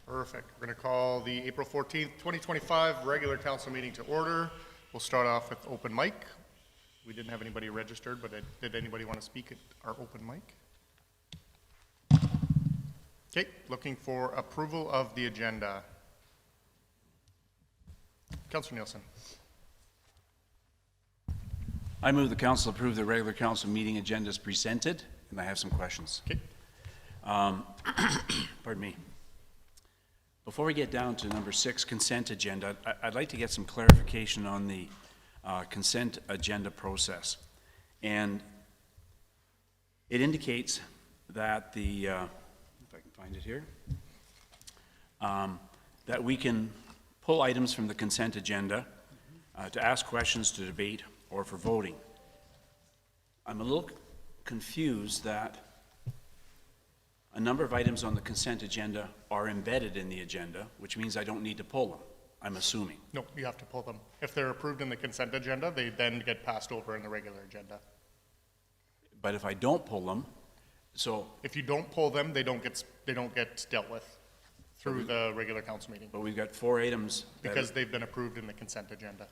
Perfect. We're going to call the April 14th, 2025 regular council meeting to order. We'll start off with open mic. We didn't have anybody registered, but did anybody want to speak at our open mic? Okay, looking for approval of the agenda. Councilor Nielsen. I move the council approve the regular council meeting agenda as presented, and I have some questions. Okay. Pardon me. Before we get down to number 6, consent agenda, I'd like to get some clarification on the consent agenda process. And it indicates that the, if I can find it here, that we can pull items from the consent agenda to ask questions, to debate, or for voting. I'm a little confused that a number of items on the consent agenda are embedded in the agenda, which means I don't need to pull them, I'm assuming. No, you have to pull them. If they're approved in the consent agenda, they then get passed over in the regular agenda. But if I don't pull them, so... If you don't pull them, they don't get dealt with through the regular council meeting. But we've got 4 items... Because they've been approved in the consent agenda.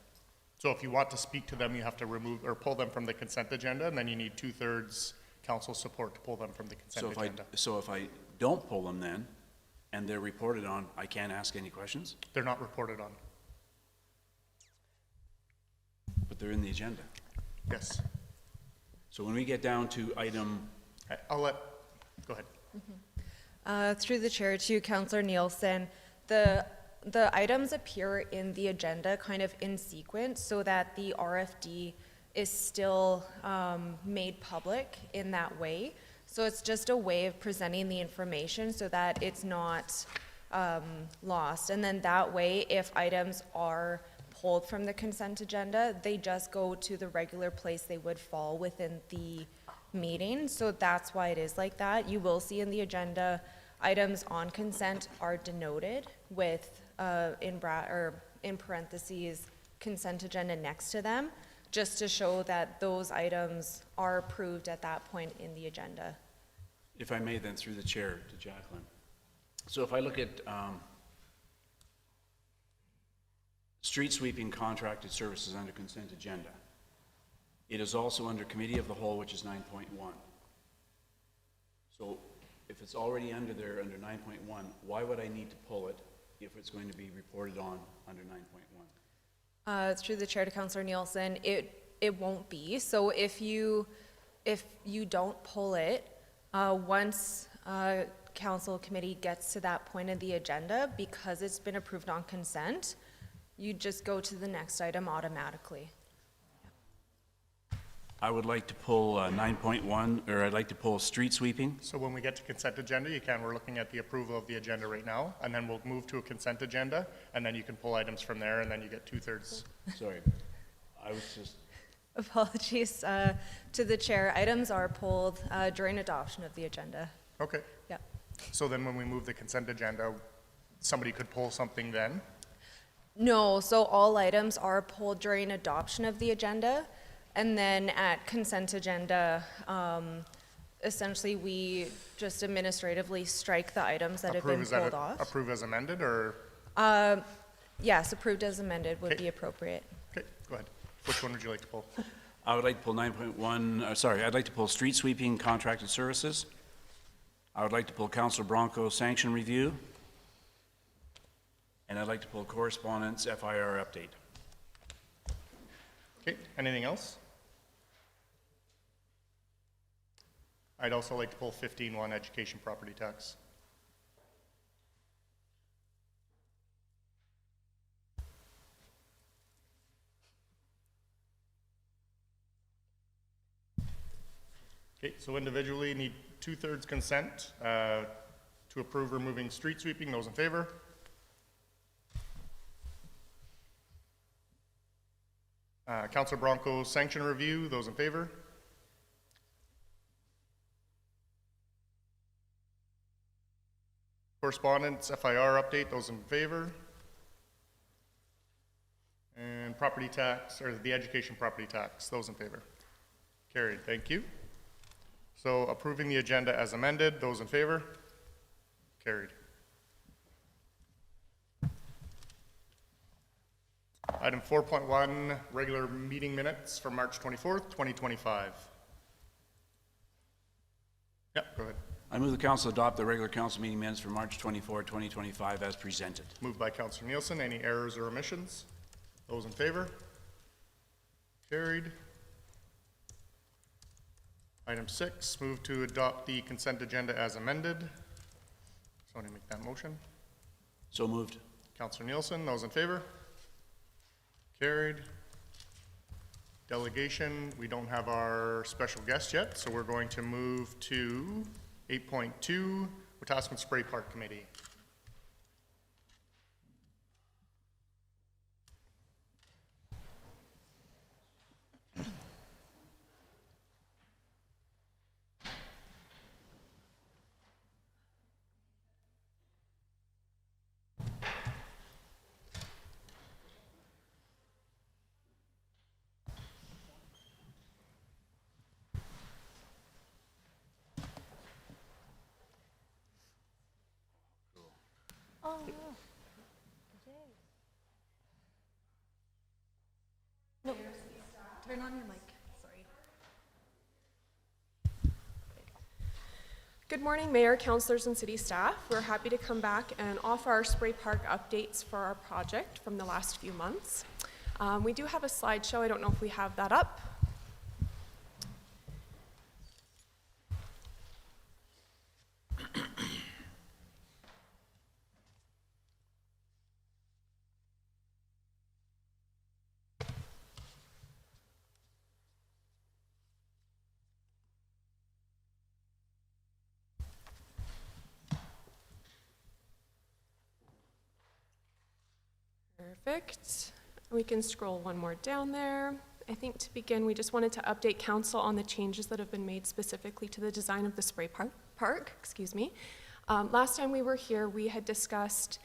So if you want to speak to them, you have to remove or pull them from the consent agenda, and then you need 2/3 council support to pull them from the consent agenda. So if I don't pull them then, and they're reported on, I can't ask any questions? They're not reported on. But they're in the agenda. Yes. So when we get down to item... Go ahead. Through the chair to Councilor Nielsen, the items appear in the agenda kind of in sequence so that the RFD is still made public in that way. So it's just a way of presenting the information so that it's not lost. And then that way, if items are pulled from the consent agenda, they just go to the regular place they would fall within the meeting. So that's why it is like that. You will see in the agenda, items on consent are denoted with in parentheses consent agenda next to them, just to show that those items are approved at that point in the agenda. If I may then, through the chair to Jacqueline. So if I look at street sweeping contracted services under consent agenda, it is also under committee of the whole, which is 9.1. So if it's already under there under 9.1, why would I need to pull it if it's going to be reported on under 9.1? Through the chair to Councilor Nielsen, it won't be. So if you don't pull it, once council committee gets to that point of the agenda, because it's been approved on consent, you just go to the next item automatically. I would like to pull 9.1, or I'd like to pull street sweeping. So when we get to consent agenda, you can. We're looking at the approval of the agenda right now, and then we'll move to a consent agenda, and then you can pull items from there, and then you get 2/3. Sorry, I was just... Apologies to the chair. Items are pulled during adoption of the agenda. Okay. Yeah. So then when we move the consent agenda, somebody could pull something then? No, so all items are pulled during adoption of the agenda, and then at consent agenda, essentially we just administratively strike the items that have been pulled off. Approve as amended, or? Yes, approved as amended would be appropriate. Okay, go ahead. Which one would you like to pull? I would like to pull 9.1, sorry, I'd like to pull street sweeping contracted services. I would like to pull Councilor Branco sanction review. And I'd like to pull correspondence FIR update. Okay, anything else? I'd also like to pull 15.1 education property tax. Okay, so individually need 2/3 consent to approve removing street sweeping. Those in favor? Councilor Branco sanction review. Those in favor? Correspondence FIR update. Those in favor? And property tax, or the education property tax. Those in favor? Carried. Thank you. So approving the agenda as amended. Those in favor? Carried. Item 4.1, regular meeting minutes for March 24th, 2025. Yeah, go ahead. I move the council adopt the regular council meeting minutes for March 24, 2025 as presented. Moved by Councilor Nielsen. Any errors or omissions? Those in favor? Carried. Item 6, move to adopt the consent agenda as amended. Somebody make that motion. So moved. Councilor Nielsen, those in favor? Carried. Delegation, we don't have our special guest yet, so we're going to move to 8.2, Wetaskiwin Spray Park Committee. Oh, no. No, turn on your mic, sorry. Good morning, Mayor, Councilors, and City staff. We're happy to come back and offer our spray park updates for our project from the last few months. We do have a slideshow. I don't know if we have that up. Perfect. We can scroll one more down there. I think to begin, we just wanted to update council on the changes that have been made specifically to the design of the spray park. Last time we were here, we had discussed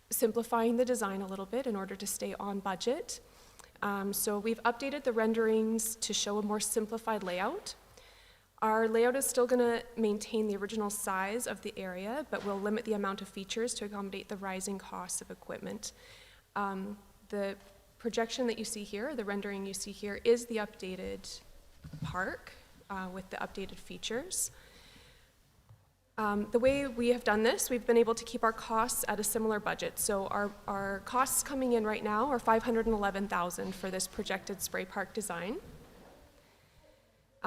simplifying the design a little bit in order to stay on budget. So we've updated the renderings to show a more simplified layout. Our layout is still going to maintain the original size of the area, but will limit the amount of features to accommodate the rising costs of equipment. The projection that you see here, the rendering you see here, is the updated park with the updated features. The way we have done this, we've been able to keep our costs at a similar budget. So our costs coming in right now are $511,000 for this projected spray park design.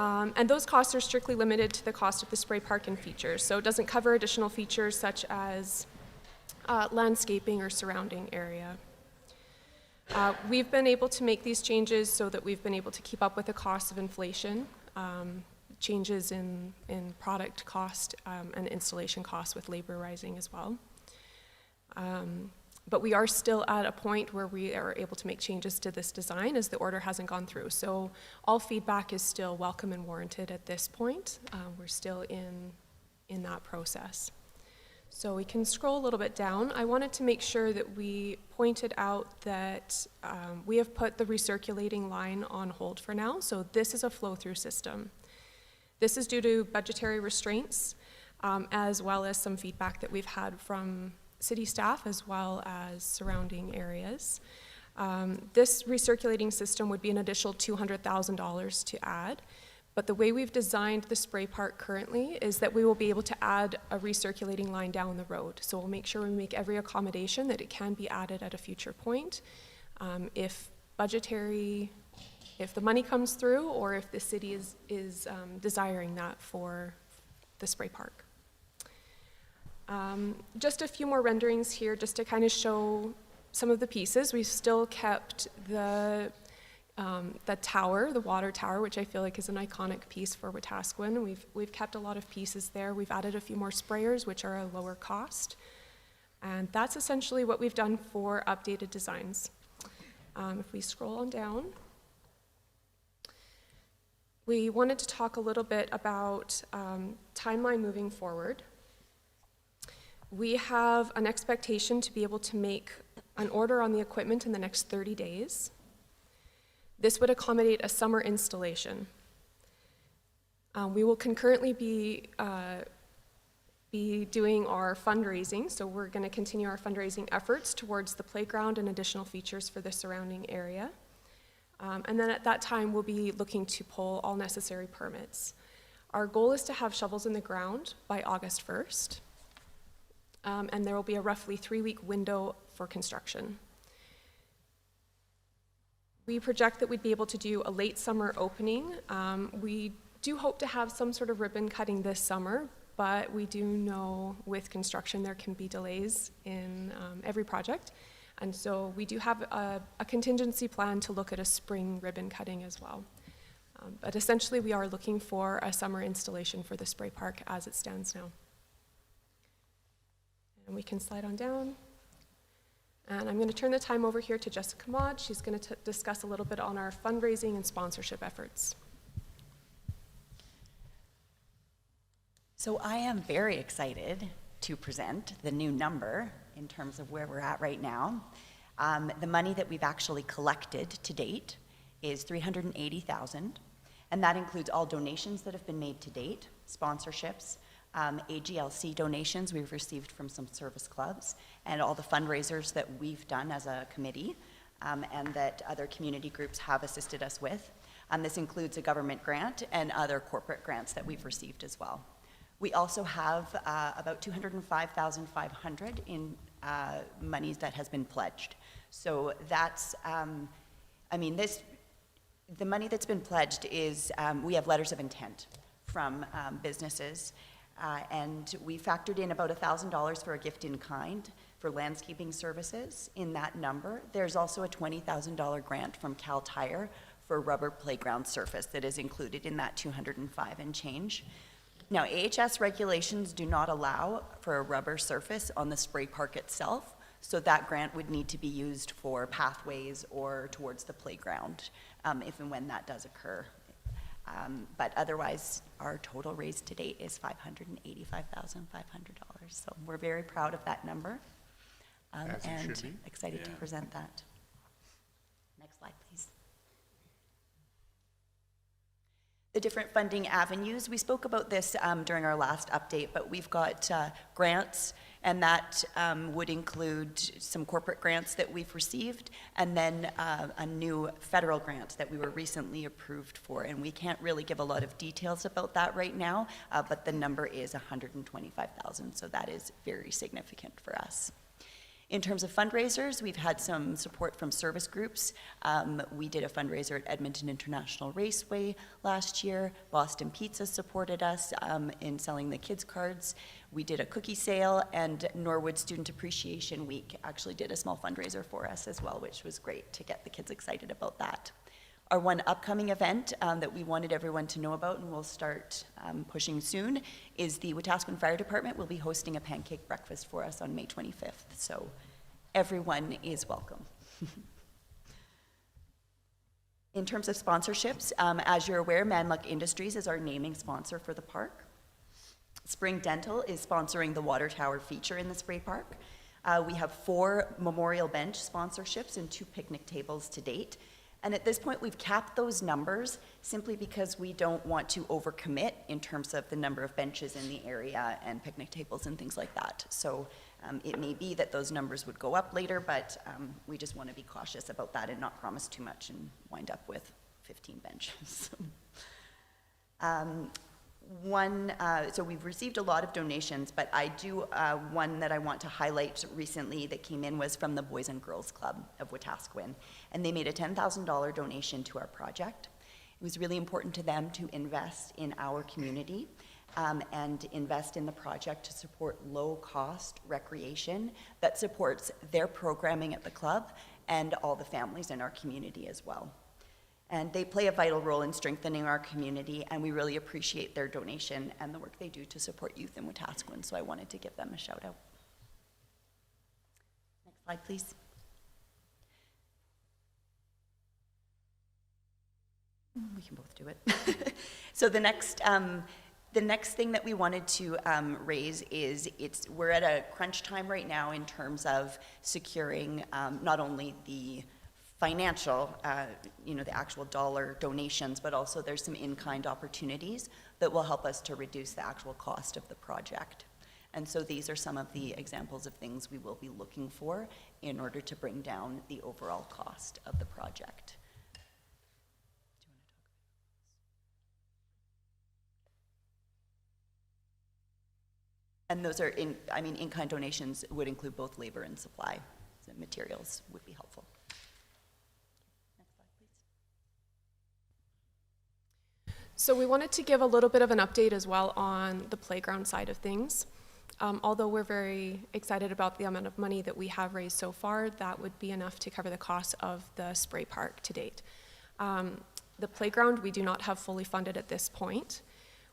And those costs are strictly limited to the cost of the spray park and features. So it doesn't cover additional features such as landscaping or surrounding area. We've been able to make these changes so that we've been able to keep up with the cost of inflation, changes in product cost and installation costs with labor rising as well. But we are still at a point where we are able to make changes to this design as the order hasn't gone through. So all feedback is still welcome and warranted at this point. We're still in that process. So we can scroll a little bit down. I wanted to make sure that we pointed out that we have put the recirculating line on hold for now. So this is a flow-through system. This is due to budgetary restraints, as well as some feedback that we've had from city staff as well as surrounding areas. This recirculating system would be an additional $200,000 to add, but the way we've designed the spray park currently is that we will be able to add a recirculating line down the road. So we'll make sure we make every accommodation that it can be added at a future point. If the money comes through or if the city is desiring that for the spray park. Just a few more renderings here just to kind of show some of the pieces. We've still kept the tower, the water tower, which I feel like is an iconic piece for Wetaskiwin. We've kept a lot of pieces there. We've added a few more sprayers, which are a lower cost. And that's essentially what we've done for updated designs. If we scroll on down, we wanted to talk a little bit about timeline moving forward. We have an expectation to be able to make an order on the equipment in the next 30 days. This would accommodate a summer installation. We will concurrently be be doing our fundraising. So we're going to continue our fundraising efforts towards the playground and additional features for the surrounding area. And then at that time, we'll be looking to pull all necessary permits. Our goal is to have shovels in the ground by August 1st. And there will be a roughly 3-week window for construction. We project that we'd be able to do a late summer opening. We do hope to have some sort of ribbon cutting this summer, but we do know with construction there can be delays in every project. And so we do have a contingency plan to look at a spring ribbon cutting as well. But essentially we are looking for a summer installation for the spray park as it stands now. And we can slide on down. And I'm going to turn the time over here to Jessica Maud. She's going to discuss a little bit on our fundraising and sponsorship efforts. So I am very excited to present the new number in terms of where we're at right now. The money that we've actually collected to date is $380,000, and that includes all donations that have been made to date, sponsorships, AGLC donations we've received from some service clubs, and all the fundraisers that we've done as a committee, and that other community groups have assisted us with. This includes a government grant and other corporate grants that we've received as well. We also have about $205,500 in monies that has been pledged. So that's, the money that's been pledged is, we have letters of intent from businesses, and we factored in about $1,000 for a gift in kind for landscaping services in that number. There's also a $20,000 grant from Cal Tire for rubber playground surface that is included in that 205 and change. Now, AHS regulations do not allow for a rubber surface on the spray park itself, so that grant would need to be used for pathways or towards the playground, if and when that does occur. But otherwise, our total raised to date is $585,500. So we're very proud of that number, As it and should be. excited to Yeah. present that. Next slide, please. The different funding avenues, we spoke about this during our last update, but we've got grants, and that would include some corporate grants that we've received, and then a new federal grant that we were recently approved for, and we can't really give a lot of details about that right now, but the number is $125,000, so that is very significant for us. In terms of fundraisers, we've had some support from service groups. We did a fundraiser at Edmonton International Raceway last year. Boston Pizza supported us in selling the kids' cards. We did a cookie sale, and Norwood Student Appreciation Week actually did a small fundraiser for us as well, which was great to get the kids excited about that. Our one upcoming event that we wanted everyone to know about, and we'll start pushing soon, is the Wetaskiwin Fire Department will be hosting a pancake breakfast for us on May 25th. So everyone is welcome. In terms of sponsorships, as you're aware, Manluck Industries is our naming sponsor for the park. Spring Dental is sponsoring the water tower feature in the spray park. We have 4 memorial bench sponsorships and 2 picnic tables to date. And at this point, we've capped those numbers simply because we don't want to overcommit in terms of the number of benches in the area and picnic tables and things like that. So it may be that those numbers would go up later, but we just want to be cautious about that and not promise too much and wind up with 15 benches. So we've received a lot of donations, but I do, one that I want to highlight recently that came in was from the Boys and Girls Club of Wetaskiwin, and they made a $10,000 donation to our project. It was really important to them to invest in our community and invest in the project to support low-cost recreation that supports their programming at the club and all the families in our community as well. And they play a vital role in strengthening our community, and we really appreciate their donation and the work they do to support youth in Wetaskiwin, so I wanted to give them a shout out. Next slide, please. We can both do it. So the next thing that we wanted to raise is we're at a crunch time right now in terms of securing not only the financial, the actual dollar donations, but also there's some in-kind opportunities that will help us to reduce the actual cost of the project. And so these are some of the examples of things we will be looking for in order to bring down the overall cost of the project. And those are in-kind donations would include both labor and supply. So materials would be helpful. Next slide, please. So we wanted to give a little bit of an update as well on the playground side of things. Although we're very excited about the amount of money that we have raised so far, that would be enough to cover the cost of the spray park to date. The playground we do not have fully funded at this point.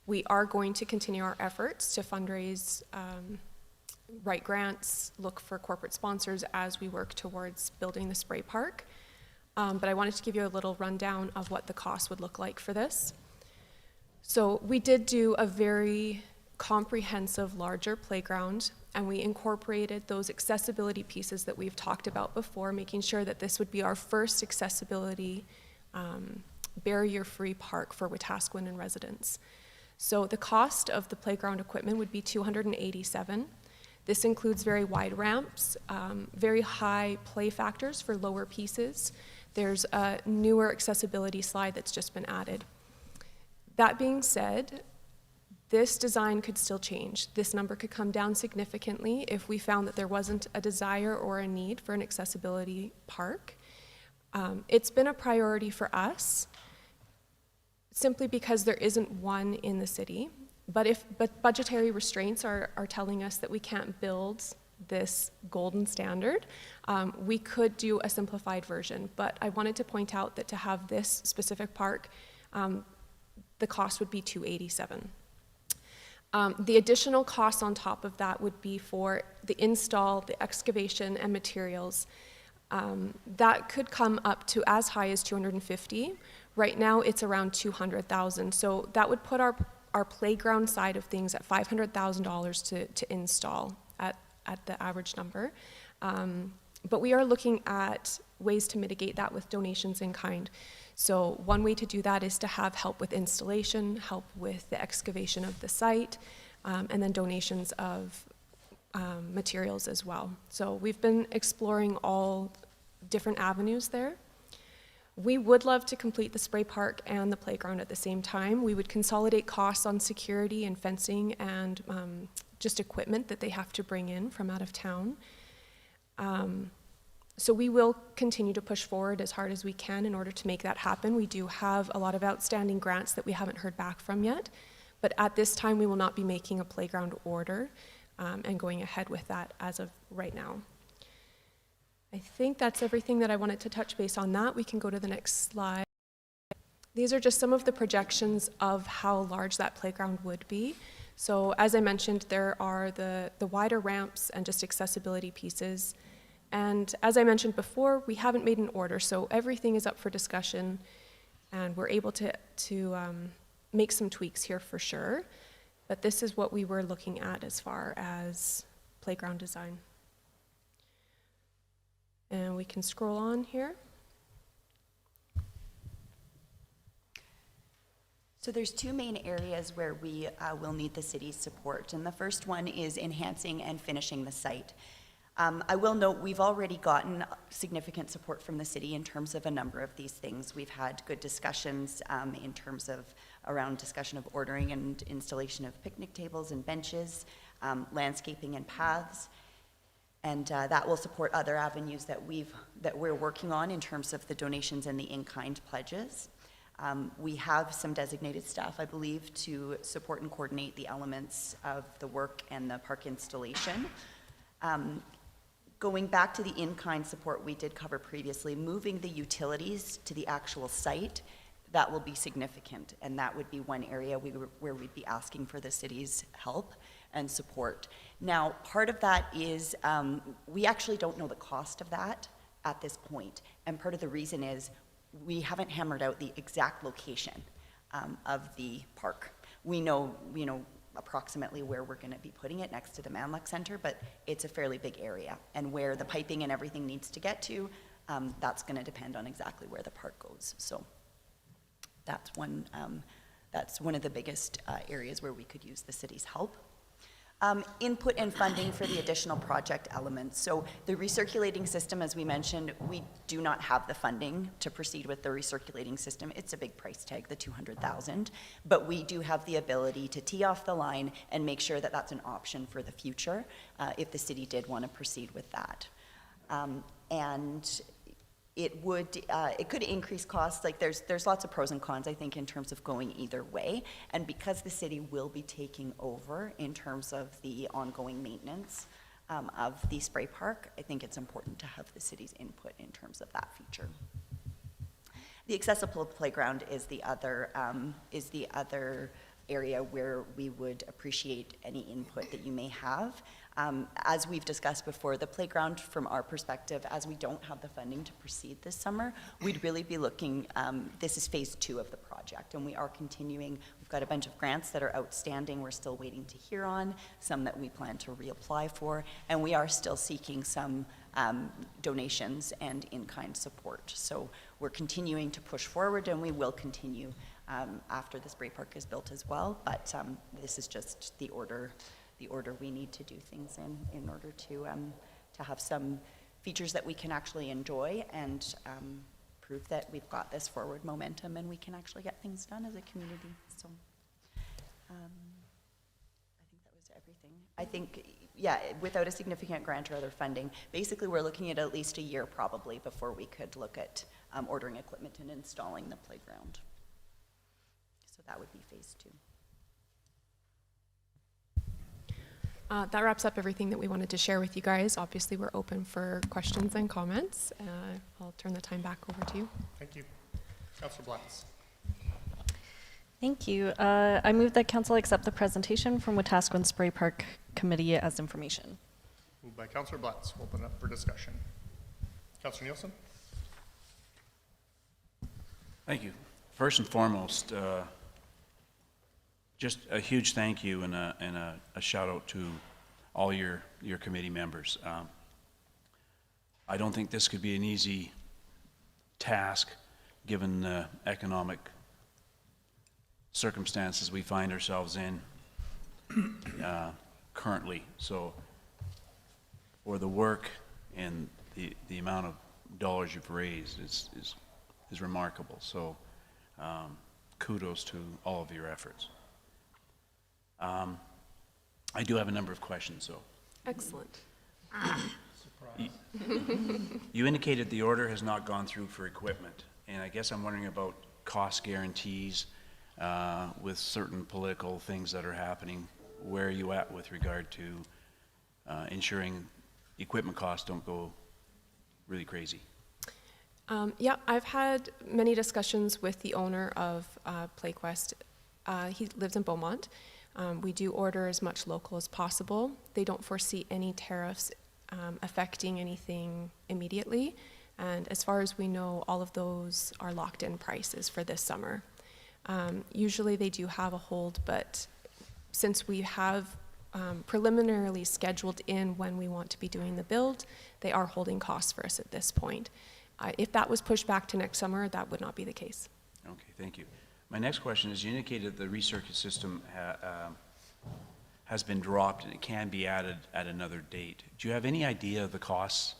We are going to continue our efforts to fundraise, write grants, look for corporate sponsors as we work towards building the spray park. But I wanted to give you a little rundown of what the cost would look like for this. So we did do a very comprehensive, larger playground, and we incorporated those accessibility pieces that we've talked about before, making sure that this would be our first accessibility barrier-free park for Wetaskiwin and residents. So the cost of the playground equipment would be $287. This includes very wide ramps, very high play factors for lower pieces. There's a newer accessibility slide that's just been added. That being said, this design could still change. This number could come down significantly if we found that there wasn't a desire or a need for an accessibility park. It's been a priority for us, simply because there isn't one in the city. But budgetary restraints are telling us that we can't build this golden standard, we could do a simplified version. But I wanted to point out that to have this specific park, the cost would be $287. The additional costs on top of that would be for the install, the excavation, and materials. That could come up to as high as $250. Right now, it's around $200,000. So that would put our playground side of things at $500,000 to install at the average number. But we are looking at ways to mitigate that with donations in kind. So one way to do that is to have help with installation, help with the excavation of the site, and then donations of materials as well. So we've been exploring all different avenues there. We would love to complete the spray park and the playground at the same time. We would consolidate costs on security and fencing and just equipment that they have to bring in from out of town. So we will continue to push forward as hard as we can in order to make that happen. We do have a lot of outstanding grants that we haven't heard back from yet, but at this time we will not be making a playground order and going ahead with that as of right now. I think that's everything that I wanted to touch base on that. We can go to the next slide. These are just some of the projections of how large that playground would be. So as I mentioned, there are the wider ramps and just accessibility pieces. And as I mentioned before, we haven't made an order, so everything is up for discussion, and we're able to make some tweaks here for sure. But this is what we were looking at as far as playground design. And we can scroll on here. So there's two main areas where we will need the city's support, and the first one is enhancing and finishing the site. I will note we've already gotten significant support from the city in terms of a number of these things. We've had good discussions in terms of around discussion of ordering and installation of picnic tables and benches, landscaping and paths. And that will support other avenues that we're working on in terms of the donations and the in-kind pledges. We have some designated staff, I believe, to support and coordinate the elements of the work and the park installation. Going back to the in-kind support we did cover previously, moving the utilities to the actual site, that will be significant, and that would be one area where we'd be asking for the city's help and support. Now, part of that is we actually don't know the cost of that at this point, and part of the reason is we haven't hammered out the exact location of the park. We know approximately where we're going to be putting it next to the Manluck Center, but it's a fairly big area, and where the piping and everything needs to get to, that's going to depend on exactly where the park goes. So that's one of the biggest areas where we could use the city's help. Input and funding for the additional project elements. So the recirculating system, as we mentioned, we do not have the funding to proceed with the recirculating system. It's a big price tag, the $200,000, but we do have the ability to tee off the line and make sure that that's an option for the future if the city did want to proceed with that. And it could increase costs. Like there's lots of pros and cons, I think, in terms of going either way. And because the city will be taking over in terms of the ongoing maintenance of the spray park, I think it's important to have the city's input in terms of that feature. The accessible playground is the other area where we would appreciate any input that you may have. As we've discussed before, the playground, from our perspective, as we don't have the funding to proceed this summer, we'd really be looking, this is phase 2 of the project, and we are continuing. We've got a bunch of grants that are outstanding we're still waiting to hear on, some that we plan to reapply for, and we are still seeking some donations and in-kind support. So we're continuing to push forward, and we will continue after the spray park is built as well, but this is just the order we need to do things in order to have some features that we can actually enjoy and prove that we've got this forward momentum and we can actually get things done as a community. So I think that was everything. I think, yeah, without a significant grant or other funding, basically we're looking at least a year probably before we could look at ordering equipment and installing the playground. So that would be phase 2. That wraps up everything that we wanted to share with you guys. Obviously, we're open for questions and comments. I'll turn the time back over to you. Thank you. Councilor Blatz. Thank you. I move that council accept the presentation from Wetaskiwin Spray Park Committee as information. Moved by Councilor Blatz. Open it up for discussion. Councilor Nielsen. Thank you. First and foremost, just a huge thank you and a shout out to all your committee members. I don't think this could be an easy task given the economic circumstances we find ourselves in currently. So for the work and the amount of dollars you've raised is remarkable. So kudos to all of your efforts. I do have a number of questions, though. Excellent. You indicated the order has not gone through for equipment, and I guess I'm wondering about cost guarantees with certain political things that are happening. Where are you at with regard to ensuring equipment costs don't go really crazy? Yeah, I've had many discussions with the owner of PlayQuest. He lives in Beaumont. We do order as much local as possible. They don't foresee any tariffs affecting anything immediately. And as far as we know, all of those are locked in prices for this summer. Usually they do have a hold, but since we have preliminarily scheduled in when we want to be doing the build, they are holding costs for us at this point. If that was pushed back to next summer, that would not be the case. Okay, thank you. My next question is, you indicated the recircuit system has been dropped and it can be added at another date. Do you have any idea of the cost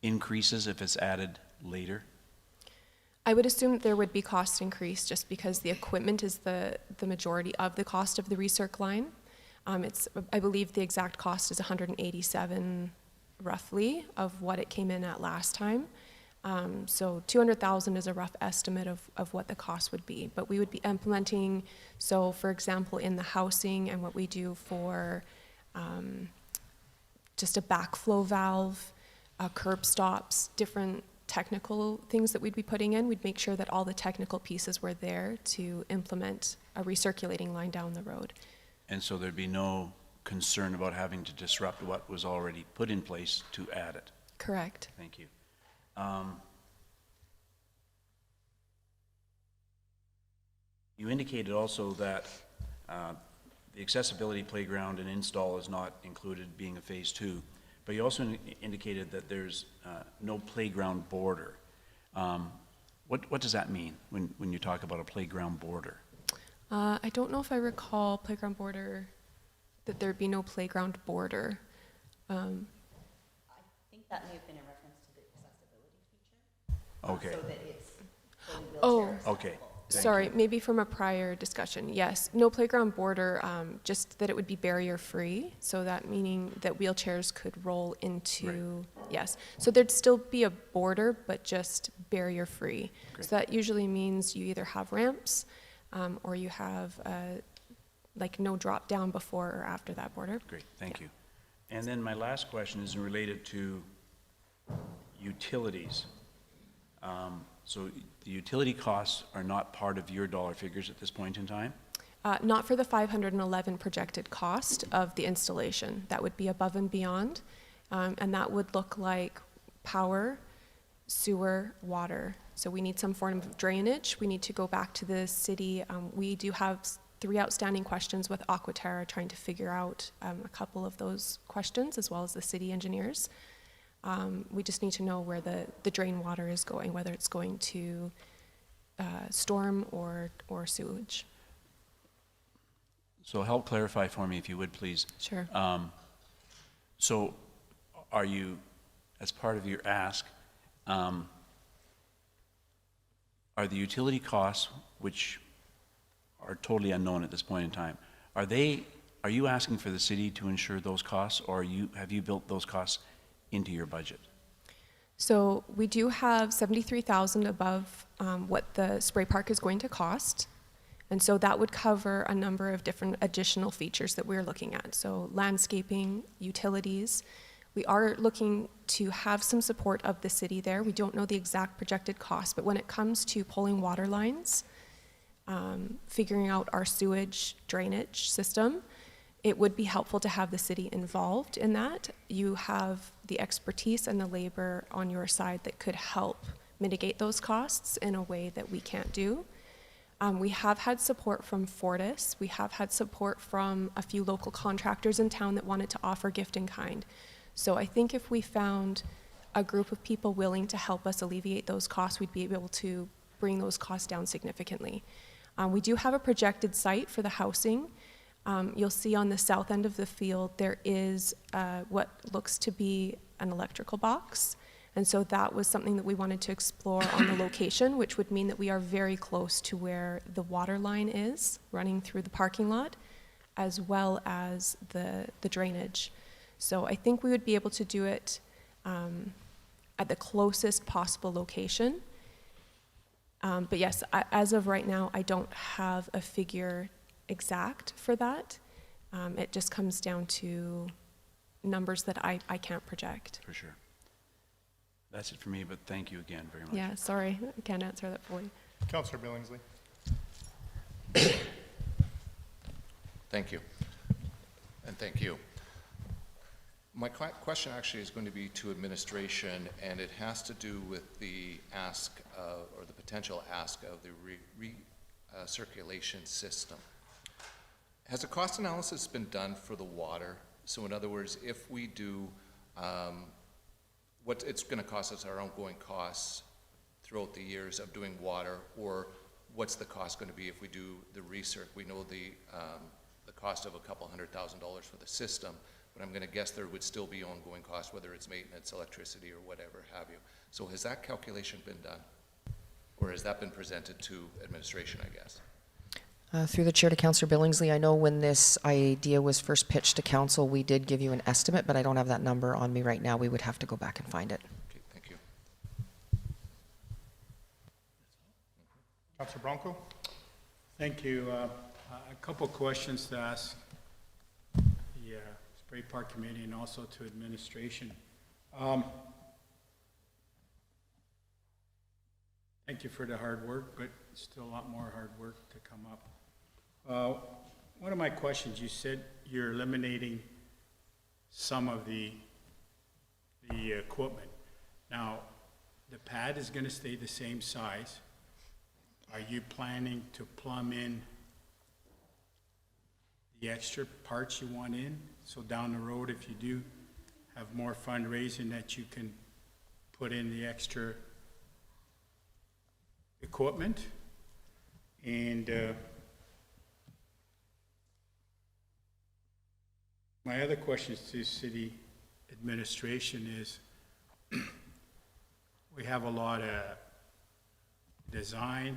increases if it's added later? I would assume there would be cost increase just because the equipment is the majority of the cost of the recirc line. I believe the exact cost is $187 roughly of what it came in at last time. So $200,000 is a rough estimate of what the cost would be, but we would be implementing, so for example, in the housing and what we do for just a backflow valve, curb stops, different technical things that we'd be putting in, we'd make sure that all the technical pieces were there to implement a recirculating line down the road. And so there'd be no concern about having to disrupt what was already put in place to add it? Correct. Thank you. You indicated also that the accessibility playground and install is not included being a phase 2, but you also indicated that there's no playground border. What does that mean when you talk about a playground border? I don't know if I recall playground border that there'd be no playground border. I think that may have been in reference to the accessibility feature. Okay, So that it's fully Oh. wheelchair okay. accessible. Thank Sorry, you. maybe from a prior discussion, yes. No playground border, just that it would be barrier-free, so that meaning that wheelchairs could roll into, yes. So there'd still be a border, but just barrier-free. Great. So that usually means you either have ramps, or you have, like, no drop down before or after that border. Great, thank you. And then my last question is related to utilities. So the utility costs are not part of your dollar figures at this point in time? Not for the 511 projected cost of the installation. That would be above and beyond, and that would look like power, sewer, water. So we need some form of drainage. We need to go back to the city. We do have 3 outstanding questions with Aquaterra trying to figure out a couple of those questions, as well as the city engineers. We just need to know where the drain water is going, whether it's going to storm or sewage. So help clarify for me, if you would, please. Sure. So are you, as part of your ask, are the utility costs, which are totally unknown at this point in time, are you asking for the city to insure those costs, or have you built those costs into your budget? So we do have 73,000 above what the spray park is going to cost. And so that would cover a number of different additional features that we're looking at. So landscaping, utilities. We are looking to have some support of the city there. We don't know the exact projected cost, but when it comes to pulling water lines, figuring out our sewage drainage system, it would be helpful to have the city involved in that. You have the expertise and the labor on your side that could help mitigate those costs in a way that we can't do. We have had support from Fortis. We have had support from a few local contractors in town that wanted to offer gift in kind. So I think if we found a group of people willing to help us alleviate those costs, we'd be able to bring those costs down significantly. We do have a projected site for the housing. You'll see on the south end of the field, there is what looks to be an electrical box. And so that was something that we wanted to explore on the location, which would mean that we are very close to where the water line is running through the parking lot, as well as the drainage. So I think we would be able to do it at the closest possible location. But yes, as of right now, I don't have a figure exact for that. It just comes down to numbers that I can't project. For sure. That's it for me, but thank you again very much. Yeah, sorry, I can't answer that fully. Councilor Billingsley. Thank you. And thank you. My question actually is going to be to administration, and it has to do with the ask or the potential ask of the recirculation system. Has a cost analysis been done for the water? So in other words, if we do what it's going to cost us, our ongoing costs throughout the years of doing water, or what's the cost going to be if we do the recirc? We know the cost of a couple $100,000 for the system, but I'm going to guess there would still be ongoing costs, whether it's maintenance, electricity, or whatever have you. So has that calculation been done? Or has that been presented to administration, I guess? Through the chair to Councillor Billingsley, I know when this idea was first pitched to council, we did give you an estimate, but I don't have that number on me right now. We would have to go back and find it. Okay, thank you. Councilor Branco. Thank you. A couple questions to ask the Spray Park Committee and also to administration. Thank you for the hard work, but still a lot more hard work to come up. One of my questions, you said you're eliminating some of the equipment. Now, the pad is going to stay the same size. Are you planning to plumb in the extra parts you want in? So down the road, if you do have more fundraising, that you can put in the extra equipment? And My other question to city administration is, we have a lot of design,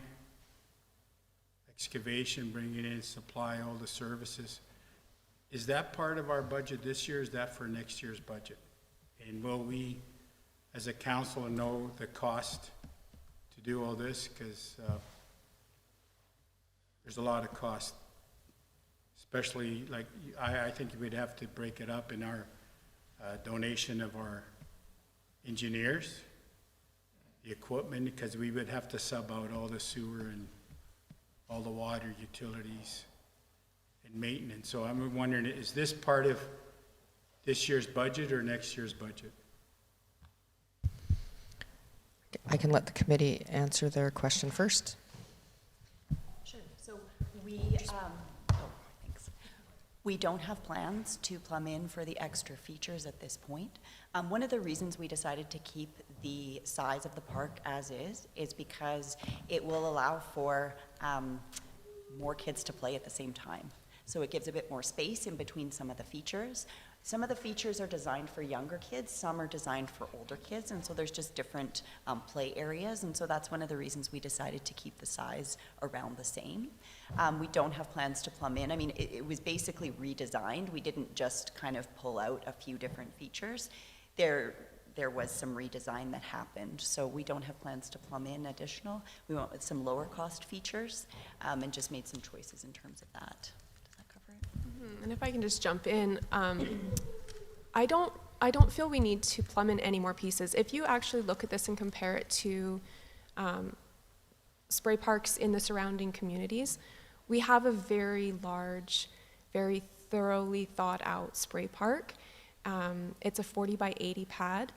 excavation, bringing in, supply, all the services. Is that part of our budget this year? Is that for next year's budget? And will we, as a council, know the cost to do all this? Because there's a lot of cost, especially like, I think we'd have to break it up in our donation of our engineers, the equipment, because we would have to sub out all the sewer and all the water utilities and maintenance. So I'm wondering, is this part of this year's budget or next year's budget? I can let the committee answer their question first. Sure. So we don't have plans to plumb in for the extra features at this point. One of the reasons we decided to keep the size of the park as is because it will allow for more kids to play at the same time. So it gives a bit more space in between some of the features. Some of the features are designed for younger kids, some are designed for older kids, and so there's just different play areas, and so that's one of the reasons we decided to keep the size around the same. We don't have plans to plumb in. I mean, it was basically redesigned. We didn't just kind of pull out a few different features. There was some redesign that happened, so we don't have plans to plumb in additional. We went with some lower cost features and just made some choices in terms of that. Does that cover it? And if I can just jump in, I don't feel we need to plumb in any more pieces. If you actually look at this and compare it to spray parks in the surrounding communities, we have a very large, very thoroughly thought out spray park. It's a 40 by 80 pad,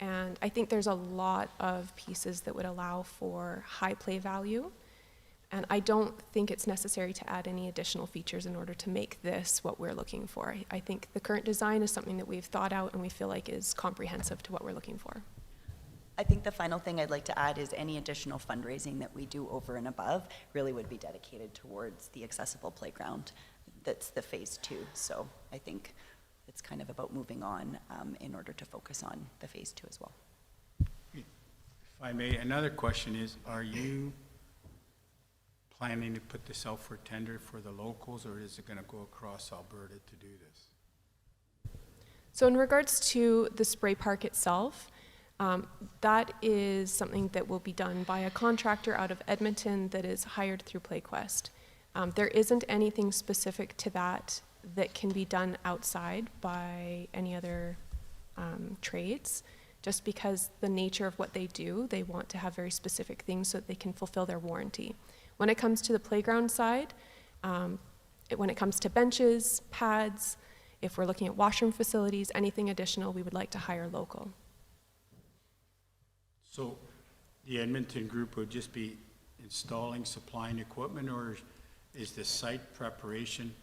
and I think there's a lot of pieces that would allow for high play value. And I don't think it's necessary to add any additional features in order to make this what we're looking for. I think the current design is something that we've thought out and we feel like is comprehensive to what we're looking for. I think the final thing I'd like to add is any additional fundraising that we do over and above really would be dedicated towards the accessible playground. That's the phase 2. So I think it's kind of about moving on in order to focus on the phase 2 as well. If I may, another question is, are you planning to put this out for tender for the locals, or is it going to go across Alberta to do this? So in regards to the spray park itself, that is something that will be done by a contractor out of Edmonton that is hired through PlayQuest. There isn't anything specific to that that can be done outside by any other trades, just because the nature of what they do, they want to have very specific things so that they can fulfill their warranty. When it comes to the playground side, when it comes to benches, pads, if we're looking at washroom facilities, anything additional, we would like to hire local. So the Edmonton group would just be installing, supplying equipment, or is the site preparation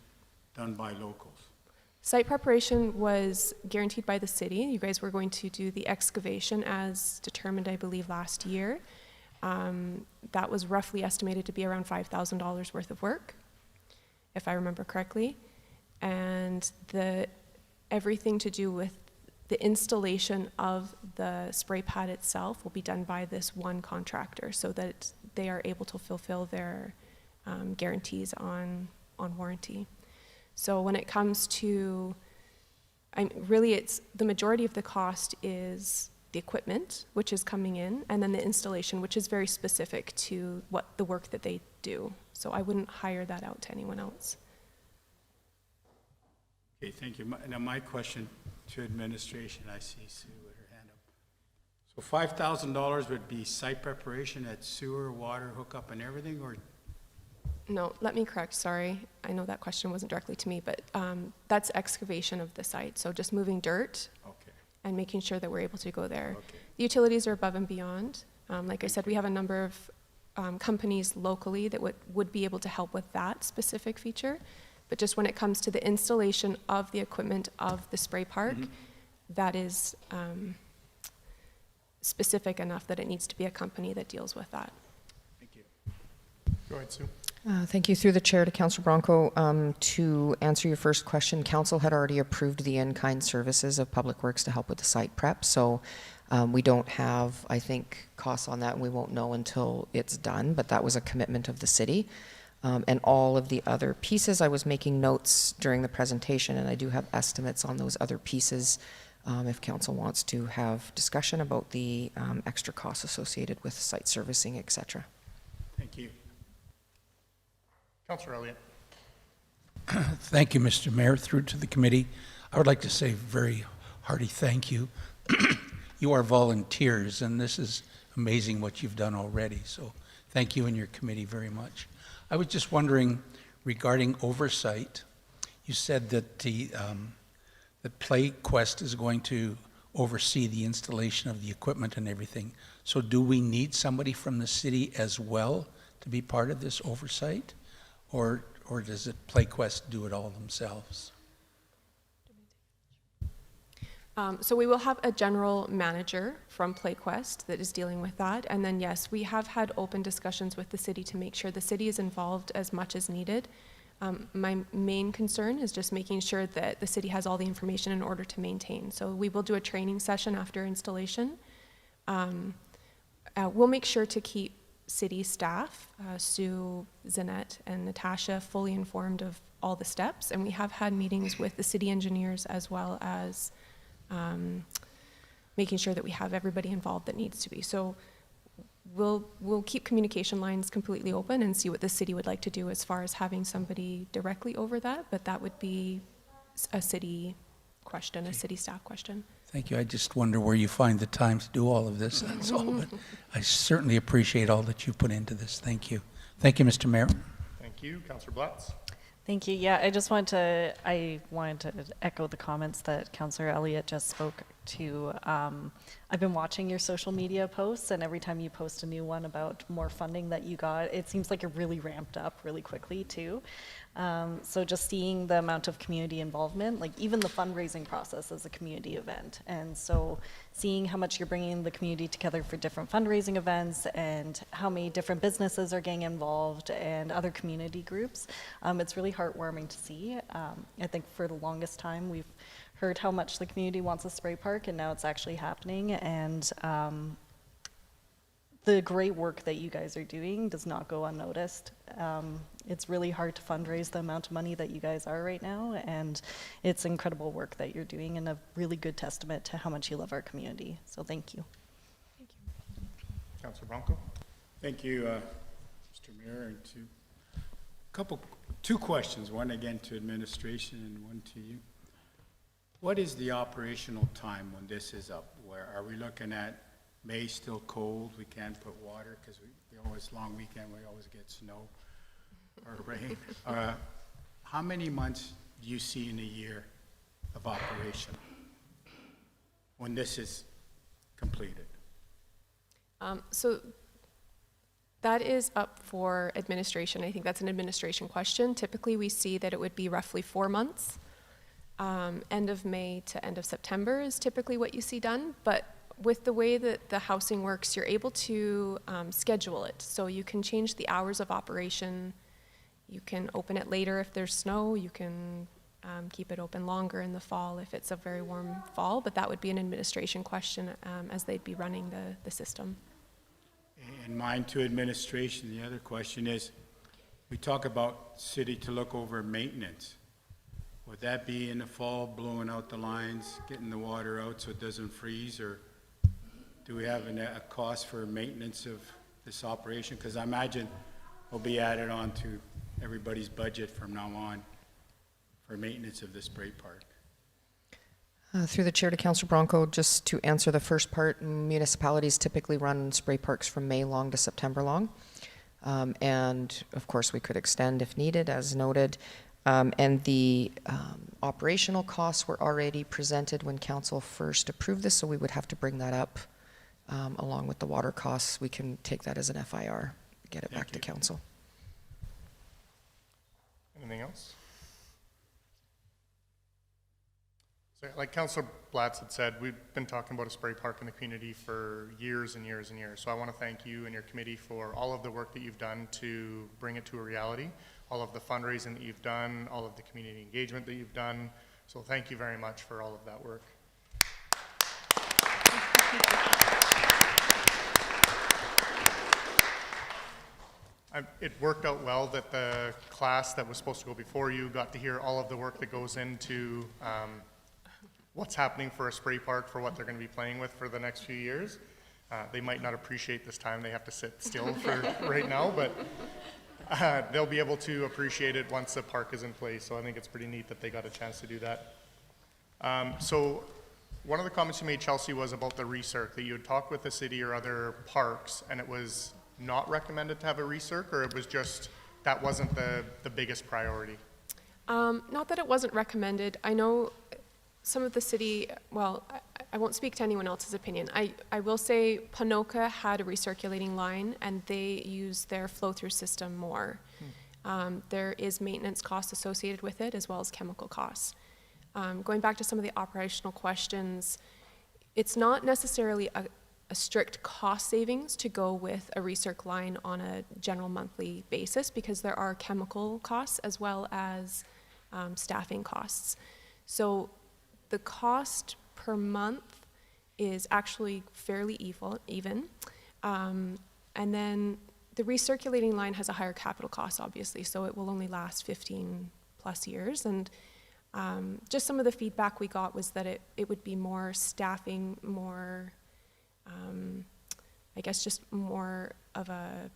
done by locals? Site preparation was guaranteed by the city. You guys were going to do the excavation as determined, I believe, last year. That was roughly estimated to be around $5,000 worth of work, if I remember correctly. And everything to do with the installation of the spray pad itself will be done by this one contractor so that they are able to fulfill their guarantees on warranty. So when it comes to, really it's, the majority of the cost is the equipment, which is coming in, and then the installation, which is very specific to what the work that they do. So I wouldn't hire that out to anyone else. Okay, thank you. Now my question to administration, I see Sue with her hand up. So $5,000 would be site preparation at sewer, water, hookup and everything, or? No, let me correct, sorry. I know that question wasn't directly to me, but that's excavation of the site. So just moving dirt. Okay. And making sure that we're able to go there. Okay. The utilities are above and beyond. Like I said, we have a number of companies locally that would be able to help with that specific feature. But just when it comes to the installation of the equipment of the spray park, that is specific enough that it needs to be a company that deals with that. Thank you. Go ahead, Sue. Thank you. Through the chair to Councilor Branco, to answer your first question, council had already approved the in-kind services of Public Works to help with the site prep. So we don't have, I think, costs on that, and we won't know until it's done, but that was a commitment of the city. And all of the other pieces, I was making notes during the presentation, and I do have estimates on those other pieces if council wants to have discussion about the extra costs associated with site servicing, et cetera. Thank you. Councilor Elliott. Thank you, Mr. Mayor. Through to the committee, I would like to say a very hearty thank you. You are volunteers, and this is amazing what you've done already. So thank you and your committee very much. I was just wondering, regarding oversight, you said that that PlayQuest is going to oversee the installation of the equipment and everything. So do we need somebody from the city as well to be part of this oversight? Or does it PlayQuest do it all themselves? So we will have a general manager from PlayQuest that is dealing with that. And then, yes, we have had open discussions with the city to make sure the city is involved as much as needed. My main concern is just making sure that the city has all the information in order to maintain. So we will do a training session after installation. We'll make sure to keep city staff, Sue, Zanette, and Natasha, fully informed of all the steps. And we have had meetings with the city engineers as well as making sure that we have everybody involved that needs to be. So we'll keep communication lines completely open and see what the city would like to do as far as having somebody directly over that, but that would be a city question, a city staff question. Thank you. I just wonder where you find the time to do all of this, that's all. But I certainly appreciate all that you put into this. Thank you. Thank you, Mr. Mayor. Thank you. Councilor Blatz. Thank you. Yeah, I wanted to echo the comments that Councillor Elliott just spoke to. I've been watching your social media posts, and every time you post a new one about more funding that you got, it seems like it really ramped up really quickly too. So just seeing the amount of community involvement, like even the fundraising process is a community event. And so seeing how much you're bringing the community together for different fundraising events and how many different businesses are getting involved and other community groups, it's really heartwarming to see. I think for the longest time we've heard how much the community wants a spray park, and now it's actually happening. And the great work that you guys are doing does not go unnoticed. It's really hard to fundraise the amount of money that you guys are right now, and it's incredible work that you're doing and a really good testament to how much you love our community. So thank you. Thank you. Councilor Branco. Thank you, Mr. Mayor, and two questions, one again to administration and one to you. What is the operational time when this is up? Where are we looking at May still cold, we can't put water because we always, long weekend, we always get snow or rain. How many months do you see in a year of operation when this is completed? So that is up for administration. I think that's an administration question. Typically, we see that it would be roughly 4 months. End of May to end of September is typically what you see done, but with the way that the housing works, you're able to schedule it. So you can change the hours of operation. You can open it later if there's snow. You can keep it open longer in the fall if it's a very warm fall, but that would be an administration question as they'd be running the system. And mine to administration, the other question is, we talk about city to look over maintenance. Would that be in the fall, blowing out the lines, getting the water out so it doesn't freeze, or do we have a cost for maintenance of this operation? Because I imagine will be added on to everybody's budget from now on for maintenance of the spray park. Through the chair to Councilor Branco, just to answer the first part, municipalities typically run spray parks from May long to September long. And of course we could extend if needed, as noted. And the operational costs were already presented when council first approved this, so we would have to bring that up along with the water costs. We can take that as an FIR, get it back to council. Anything else? Is Like Councilor Blatz had said, we've been talking about a spray park in the community for years and years and years. So I want to thank you and your committee for all of the work that you've done to bring it to a reality, all of the fundraising that you've done, all of the community engagement that you've done. So thank you very much for all of that work. It worked out well that the class that was supposed to go before you got to hear all of the work that goes into what's happening for a spray park, for what they're going to be playing with for the next few years. They might not appreciate this time they have to sit still for right now, but they'll be able to appreciate it once the park is in place. So I think it's pretty neat that they got a chance to do that. So one of the comments you made, Chelsea, was about the recirc, that you had talked with the city or other parks, and it was not recommended to have a recirc, or it was just that wasn't the biggest priority? Not that it wasn't recommended. I know some of the city, well, I won't speak to anyone else's opinion. I will say Ponoka had a recirculating line and they use their flow-through system more. There is maintenance costs associated with it as well as chemical costs. Going back to some of the operational questions, it's not necessarily a strict cost savings to go with a recirc line on a general monthly basis because there are chemical costs as well as staffing costs. So the cost per month is actually fairly even. And then the recirculating line has a higher capital cost, obviously, so it will only last 15 plus years. And just some of the feedback we got was that it would be more staffing, more I guess just more of a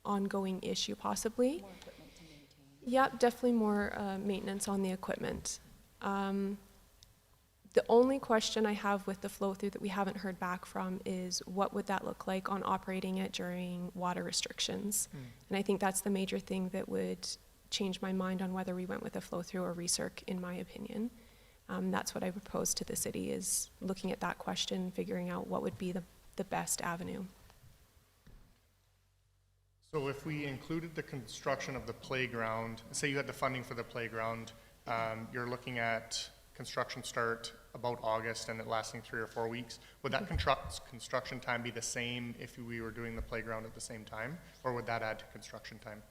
ongoing issue possibly. More equipment to maintain. Yep, definitely more maintenance on the equipment. The only question I have with the flow through that we haven't heard back from is what would that look like on operating it during water restrictions? And I think that's the major thing that would change my mind on whether we went with a flow through or recirc, in my opinion. That's what I proposed to the city, is looking at that question, figuring out what would be the best avenue. So if we included the construction of the playground, say you had the funding for the playground, you're looking at construction start about August and it lasting 3 or 4 weeks. Would that construction time be the same if we were doing the playground at the same time, or would that add to construction time?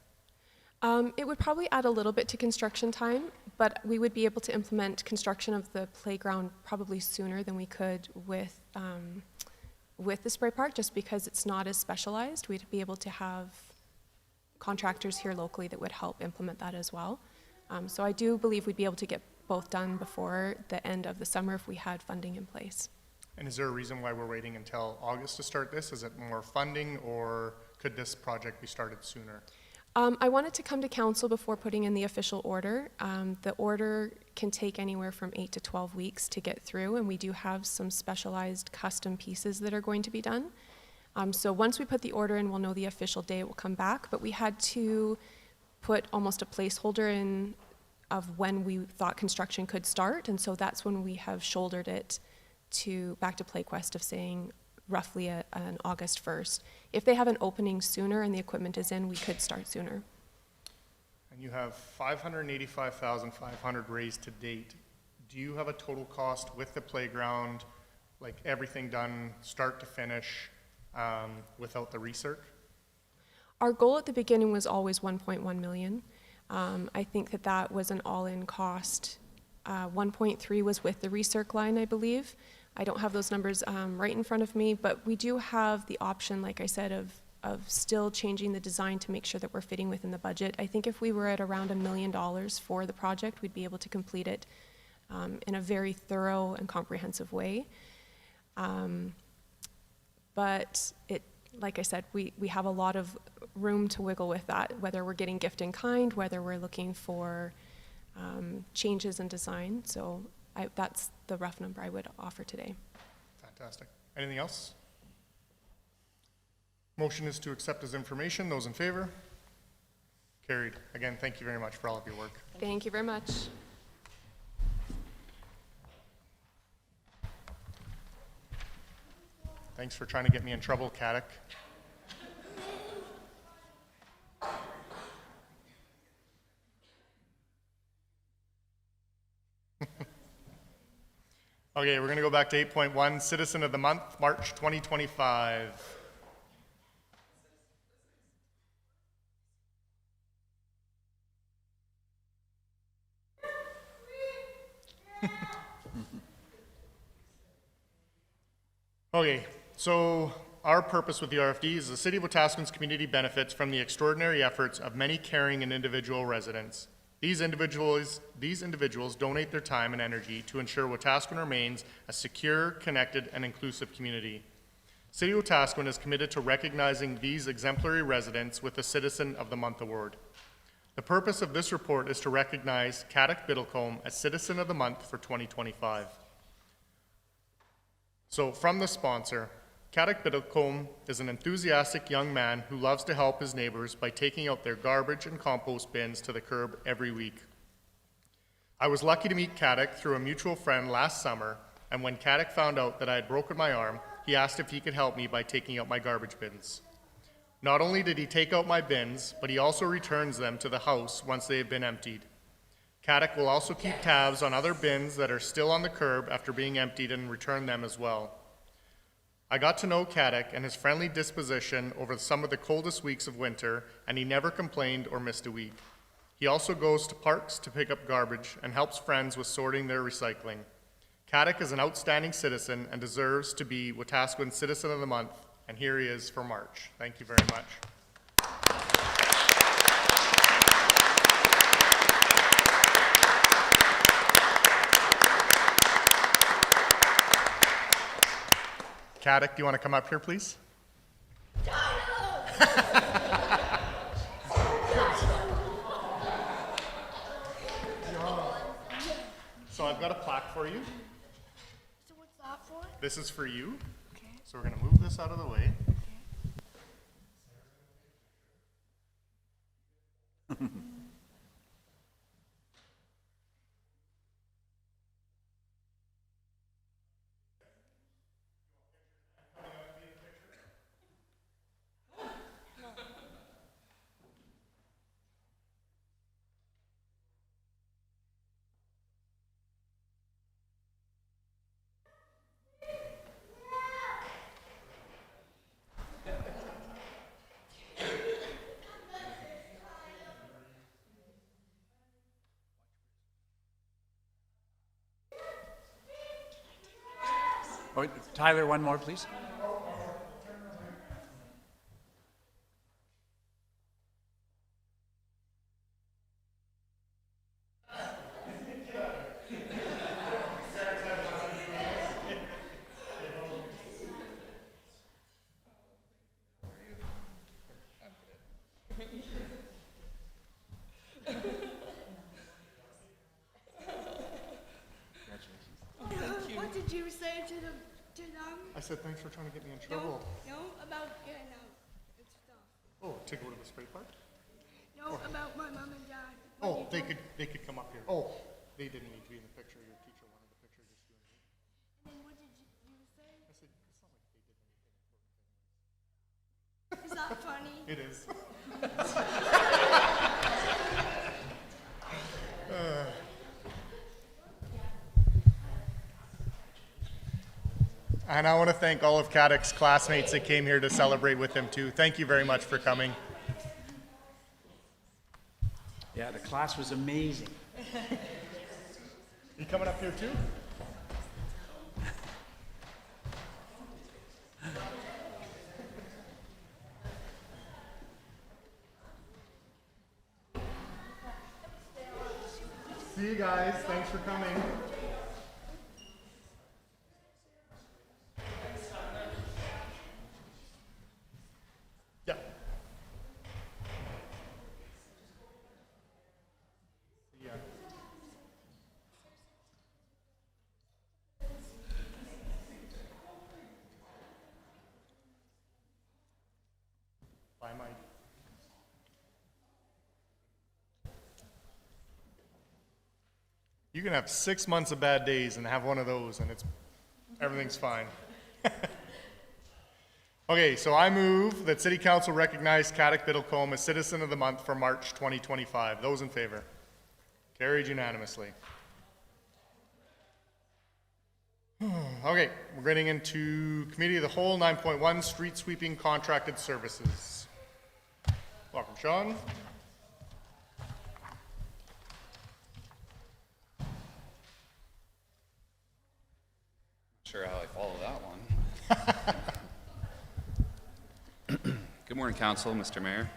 It would probably add a little bit to construction time, but we would be able to implement construction of the playground probably sooner than we could with the spray park, just because it's not as specialized. We'd be able to have contractors here locally that would help implement that as well. So I do believe we'd be able to get both done before the end of the summer if we had funding in place. And is there a reason why we're waiting until August to start this? Is it more funding, or could this project be started sooner? I wanted to come to council before putting in the official order. The order can take anywhere from 8 to 12 weeks to get through, and we do have some specialized custom pieces that are going to be done. So once we put the order in, we'll know the official day it will come back, but we had to put almost a placeholder in of when we thought construction could start, and so that's when we have shouldered it back to PlayQuest of saying roughly an August 1st. If they have an opening sooner and the equipment is in, we could start sooner. And you have $585,500 raised to date. Do you have a total cost with the playground, like everything done start to finish, without the recirc? Our goal at the beginning was always 1.1 million. I think that was an all-in cost. 1.3 was with the recirc line, I believe. I don't have those numbers right in front of me, but we do have the option, like I said, of still changing the design to make sure that we're fitting within the budget. I think if we were at around $1 million for the project, we'd be able to complete it in a very thorough and comprehensive way. But like I said, we have a lot of room to wiggle with that, whether we're getting gift in kind, whether we're looking for changes in design. So that's the rough number I would offer today. Fantastic. Anything else? Motion is to accept as information. Those in favor? Carried. Again, thank you very much for all of your work. Thank you very much. Thanks for trying to get me in trouble, Caddick. Okay, we're going to go back to 8.1, Citizen of the Month, March 2025. Okay, so our purpose with the RFD is the City of Wetaskiwin's community benefits from the extraordinary efforts of many caring and individual residents. These individuals donate their time and energy to ensure Wetaskiwin remains a secure, connected, and inclusive community. City of Wetaskiwin is committed to recognizing these exemplary residents with the Citizen of the Month Award. The purpose of this report is to recognize Caddick Biddlecombe as Citizen of the Month for 2025. So from the sponsor, Caddick Biddlecombe is an enthusiastic young man who loves to help his neighbors by taking out their garbage and compost bins to the curb every week. I was lucky to meet Caddick through a mutual friend last summer, and when Caddick found out that I had broken my arm, he asked if he could help me by taking out my garbage bins. Not only did he take out my bins, but he also returns them to the house once they have been emptied. Caddick will also keep tabs on other bins that are still on the curb after being emptied and return them as well. I got to know Caddick and his friendly disposition over some of the coldest weeks of winter, and he never complained or missed a week. He also goes to parks to pick up garbage and helps friends with sorting their recycling. Caddick is an outstanding citizen and deserves to be Wetaskiwin's Citizen of the Month, and here he is for March. Thank you very much. Caddick, do you want to come up here, please? So I've got a plaque for you. So what's that for? This is for you. Okay. So we're going to move this out of the way. Oh, Tyler, one more, please. What did you say to them? I said, thanks for trying to get me in trouble. No, about getting out and stuff. Oh, to go to the spray park? No, about my mom and dad. Oh, they could come up here. Oh, they didn't need to be in the picture. Your teacher wanted the picture, just you and me. And then what did you say? I said, it's not like they did anything. Is that funny? It is. And I want to thank all of Caddick's classmates that came here to celebrate with him too. Thank you very much for coming. Yeah, the class was amazing. You coming up here too? See you guys. Thanks for coming. Yeah. Yeah. Bye, Mike. You can have 6 months of bad days and have one of those, and everything's fine. Okay, so I move that City Council recognize Caddick Biddlecombe as Citizen of the Month for March 2025. Those in favor? Carried unanimously. Okay, we're getting into Committee of the Whole, 9.1, Street Sweeping Contracted Services. Welcome, Sean. Sure how I follow that one. Good morning, Council, Mr. Mayor.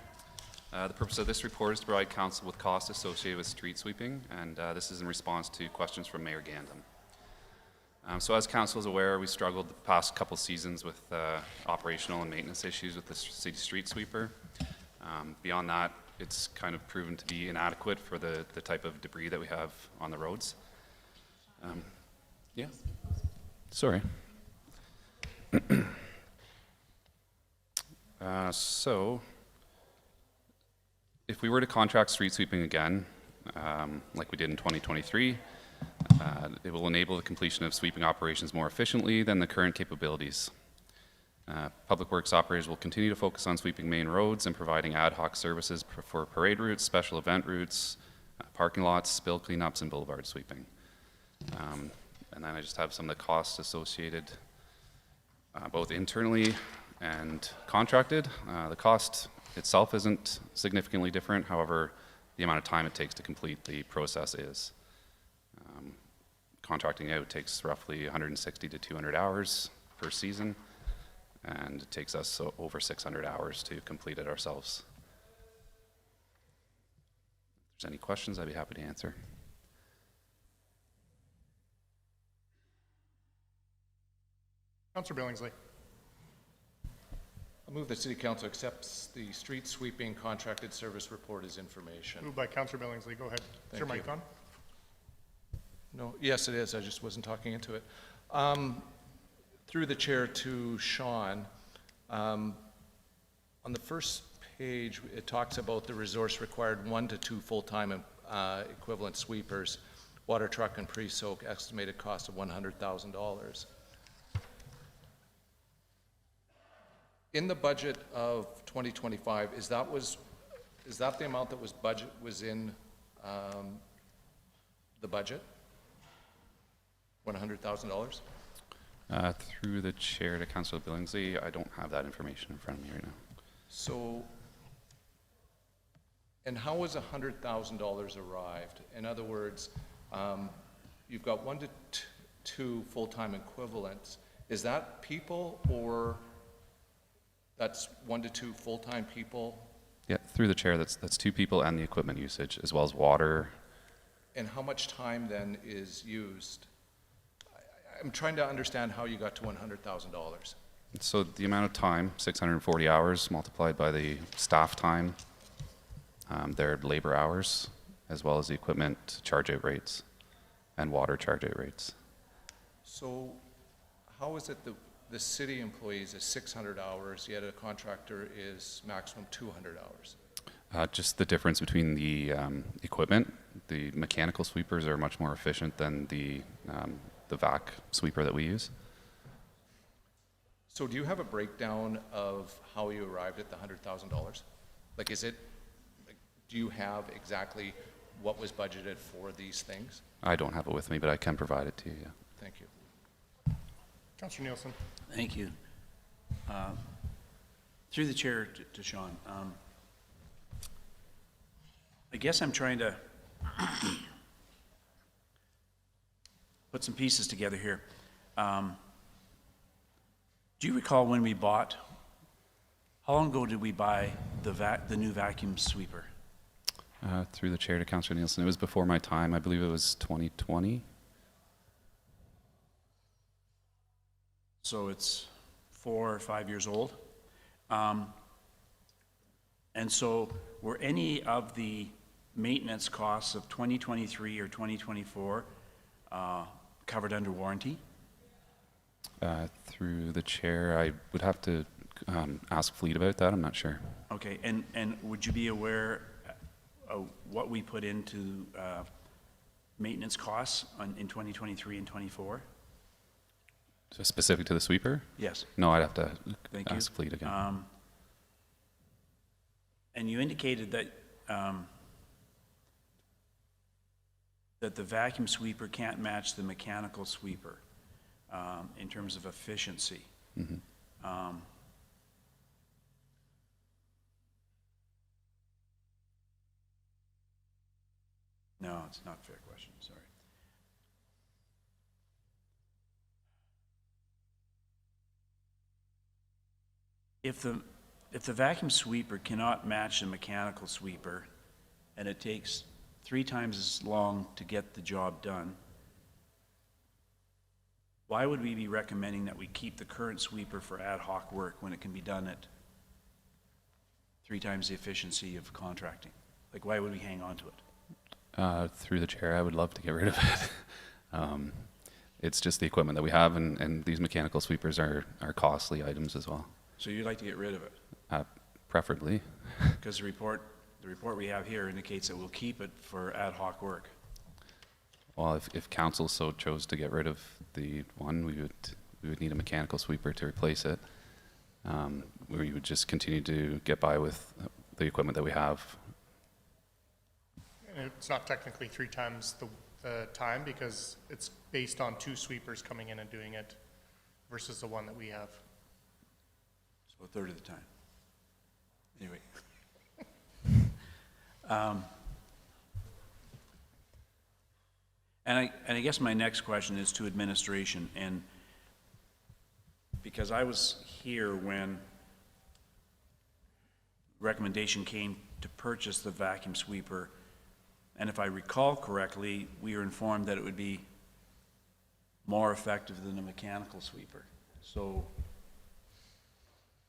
The purpose of this report is to provide Council with costs associated with street sweeping, and this is in response to questions from Mayor Gandam. So as Council is aware, we struggled the past couple seasons with operational and maintenance issues with the city street sweeper. Beyond that, it's kind of proven to be inadequate for the type of debris that we have on the roads. Yeah. Sorry. So, if we were to contract street sweeping again, like we did in 2023, it will enable the completion of sweeping operations more efficiently than the current capabilities. Public Works operators will continue to focus on sweeping main roads and providing ad hoc services for parade routes, special event routes, parking lots, spill cleanups, and boulevard sweeping. And then I just have some of the costs associated both internally and contracted. The cost itself isn't significantly different, however, the amount of time it takes to complete the process is. Contracting out takes roughly 160 to 200 hours per season, and it takes us over 600 hours to complete it ourselves. If there's any questions, I'd be happy to answer. Councillor Billingsley. I move the City Council accepts the street sweeping contracted service report as information. Moved by Councillor Billingsley. Go ahead. Is your mic on? No, yes, it is. I just wasn't talking into it. Through the chair to Sean, on the first page, it talks about the resource required 1 to 2 full-time equivalent sweepers, water truck and pre-soak, estimated cost of $100,000. In the budget of 2025, is that the amount that was in the budget? $100,000? Through the chair to Councilor Billingsley, I don't have that information in front of me right now. So, and how was $100,000 arrived? In other words, you've got 1 to 2 full-time equivalents. Is that people, or that's 1 to 2 full-time people? Yeah, through the chair, that's 2 people and the equipment usage, as well as water. And how much time then is used? I'm trying to understand how you got to $100,000. So the amount of time, 640 hours multiplied by the staff time, their labor hours, as well as the equipment charge-out rates and water charge-out rates. So how is it the city employees is 600 hours, yet a contractor is maximum 200 hours? Just the difference between the equipment. The mechanical sweepers are much more efficient than the vac sweeper that we use. So do you have a breakdown of how you arrived at the $100,000? Like, do you have exactly what was budgeted for these things? I don't have it with me, but I can provide it to you. Yeah. Thank you. Councillor Nielsen. Thank you. Through the chair to Sean, I guess I'm trying to put some pieces together here. Do you recall when we bought, how long ago did we buy the new vacuum sweeper? Through the chair to Councilor Nielsen, it was before my time. I believe it was 2020. So it's 4 or 5 years old. And so were any of the maintenance costs of 2023 or 2024 covered under warranty? Through the chair, I would have to ask Fleet about that. I'm not sure. Okay, and would you be aware of what we put into maintenance costs in 2023 and 24? So specific to the sweeper? Yes. No, I'd have to Thank ask you. Fleet again. And you indicated that that the vacuum sweeper can't match the mechanical sweeper. in terms of efficiency. No, it's not a fair question, sorry. If the vacuum sweeper cannot match the mechanical sweeper, and it takes 3 times as long to get the job done, why would we be recommending that we keep the current sweeper for ad hoc work when it can be done at 3 times the efficiency of contracting? Like, why would we hang on to it? Through the chair, I would love to get rid of it. It's just the equipment that we have, and these mechanical sweepers are costly items as well. So you'd like to get rid of it? Preferably. Because the report we have here indicates that we'll keep it for ad hoc work. Well, if council so chose to get rid of the one, we would need a mechanical sweeper to replace it. We would just continue to get by with the equipment that we have. And it's not technically 3 times the time because it's based on 2 sweepers coming in and doing it versus the one that we have. So a third of the time. Anyway. And I guess my next question is to administration, and because I was here when recommendation came to purchase the vacuum sweeper, and if I recall correctly, we were informed that it would be more effective than a mechanical sweeper. So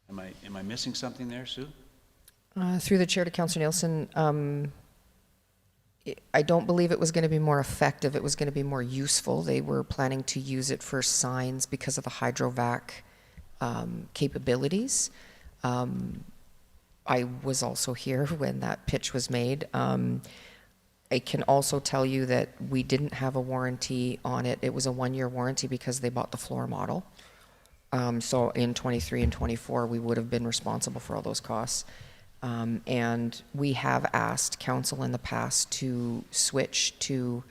am I missing something there, Sue? Through the chair to Councillor Nielsen, I don't believe it was going to be more effective. It was going to be more useful. They were planning to use it for signs because of the hydrovac capabilities. I was also here when that pitch was made. I can also tell you that we didn't have a warranty on it. It was a 1-year warranty because they bought the floor model. So in 23 and 24, we would have been responsible for all those costs. And we have asked council in the past to switch to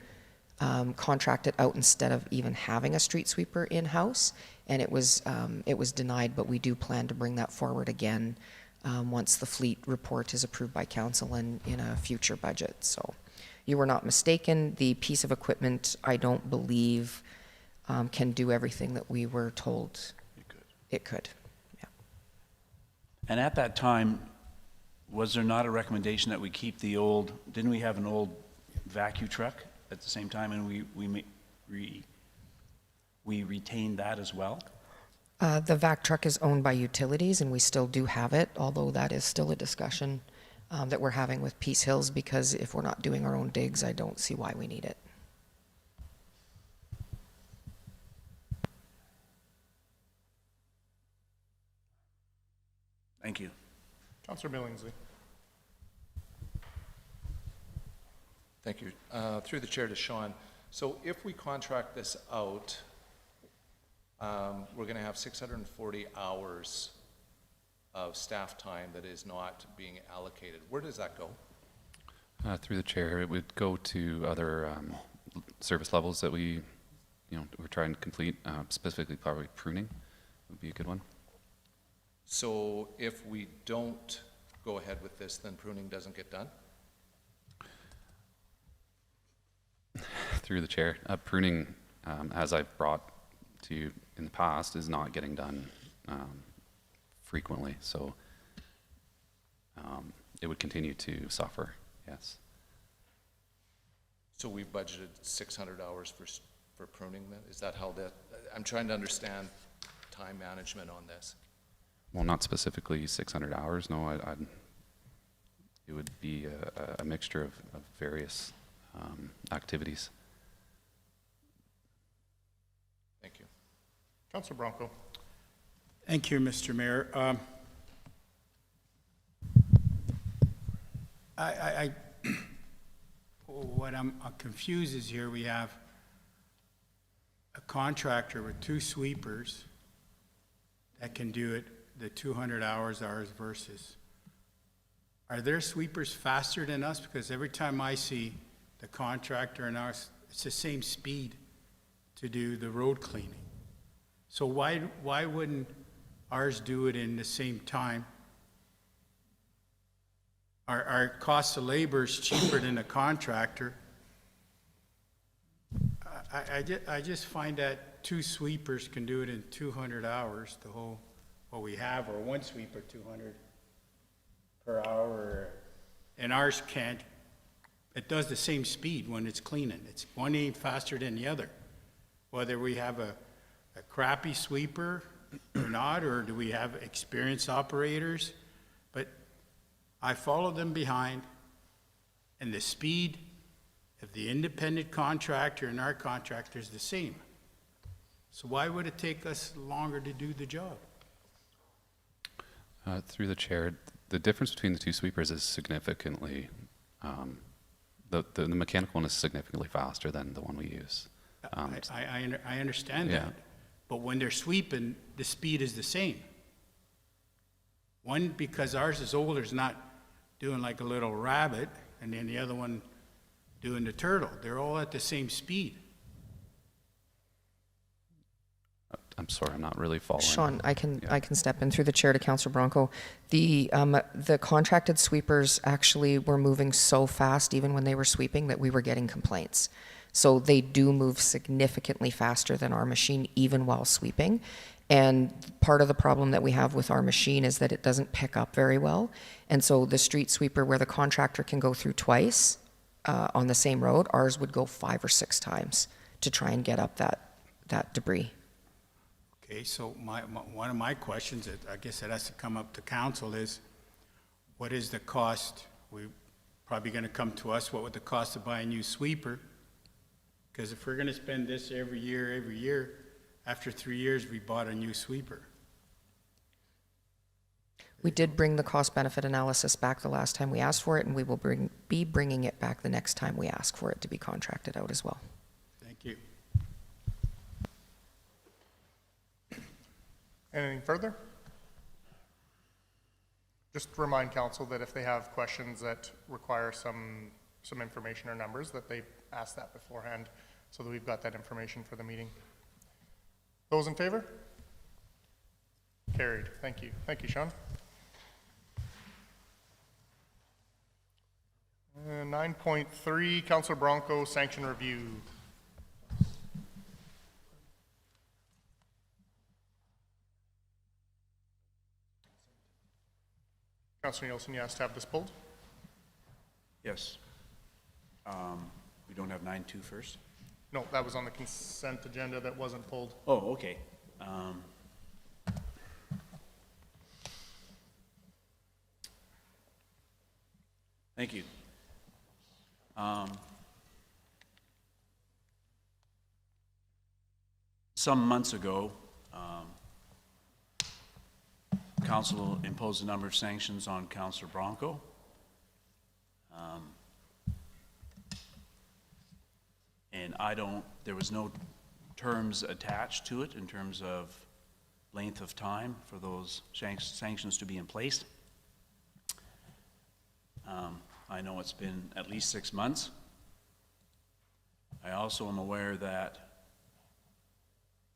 contract it out instead of even having a street sweeper in-house. And it was denied, but we do plan to bring that forward again once the fleet report is approved by council and in a future budget. So you were not mistaken. The piece of equipment, I don't believe, can do everything that we were told it could. Yeah. And at that time, was there not a recommendation that we keep the old, didn't we have an old vacuum truck at the same time, and we retained that as well? The vac truck is owned by utilities, and we still do have it, although that is still a discussion that we're having with Peace Hills, because if we're not doing our own digs, I don't see why we need it. Thank you. Councillor Billingsley. Thank you. Through the chair to Sean. So if we contract this out, we're going to have 640 hours of staff time that is not being allocated. Where does that go? Through the chair, it would go to other service levels that we're trying to complete, specifically probably pruning would be a good one. So if we don't go ahead with this, then pruning doesn't get done? Through the chair, pruning, as I've brought to you in the past, is not getting done frequently, so it would continue to suffer, yes. So we've budgeted 600 hours for pruning then? Is that how that, I'm trying to understand time management on this. Well, not specifically 600 hours, no, it would be a mixture of various activities. Thank you. Councillor Branco. Thank you, Mr. Mayor. What I'm confused is here we have a contractor with 2 sweepers that can do it the 200 hours versus. Are their sweepers faster than us? Because every time I see the contractor and ours, it's the same speed to do the road cleaning. So why wouldn't ours do it in the same time? Our cost of labor is cheaper than a contractor. I just find that 2 sweepers can do it in 200 hours, the whole, what we have, or 1 sweeper 200 per hour, and ours can't. It does the same speed when it's cleaning. It's one ain't faster than the other. Whether we have a crappy sweeper or not, or do we have experienced operators, but I follow them behind, and the speed of the independent contractor and our contractor is the same. So why would it take us longer to do the job? Through the chair, the difference between the 2 sweepers is significantly, the mechanical one is significantly faster than the one we use. I understand Yeah. that, but when they're sweeping, the speed is the same. One, because ours is older, is not doing like a little rabbit, and then the other one doing the turtle. They're all at the same speed. I'm sorry, I'm not really following. Sean, I can step in through the chair to Councilor Branco. The contracted sweepers actually were moving so fast, even when they were sweeping, that we were getting complaints. So they do move significantly faster than our machine, even while sweeping. And part of the problem that we have with our machine is that it doesn't pick up very well. And so the street sweeper, where the contractor can go through twice on the same road, ours would go 5 or 6 times to try and get up that debris. Okay, so one of my questions, that I guess that has to come up to council, is what is the cost? We're probably going to come to us, what would the cost of buying a new sweeper? Because if we're going to spend this every year, after 3 years, we bought a new sweeper. We did bring the cost-benefit analysis back the last time we asked for it, and we will be bringing it back the next time we ask for it to be contracted out as well. Thank you. Anything further? Just remind council that if they have questions that require some information or numbers, that they ask that beforehand so that we've got that information for the meeting. Those in favor? Carried. Thank you. Thank you, Sean. 9.3, Councilor Branco, sanction review. Councilor Nielsen, you asked to have this pulled? Yes. We don't have 9.2 first? No, that was on the consent agenda that wasn't pulled. Oh, okay. Thank you. Some months ago, Council imposed a number of sanctions on Councilor Branco. And there was no terms attached to it in terms of length of time for those sanctions to be in place. I know it's been at least 6 months. I also am aware that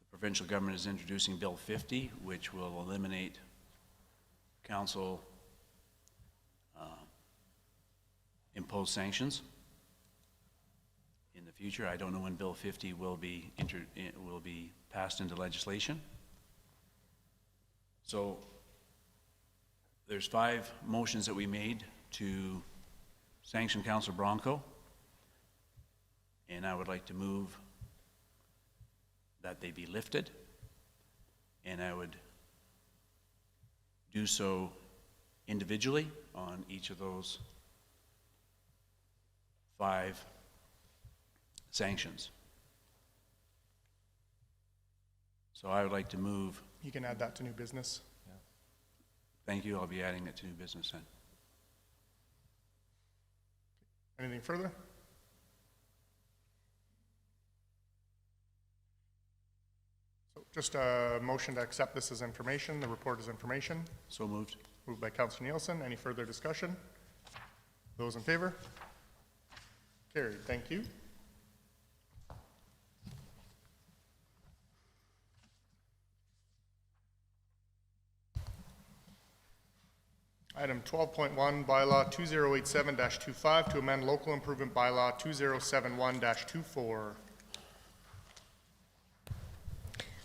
the provincial government is introducing Bill 50, which will eliminate council imposed sanctions in the future. I don't know when Bill 50 will be passed into legislation. So there's 5 motions that we made to sanction Councilor Branco, and I would like to move that they be lifted, and I would do so individually on each of those 5 sanctions. So I would like to move. You can add that to new business. Thank you. I'll be adding it to new business then. Anything further? So just a motion to accept this as information. The report is information. So moved. Moved by Councilor Nielsen. Any further discussion? Those in favor? Carried. Thank you. Item 12.1, Bylaw 2087-25 to amend local improvement bylaw 2071-24.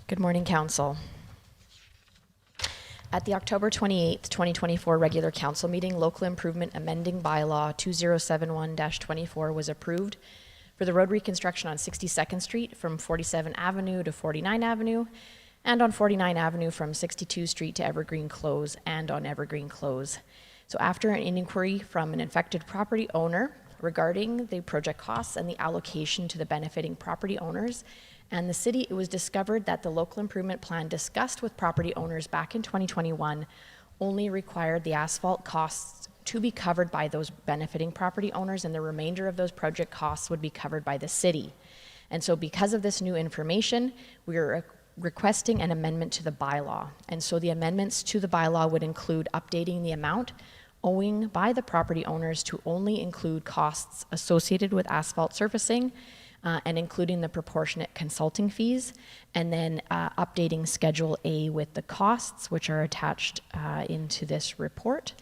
Good morning, Council. At the October 28th, 2024 regular council meeting, local improvement amending bylaw 2071-24 was approved for the road reconstruction on 62nd Street from 47 Avenue to 49 Avenue, and on 49 Avenue from 62 Street to Evergreen Close, and on Evergreen Close. So after an inquiry from an infected property owner regarding the project costs and the allocation to the benefiting property owners and the city, it was discovered that the local improvement plan discussed with property owners back in 2021 only required the asphalt costs to be covered by those benefiting property owners, and the remainder of those project costs would be covered by the city. And so because of this new information, we are requesting an amendment to the bylaw. And so the amendments to the bylaw would include updating the amount owing by the property owners to only include costs associated with asphalt surfacing, and including the proportionate consulting fees, and then updating Schedule A with the costs, which are attached into this report.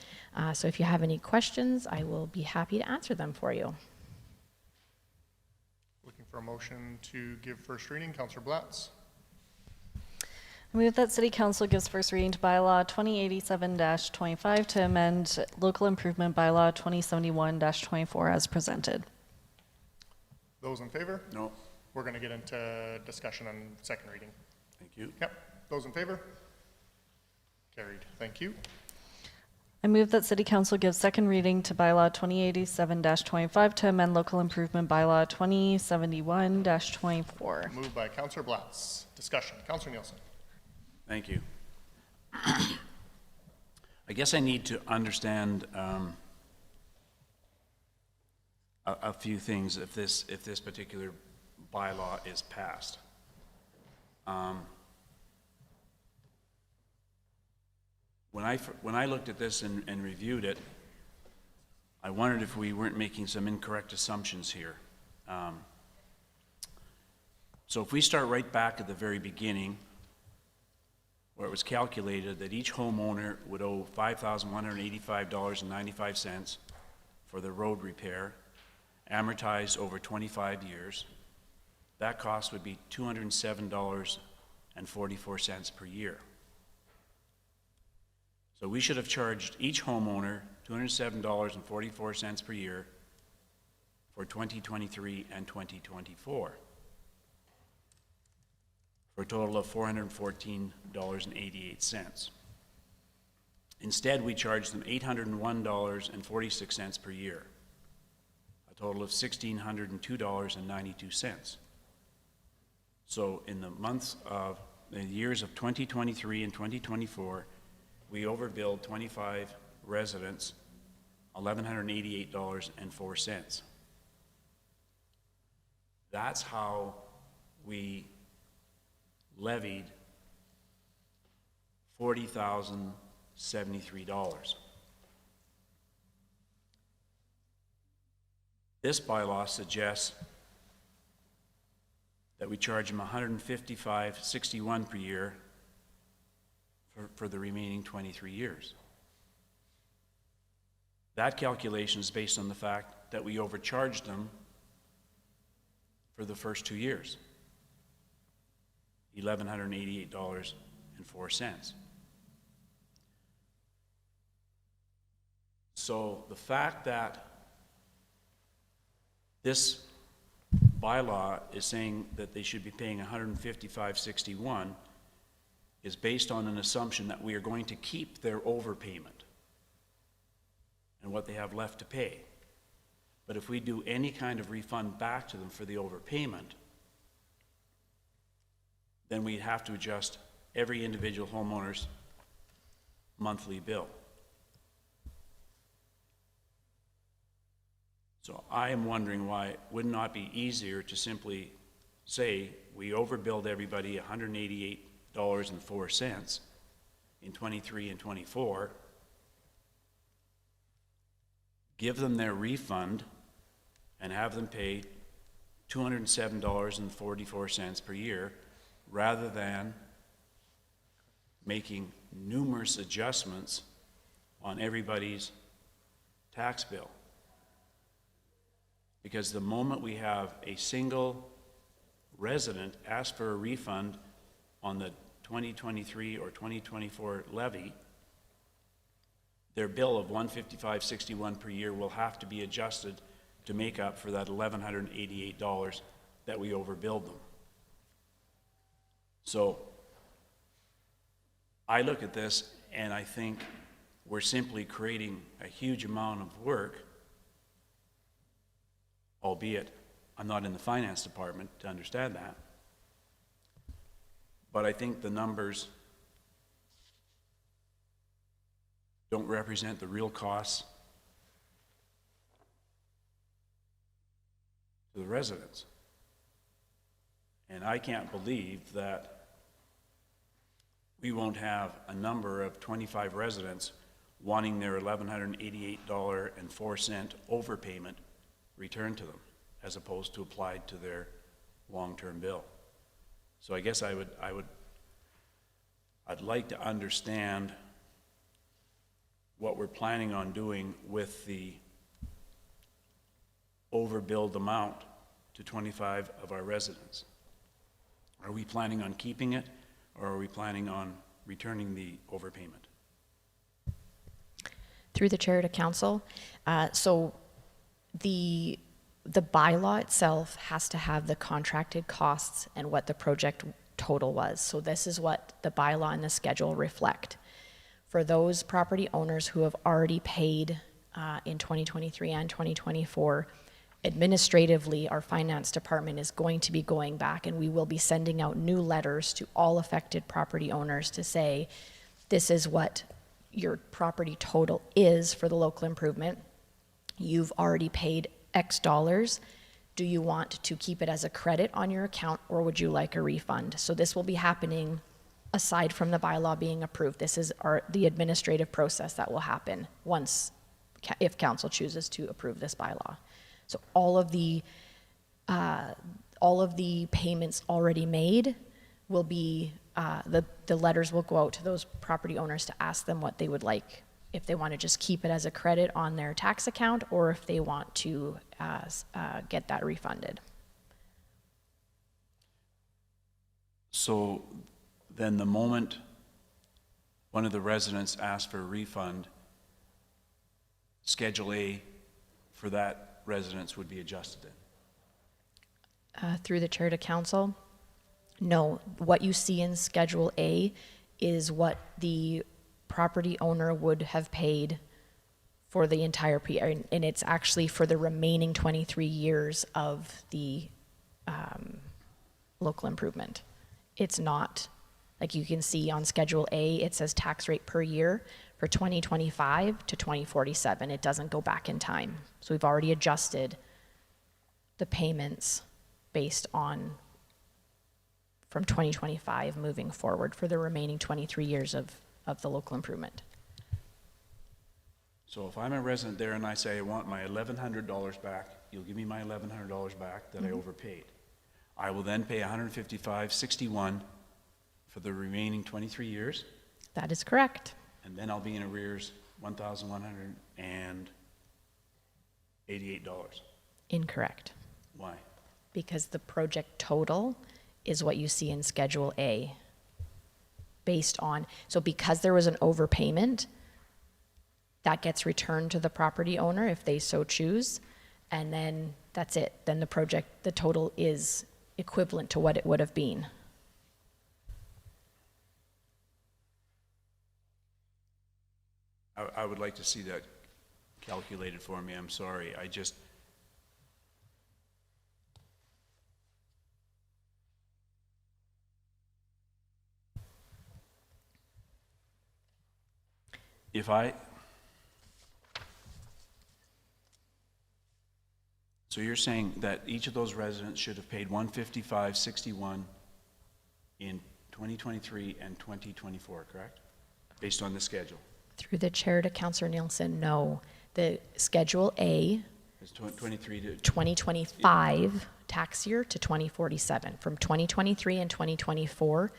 So if you have any questions, I will be happy to answer them for you. Looking for a motion to give first reading. Councillor Blatz. I move that City Council gives first reading to bylaw 2087-25 to amend local improvement bylaw 2071-24 as presented. Those in favor? No. We're going to get into discussion on second reading. Thank you. Yep. Those in favor? Carried. Thank you. I move that City Council gives second reading to bylaw 2087-25 to amend local improvement bylaw 2071-24. Moved by Councillor Blatz. Discussion. Councillor Nielsen. Thank you. I guess I need to understand a few things if this particular bylaw is passed. When I looked at this and reviewed it, I wondered if we weren't making some incorrect assumptions here. So if we start right back at the very beginning, where it was calculated that each homeowner would owe $5,185.95 for the road repair, amortized over 25 years, that cost would be $207.44 per year. So we should have charged each homeowner $207.44 per year for 2023 and 2024, for a total of $414.88. Instead, we charged them $801.46 per year, a total of $1,602.92. So in the years of 2023 and 2024, we overbilled 25 residents $1,188.04. That's how we levied $40,073. This bylaw suggests that we charge them $155.61 per year for the remaining 23 years. That calculation is based on the fact that we overcharged them for the first 2 years, $1,188.04. So the fact that this bylaw is saying that they should be paying $155.61 is based on an assumption that we are going to keep their overpayment and what they have left to pay. But if we do any kind of refund back to them for the overpayment, then we'd have to adjust every individual homeowner's monthly bill. So I am wondering why it would not be easier to simply say we overbilled everybody $188.04 in 23 and 24, give them their refund, and have them pay $207.44 per year, rather than making numerous adjustments on everybody's tax bill. Because the moment we have a single resident ask for a refund on the 2023 or 2024 levy, their bill of $155.61 per year will have to be adjusted to make up for that $1,188 that we overbilled them. So I look at this and I think we're simply creating a huge amount of work, albeit I'm not in the finance department to understand that. But I think the numbers don't represent the real costs to the residents. And I can't believe that we won't have a number of 25 residents wanting their $1,188.04 overpayment returned to them, as opposed to applied to their long-term bill. So I guess I'd like to understand what we're planning on doing with the overbilled amount to 25 of our residents. Are we planning on keeping it, or are we planning on returning the overpayment? Through the chair to council, so the bylaw itself has to have the contracted costs and what the project total was. So this is what the bylaw and the schedule reflect. For those property owners who have already paid in 2023 and 2024, administratively, our finance department is going to be going back, and we will be sending out new letters to all affected property owners to say, this is what your property total is for the local improvement. You've already paid X dollars. Do you want to keep it as a credit on your account, or would you like a refund? So this will be happening aside from the bylaw being approved. This is the administrative process that will happen once, if council chooses to approve this bylaw. So all of the payments already made will be, the letters will go out to those property owners to ask them what they would like, if they want to just keep it as a credit on their tax account, or if they want to get that refunded. So then the moment one of the residents asks for a refund, Schedule A for that residence would be adjusted in? Through the chair to council, no. What you see in Schedule A is what the property owner would have paid for the entire period, and it's actually for the remaining 23 years of the local improvement. It's not, like you can see on Schedule A, it says tax rate per year for 2025 to 2047. It doesn't go back in time. So we've already adjusted the payments based on from 2025 moving forward for the remaining 23 years of the local improvement. So if I'm a resident there and I say I want my $1,100 back, you'll give me my $1,100 back that I overpaid. I will then pay $155.61 for the remaining 23 years? That is correct. And then I'll be in arrears $1,188. Incorrect. Why? Because the project total is what you see in Schedule A based on, so because there was an overpayment, that gets returned to the property owner if they so choose, and then that's it. Then the total is equivalent to what it would have been. I would like to see that calculated for me. I'm sorry. So you're saying that each of those residents should have paid $155.61 in 2023 and 2024, correct? Based on the schedule? Through the chair to Councilor Nielsen, no. The Schedule A, It's 23 to... 2025 tax year to 2047. From 2023 and 2024,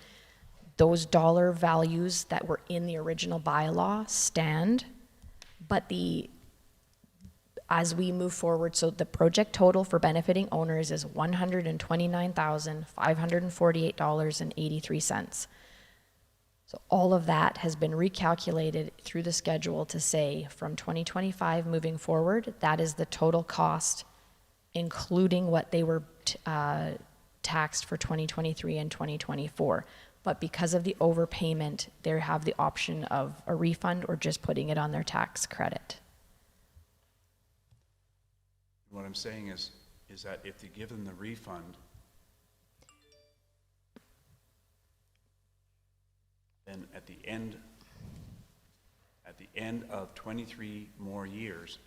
those dollar values that were in the original bylaw stand But as we move forward, so the project total for benefiting owners is $129,548.83. So all of that has been recalculated through the schedule to say from 2025 moving forward, that is the total cost, including what they were taxed for 2023 and 2024. But because of the overpayment, they have the option of a refund or just putting it on their tax credit. What I'm saying is that if they give them the refund, then at the end of 23 more years,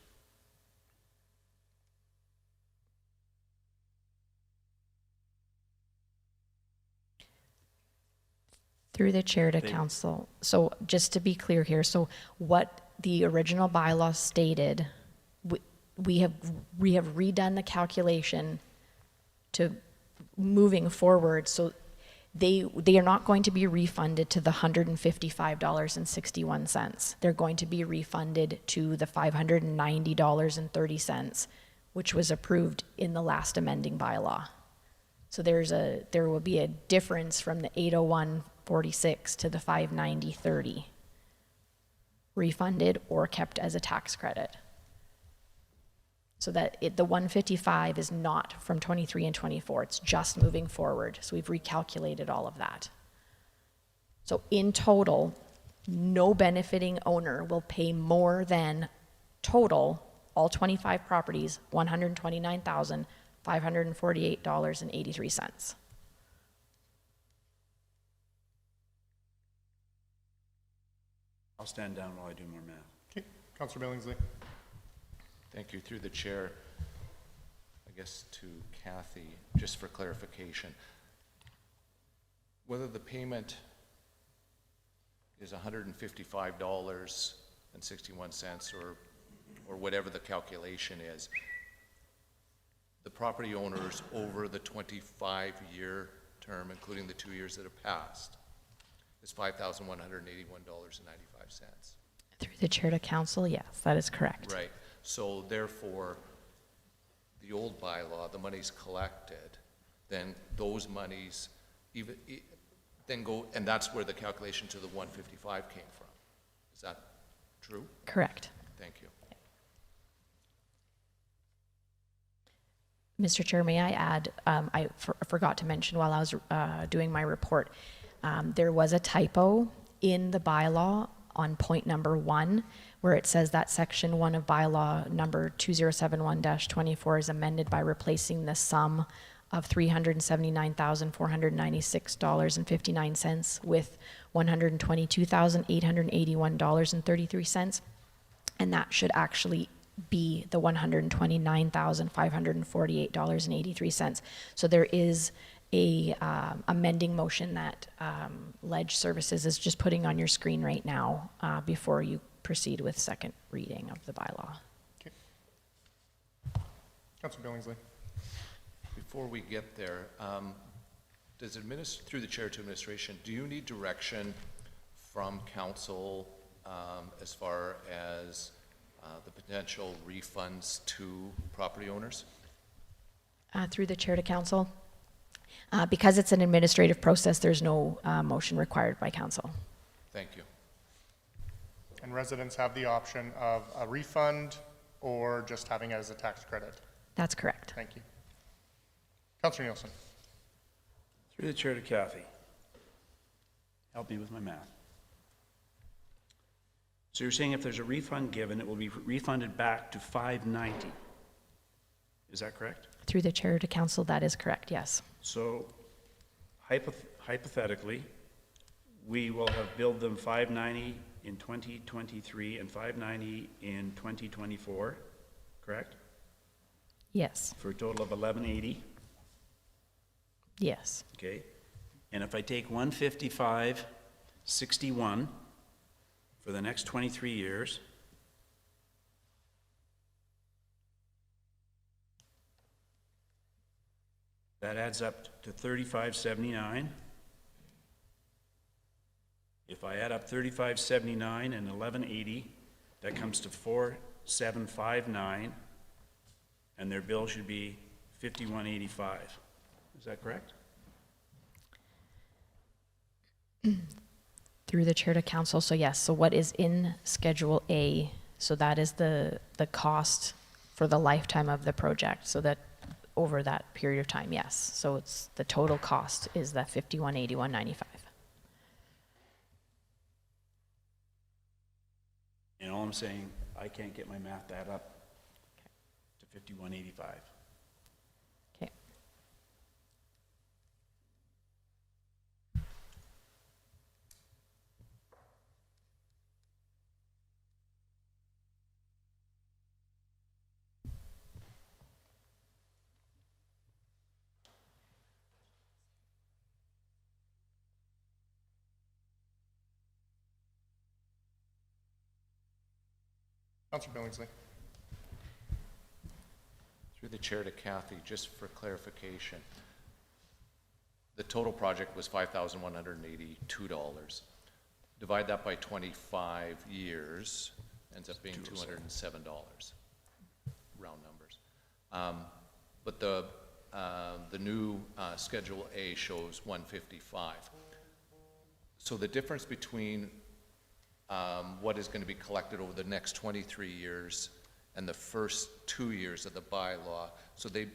Through the chair to council. So just to be clear here, so what the original bylaw stated, we have redone the calculation to moving forward. So they are not going to be refunded to the $155.61. They're going to be refunded to the $590.30, which was approved in the last amending bylaw. So there will be a difference from the 801.46 to the 590.30, refunded or kept as a tax credit. So that the 155 is not from 23 and 24, it's just moving forward. So we've recalculated all of that. So in total, no benefiting owner will pay more than total, all 25 properties, $129,548.83. I'll stand down while I do more math. Okay, Councilor Billingsley. Thank you. Through the chair, I guess to Kathy, just for clarification, whether the payment is $155.61 or whatever the calculation is, the property owners over the 25-year term, including the 2 years that have passed, is $5,181.95. Through the chair to council, yes, that is correct. Right. So therefore, the old bylaw, the monies collected, then those monies then go, and that's where the calculation to the 155 came from. Is that true? Correct. Thank you. Mr. Chair, may I add, I forgot to mention while I was doing my report, there was a typo in the bylaw on point number 1, where it says that section 1 of bylaw number 2071-24 is amended by replacing the sum of $379,496.59 with $122,881.33, and that should actually be the $129,548.83. So there is a amending motion that Ledge Services is just putting on your screen right now before you proceed with second reading of the bylaw. Okay. Councilor Billingsley. Before we get there, through the chair to administration, do you need direction from council as far as the potential refunds to property owners? Through the chair to council. Because it's an administrative process, there's no motion required by council. Thank you. And residents have the option of a refund or just having it as a tax credit. That's correct. Thank you. Councilor Nielsen. Through the chair to Kathy. Help me with my math. So you're saying if there's a refund given, it will be refunded back to $590. Is that correct? Through the chair to council, that is correct, yes. So hypothetically, we will have billed them $590 in 2023 and $590 in 2024, correct? Yes. For a total of $1180. Yes. Okay. And if I take 155.61 for the next 23 years, that adds up to 35.79. If I add up 35.79 and 11.80, That comes to 4,759, and their bill should be 5,185. Is that correct? Through the chair to council, so yes, so what is in Schedule A, so that is the cost for the lifetime of the project, so that over that period of time, yes. So it's, the total cost is that 5181.95. And all I'm saying, I can't get my math to add up to 5,185. Okay. Councilor Billingsley. Through the chair to Kathy, just for clarification, the total project was $5,182. Divide that by 25 years, ends up being $207, round numbers. But the new Schedule A shows 155. So the difference between what is going to be collected over the next 23 years and the first 2 years of the bylaw, so the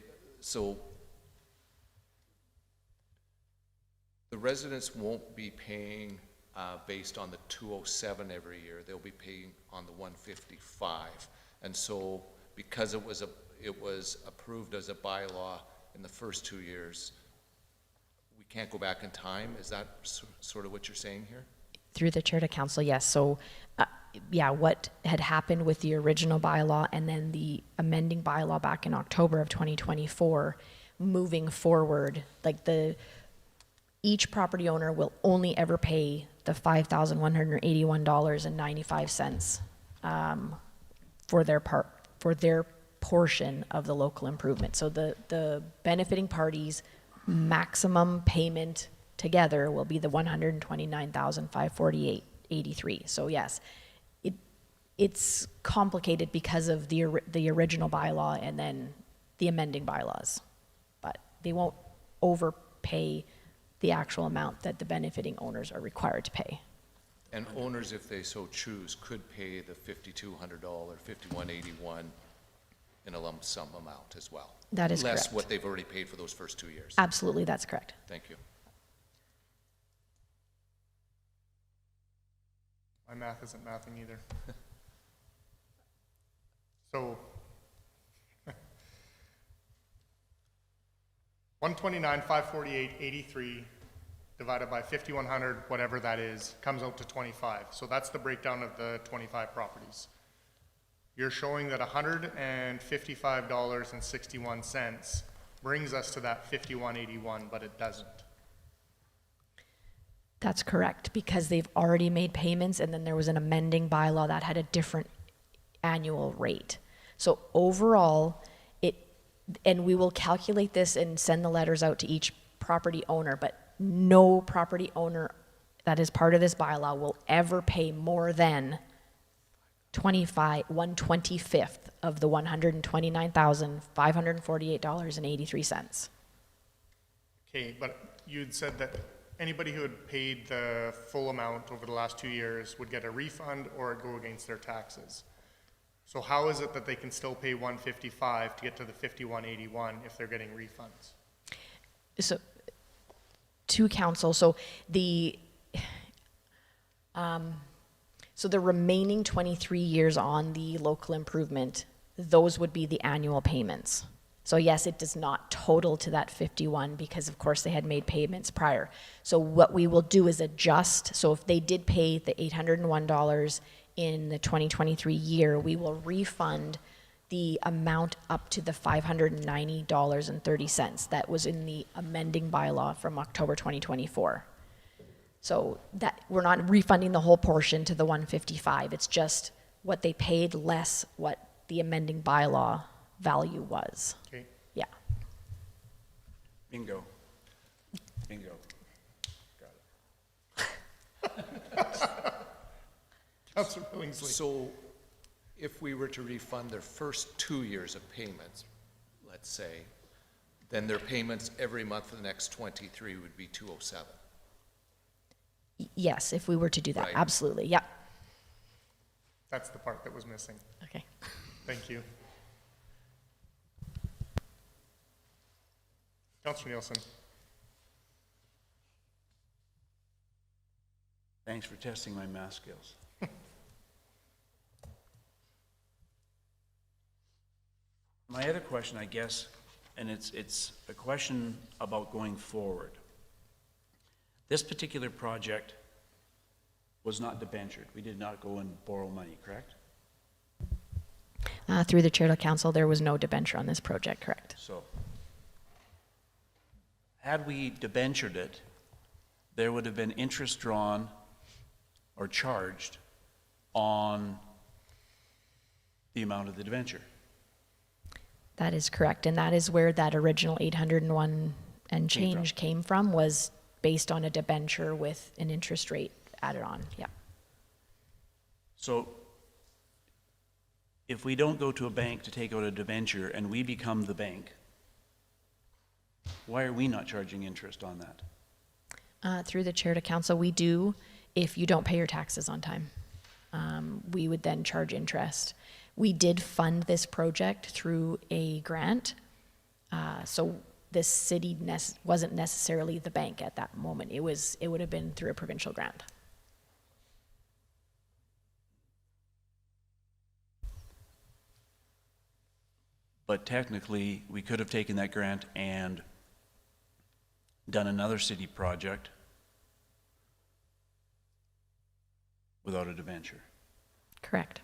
residents won't be paying based on the 207 every year. They'll be paying on the 155. And so because it was approved as a bylaw in the first 2 years, we can't go back in time? Is that sort of what you're saying here? Through the chair to council, yes. So, yeah, what had happened with the original bylaw and then the amending bylaw back in October of 2024, moving forward, like each property owner will only ever pay the $5,181.95 for their portion of the local improvement. So the benefiting parties' maximum payment together will be the $129,548.83. So yes, it's complicated because of the original bylaw and then the amending bylaws, but they won't overpay the actual amount that the benefiting owners are required to pay. And owners, if they so choose, could pay the $5,200, $5,181 in a lump sum amount as well. That is Less correct. what they've already paid for those first 2 years. Absolutely, that's correct. Thank you. My math isn't mathing either. So, 129,548.83 divided by 5,100, whatever that is, comes out to 25. So that's the breakdown of the 25 properties. You're showing that $155.61 brings us to that 5181, but it doesn't. That's correct, because they've already made payments and then there was an amending bylaw that had a different annual rate. So overall, and we will calculate this and send the letters out to each property owner, but no property owner that is part of this bylaw will ever pay more than 1/25 of the $129,548.83. Okay, but you'd said that anybody who had paid the full amount over the last 2 years would get a refund or it go against their taxes. So how is it that they can still pay 155 to get to the 5181 if they're getting refunds? So, to council, so the remaining 23 years on the local improvement, those would be the annual payments. So yes, it does not total to that 51 because of course they had made payments prior. So what we will do is adjust. So if they did pay the $801 in the 2023 year, we will refund the amount up to the $590.30 that was in the amending bylaw from October 2024. So that we're not refunding the whole portion to the 155. It's just what they paid less what the amending bylaw value was. Okay. Yeah. Bingo. Bingo. Got it. Councilor Billingsley. So if we were to refund their first 2 years of payments, let's say, then their payments every month for the next 23 would be 207. Yes, if we were to do that, Right. absolutely, yeah. That's the part that was missing. Okay. Thank you. Councilor Nielsen. Thanks for testing my math skills. My other question, I guess, and it's a question about going forward. This particular project was not debentured. We did not go and borrow money, correct? Through the chair to council, there was no debenture on this project, correct? So, had we debentured it, there would have been interest drawn or charged on the amount of the debenture. That is correct, and that is where that original 801 and change came from, was based on a debenture with an interest rate added on, yeah. So, if we don't go to a bank to take out a debenture and we become the bank, why are we not charging interest on that? Through the chair to council, we do if you don't pay your taxes on time. We would then charge interest. We did fund this project through a grant, so the city wasn't necessarily the bank at that moment. It would have been through a provincial grant. But technically, we could have taken that grant and done another city project without a debenture. Correct.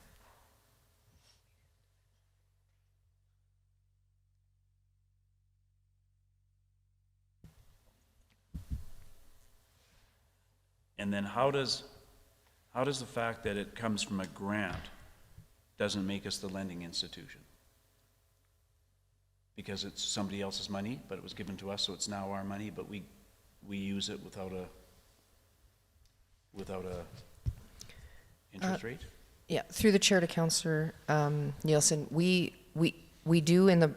And then how does the fact that it comes from a grant doesn't make us the lending institution? Because it's somebody else's money, but it was given to us, so it's now our money, but we use it without a interest rate? Yeah, through the chair to Councillor Nielsen, we do in the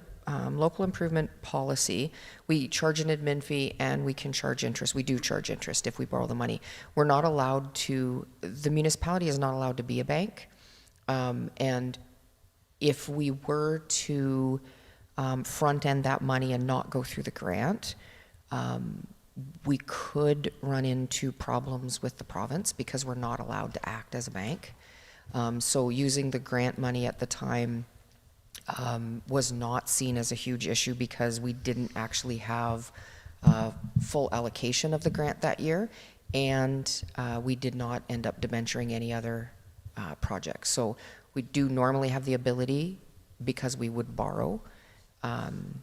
local improvement policy, we charge an admin fee and we can charge interest. We do charge interest if we borrow the money. We're not allowed to, the municipality is not allowed to be a bank. And if we were to front end that money and not go through the grant, we could run into problems with the province because we're not allowed to act as a bank. So using the grant money at the time was not seen as a huge issue because we didn't actually have full allocation of the grant that year, and we did not end up debenturing any other projects. So we do normally have the ability, because we would borrow, and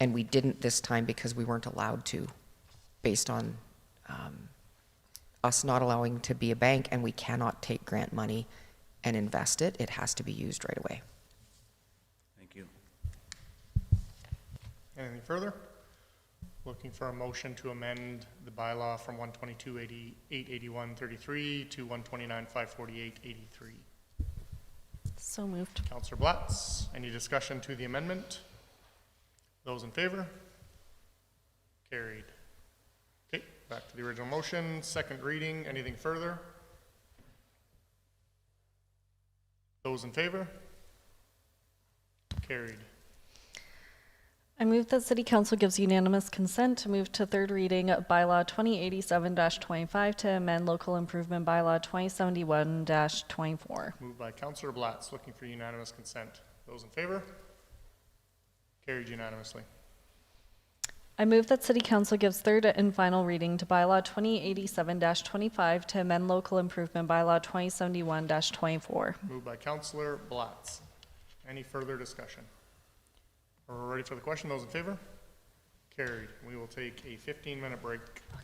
we didn't this time because we weren't allowed to, based on us not allowing to be a bank, and we cannot take grant money and invest it. It has to be used right away. Thank you. Anything further? Looking for a motion to amend the bylaw from 122.881.33 to 129.548.83. So moved. Councillor Blatz, any discussion to the amendment? Those in favor? Carried. Okay, back to the original motion, second reading, anything further? Those in favor? Carried. I move that City Council gives unanimous consent to move to third reading of Bylaw 2087-25 to amend Local Improvement Bylaw 2071-24. Moved by Councillor Blatz, looking for unanimous consent. Those in favor? Carried unanimously. I move that City Council gives third and final reading to Bylaw 2087-25 to amend Local Improvement Bylaw 2071-24. Moved by Councillor Blatz. Any further discussion? We're ready for the question. Those in favor? Carried. We will take a 15-minute break. Okay.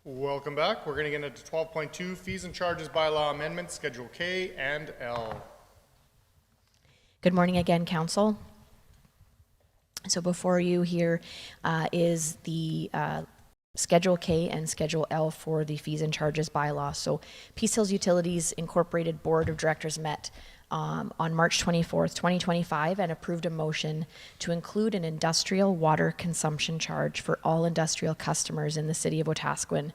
Welcome back. We're going to get into 12.2, fees and charges bylaw amendments, Schedule K and L. Good morning again, Council. So before you here is the Schedule K and Schedule L for the fees and charges bylaw. So Peace Hills Utilities Incorporated Board of Directors met on March 24th, 2025 and approved a motion to include an industrial water consumption charge for all industrial customers in the city of Wetaskiwin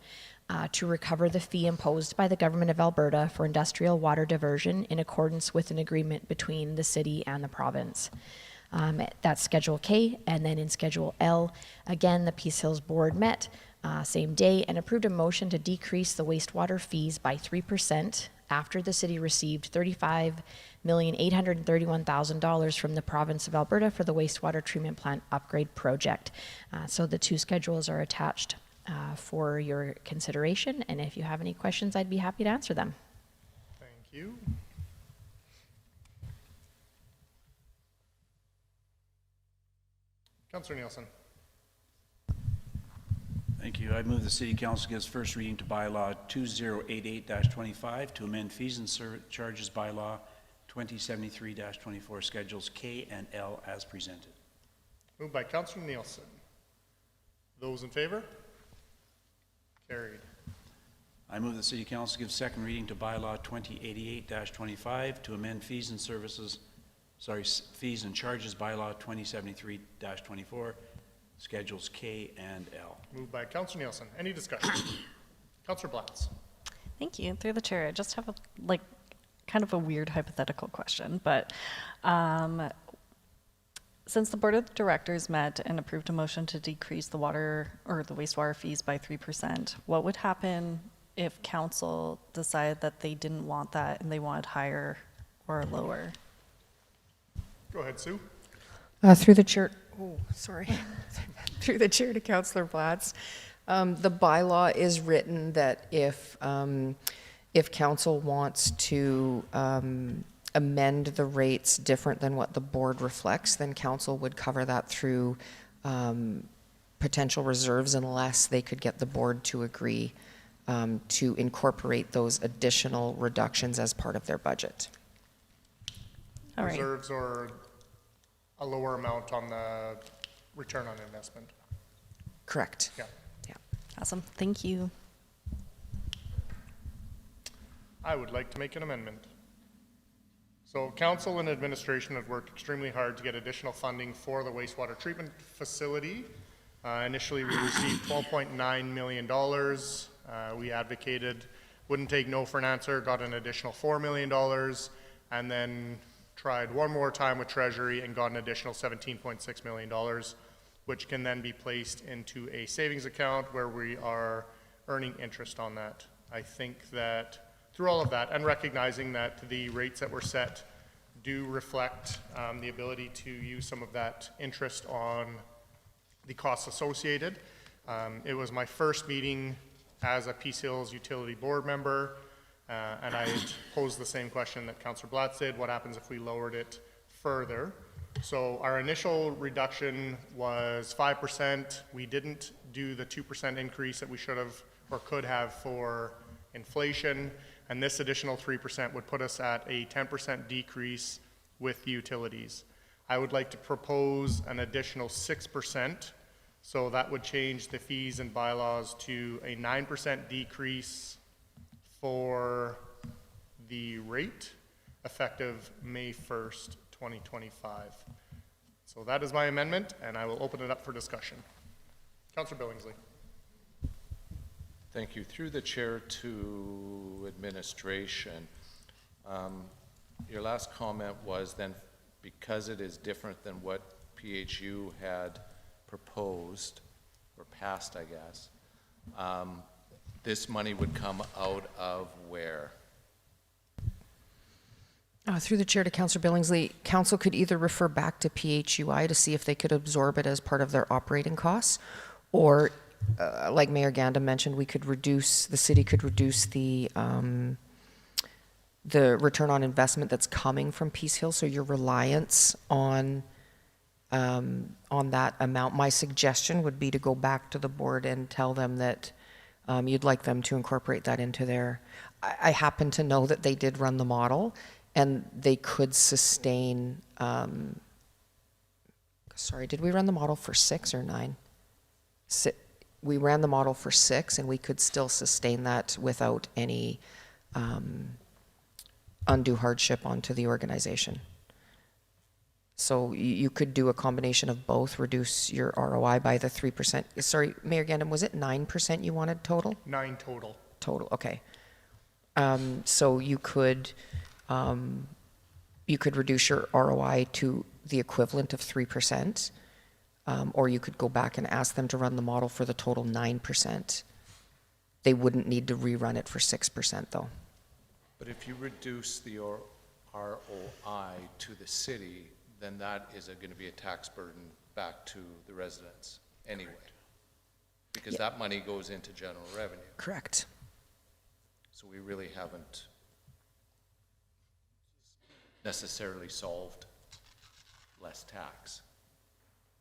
to recover the fee imposed by the Government of Alberta for industrial water diversion in accordance with an agreement between the city and the province. That's Schedule K, and then in Schedule L, again, the Peace Hills Board met same day and approved a motion to decrease the wastewater fees by 3% after the city received $35,831,000 from the province of Alberta for the wastewater treatment plant upgrade project. So the two schedules are attached for your consideration, and if you have any questions, I'd be happy to answer them. Thank you. Councilor Nielsen. Thank you. I move the City Council gives first reading to Bylaw 2088-25 to amend fees and charges Bylaw 2073-24 Schedules K and L as presented. Moved by Councilor Nielsen. Those in favor? Carried. I move the City Council gives second reading to Bylaw 2088-25 to amend fees and fees and charges Bylaw 2073-24 Schedules K and L. Moved by Councilor Nielsen. Any discussion? Councilor Blatz. Thank you. Through the chair, I just have a kind of a weird hypothetical question, but since the Board of Directors met and approved a motion to decrease the water or the wastewater fees by 3%, what would happen if council decided that they didn't want that and they wanted higher or lower? Go ahead, Sue. Through the chair, through the chair to Councilor Blatz. The bylaw is written that if council wants to amend the rates different than what the board reflects, then council would cover that through potential reserves unless they could get the board to agree to incorporate those additional reductions as part of their budget. All right. Reserves or a lower amount on the return on investment. Correct. Yeah. Yeah. Awesome. Thank you. I would like to make an amendment. So council and administration have worked extremely hard to get additional funding for the wastewater treatment facility. Initially, we received $12.9 million. We advocated, wouldn't take no for an answer, got an additional $4 million, and then tried one more time with Treasury and got an additional $17.6 million, which can then be placed into a savings account where we are earning interest on that. I think that through all of that, and recognizing that the rates that were set do reflect the ability to use some of that interest on the costs associated. It was my first meeting as a Peace Hills Utility Board member, and I posed the same question that Councilor Blatz did: what happens if we lowered it further? So our initial reduction was 5%. We didn't do the 2% increase that we should have or could have for inflation, and this additional 3% would put us at a 10% decrease with the utilities. I would like to propose an additional 6%, so that would change the fees and bylaws to a 9% decrease for the rate effective May 1st, 2025. So that is my amendment, and I will open it up for discussion. Councilor Billingsley. Thank you. Through the chair to administration, your last comment was then, because it is different than what PHU had proposed, or passed, I guess, this money would come out of where? Through the chair to Councilor Billingsley, council could either refer back to PHUI to see if they could absorb it as part of their operating costs, or like Mayor Ganda mentioned, we could reduce, the city could reduce the return on investment that's coming from Peace Hill, so your reliance on that amount. My suggestion would be to go back to the board and tell them that you'd like them to incorporate that into their, I happen to know that they did run the model, and they could sustain, sorry, did we run the model for 6 or 9? We ran the model for 6, and we could still sustain that without any undue hardship onto the organization. So you could do a combination of both, reduce your ROI by the 3%. Sorry, Mayor Gandam, was it 9% you wanted total? 9 total. Total, okay. So you could reduce your ROI to the equivalent of 3%, or you could go back and ask them to run the model for the total 9%. They wouldn't need to rerun it for 6% though. But if you reduce the ROI to the city, then that is going to be a tax burden back to the residents anyway. Because that money goes into general revenue. Correct. So we really haven't necessarily solved less tax,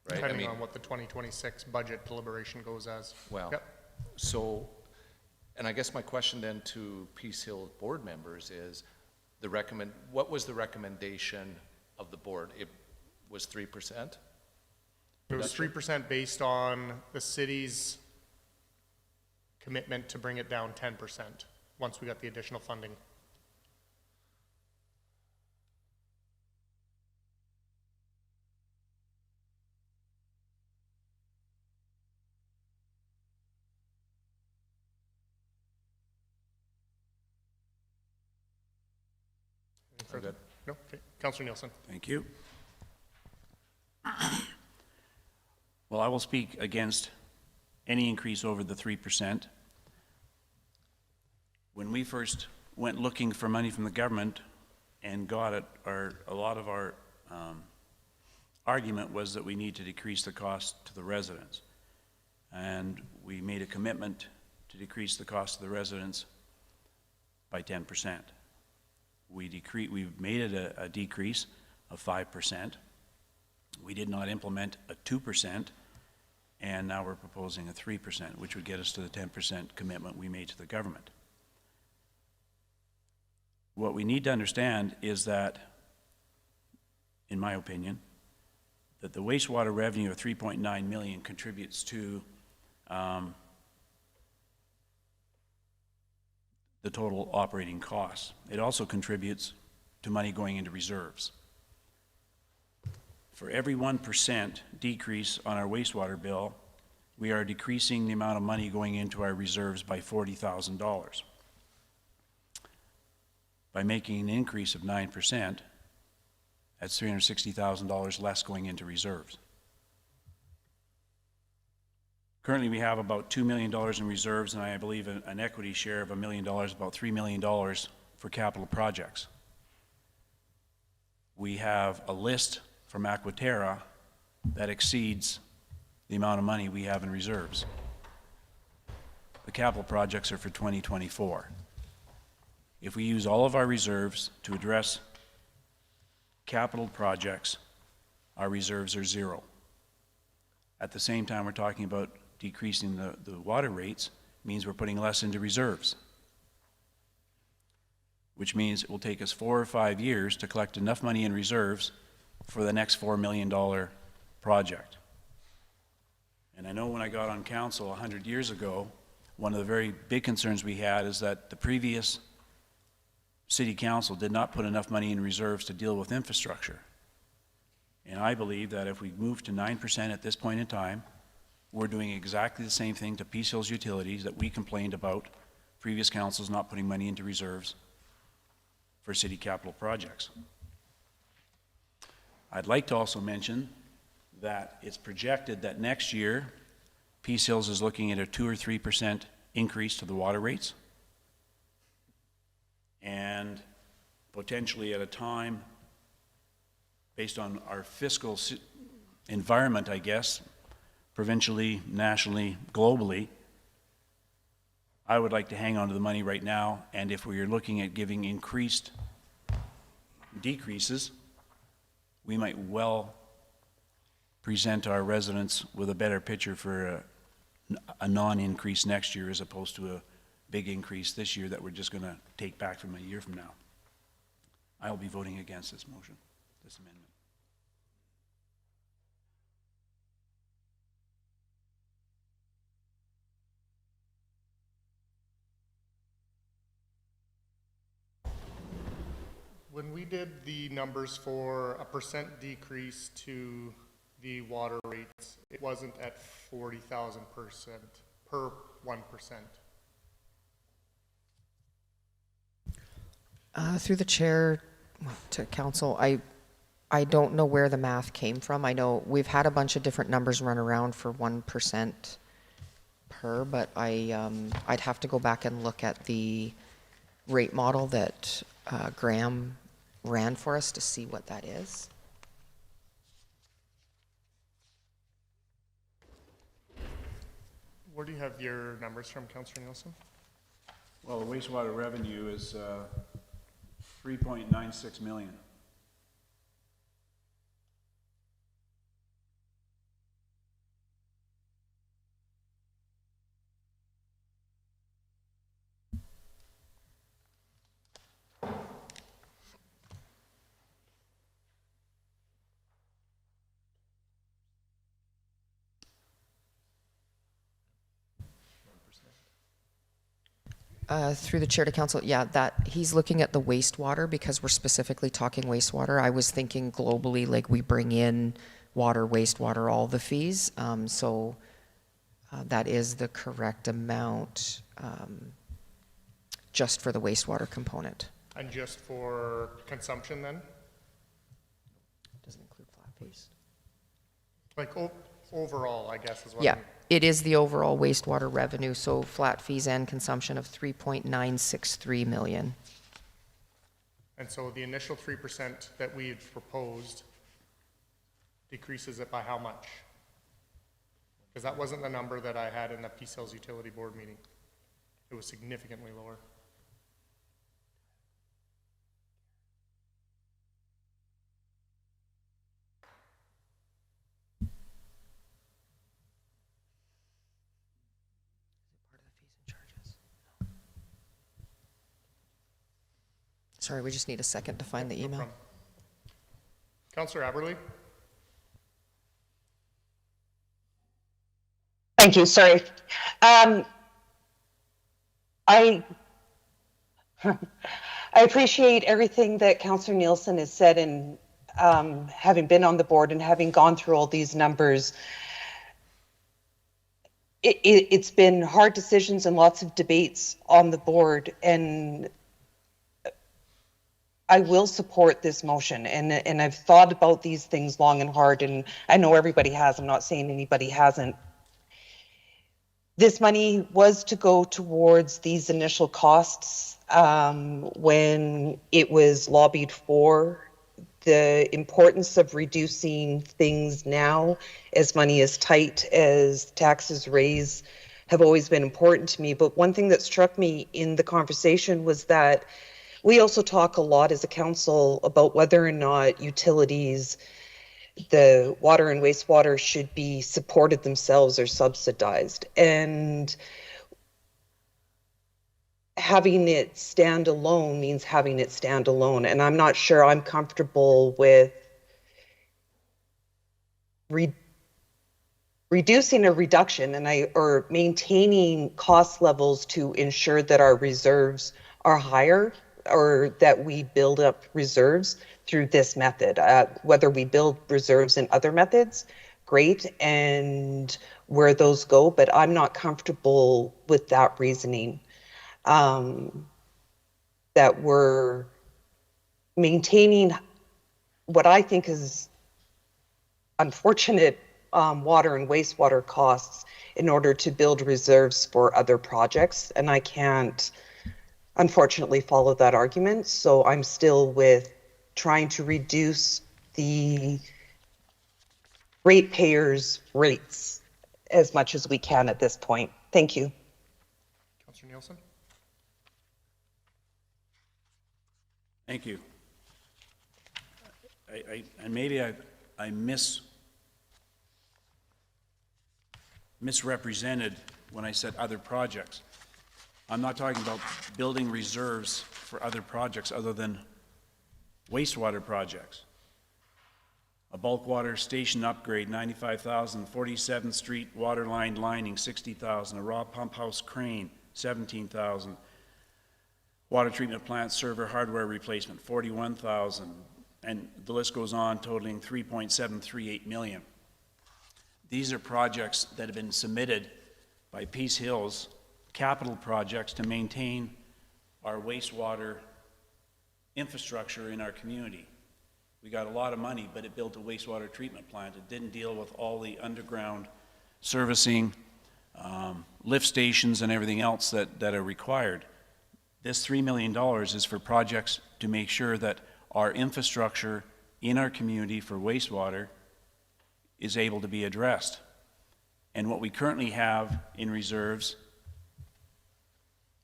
right? Depending on what the 2026 budget deliberation goes as. Well, Yep. so, and I guess my question then to Peace Hill board members is, what was the recommendation of the board? It was 3%? It was 3% based on the city's commitment to bring it down 10% once we got the additional funding. Any further? good. No? Okay. Councilor Nielsen. Thank you. Well, I will speak against any increase over the 3%. When we first went looking for money from the government and got it, a lot of our argument was that we need to decrease the cost to the residents. And we made a commitment to decrease the cost to the residents by 10%. We made it a decrease of 5%. We did not implement a 2%, and now we're proposing a 3%, which would get us to the 10% commitment we made to the government. What we need to understand is that, in my opinion, that the wastewater revenue of $3.9 million contributes to the total operating costs. It also contributes to money going into reserves. For every 1% decrease on our wastewater bill, we are decreasing the amount of money going into our reserves by $40,000. By making an increase of 9%, that's $360,000 less going into reserves. Currently, we have about $2 million in reserves, and I believe an equity share of $1 million, about $3 million for capital projects. We have a list from Aquaterra that exceeds the amount of money we have in reserves. The capital projects are for 2024. If we use all of our reserves to address capital projects, our reserves are zero. At the same time, we're talking about decreasing the water rates, means we're putting less into reserves, which means it will take us 4 or 5 years to collect enough money in reserves for the next $4 million project. And I know when I got on council 100 years ago, one of the very big concerns we had is that the previous city council did not put enough money in reserves to deal with infrastructure. And I believe that if we move to 9% at this point in time, we're doing exactly the same thing to Peace Hills Utilities that we complained about previous councils not putting money into reserves for city capital projects. I'd like to also mention that it's projected that next year, Peace Hills is looking at a 2 or 3% increase to the water rates, and potentially at a time, based on our fiscal environment, I guess, provincially, nationally, globally, I would like to hang on to the money right now, and if we are looking at giving increased decreases, we might well present our residents with a better picture for a non-increase next year as opposed to a big increase this year that we're just going to take back from a year from now. I will be voting against this motion, this amendment. When we did the numbers for a percent decrease to the water rates, it wasn't at 40,000% per 1%. Through the chair to council, I don't know where the math came from. I know we've had a bunch of different numbers run around for 1% per, but I'd have to go back and look at the rate model that Graham ran for us to see what that is. Where do you have your numbers from, Councilor Nielsen? Well, the wastewater revenue is 3.96 million. Through the chair to council, yeah, that he's looking at the wastewater because we're specifically talking wastewater. I was thinking globally, like we bring in water, wastewater, all the fees. So that is the correct amount just for the wastewater component. And just for consumption then? Doesn't include flat fees. Like overall, I guess is what Yeah, I'm... it is the overall wastewater revenue, so flat fees and consumption of 3.963 million. And so the initial 3% that we had proposed decreases it by how much? Because that wasn't the number that I had in the PCL's utility board meeting. It was significantly lower. Sorry, we just need a second to find the No email. problem. Councilor Aberley? Thank you, sorry. I appreciate everything that Councillor Nielsen has said, and having been on the board and having gone through all these numbers, it's been hard decisions and lots of debates on the board, and I will support this motion, and I've thought about these things long and hard, and I know everybody has. I'm not saying anybody hasn't. This money was to go towards these initial costs when it was lobbied for. The importance of reducing things now, as money is tight, as taxes raise, have always been important to me. But one thing that struck me in the conversation was that we also talk a lot as a council about whether or not utilities, the water and wastewater, should be supported themselves or subsidized. And having it stand alone means having it stand alone. And I'm not sure I'm comfortable with reducing a reduction or maintaining cost levels to ensure that our reserves are higher, or that we build up reserves through this method. Whether we build reserves in other methods, great, and where those go, but I'm not comfortable with that reasoning. That we're maintaining what I think is unfortunate water and wastewater costs in order to build reserves for other projects, and I can't unfortunately follow that argument. So I'm still with trying to reduce the ratepayers' rates as much as we can at this point. Thank you. Councilor Nielsen? Thank you. And maybe I misrepresented when I said other projects. I'm not talking about building reserves for other projects other than wastewater projects. A bulk water station upgrade, $95,000, 47th Street water line lining, $60,000, a raw pump house crane, $17,000, water treatment plant server hardware replacement, $41,000, and the list goes on, totaling $3.738 million. These are projects that have been submitted by Peace Hills, capital projects to maintain our wastewater infrastructure in our community. We got a lot of money, but it built a wastewater treatment plant. It didn't deal with all the underground servicing, lift stations and everything else that are required. This $3 million is for projects to make sure that our infrastructure in our community for wastewater is able to be addressed. And what we currently have in reserves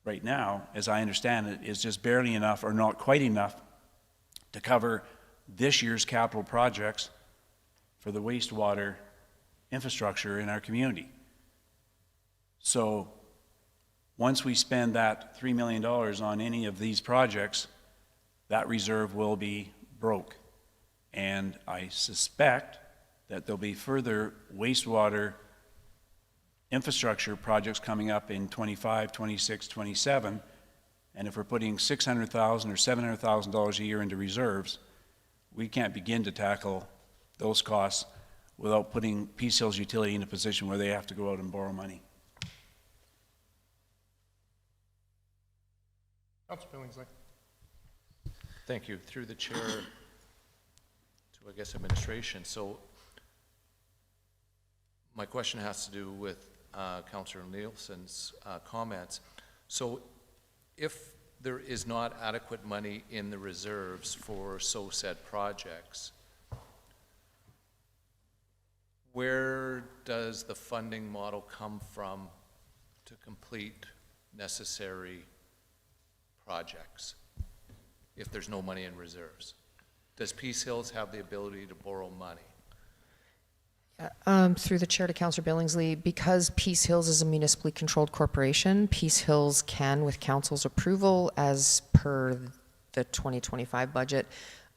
right now, as I understand it, is just barely enough or not quite enough to cover this year's capital projects for the wastewater infrastructure in our community. So once we spend that $3 million on any of these projects, that reserve will be broke. And I suspect that there'll be further wastewater infrastructure projects coming up in 25, 26, 27. And if we're putting $600,000 or $700,000 a year into reserves, we can't begin to tackle those costs without putting Peace Hills Utility in a position where they have to go out and borrow money. Councilor Billingsley. Thank you. Through the chair to, I guess, administration. So my question has to do with Councilor Nielsen's comments. So if there is not adequate money in the reserves for so said projects, where does the funding model come from to complete necessary projects if there's no money in reserves? Does Peace Hills have the ability to borrow money? Through the chair to Councillor Billingsley, because Peace Hills is a municipally controlled corporation, Peace Hills can, with council's approval, as per the 2025 budget,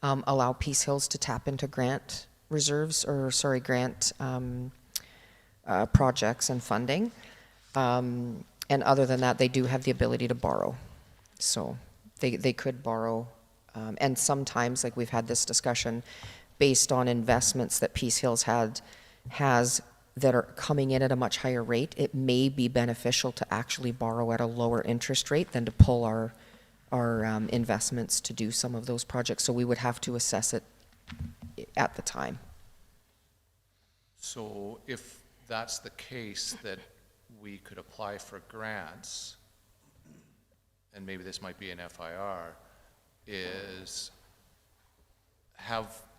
allow Peace Hills to tap into grant reserves, or sorry, grant projects and funding. And other than that, they do have the ability to borrow. So they could borrow. And sometimes, like we've had this discussion, based on investments that Peace Hills has that are coming in at a much higher rate, it may be beneficial to actually borrow at a lower interest rate than to pull our investments to do some of those projects. So we would have to assess it at the time. So if that's the case, that we could apply for grants, and maybe this might be an FIR,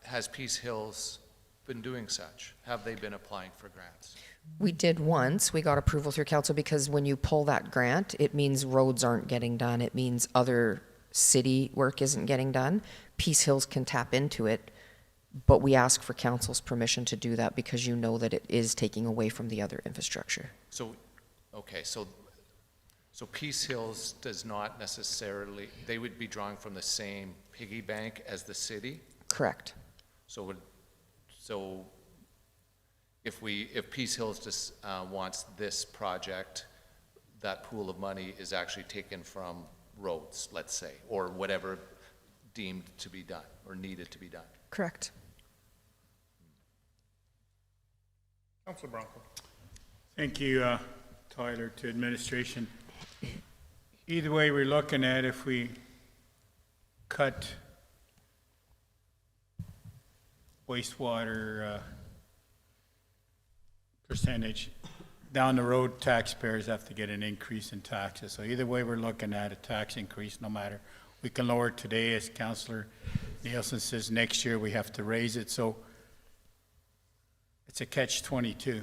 has Peace Hills been doing such? Have they been applying for grants? We did once. We got approval through council, because when you pull that grant, it means roads aren't getting done. It means other city work isn't getting done. Peace Hills can tap into it, but we ask for council's permission to do that, because you know that it is taking away from the other infrastructure. So, okay, so Peace Hills does not necessarily, they would be drawing from the same piggy bank as the city? Correct. So if Peace Hills just wants this project, that pool of money is actually taken from roads, let's say, or whatever deemed to be done or needed to be done. Correct. Councilor Branco. Thank you, Tyler, to administration. Either way we're looking at, if we cut wastewater percentage, down the road taxpayers have to get an increase in taxes. So either way we're looking at a tax increase, no matter. We can lower it today, as Councilor Nielsen says, next year we have to raise it. So it's a catch-22.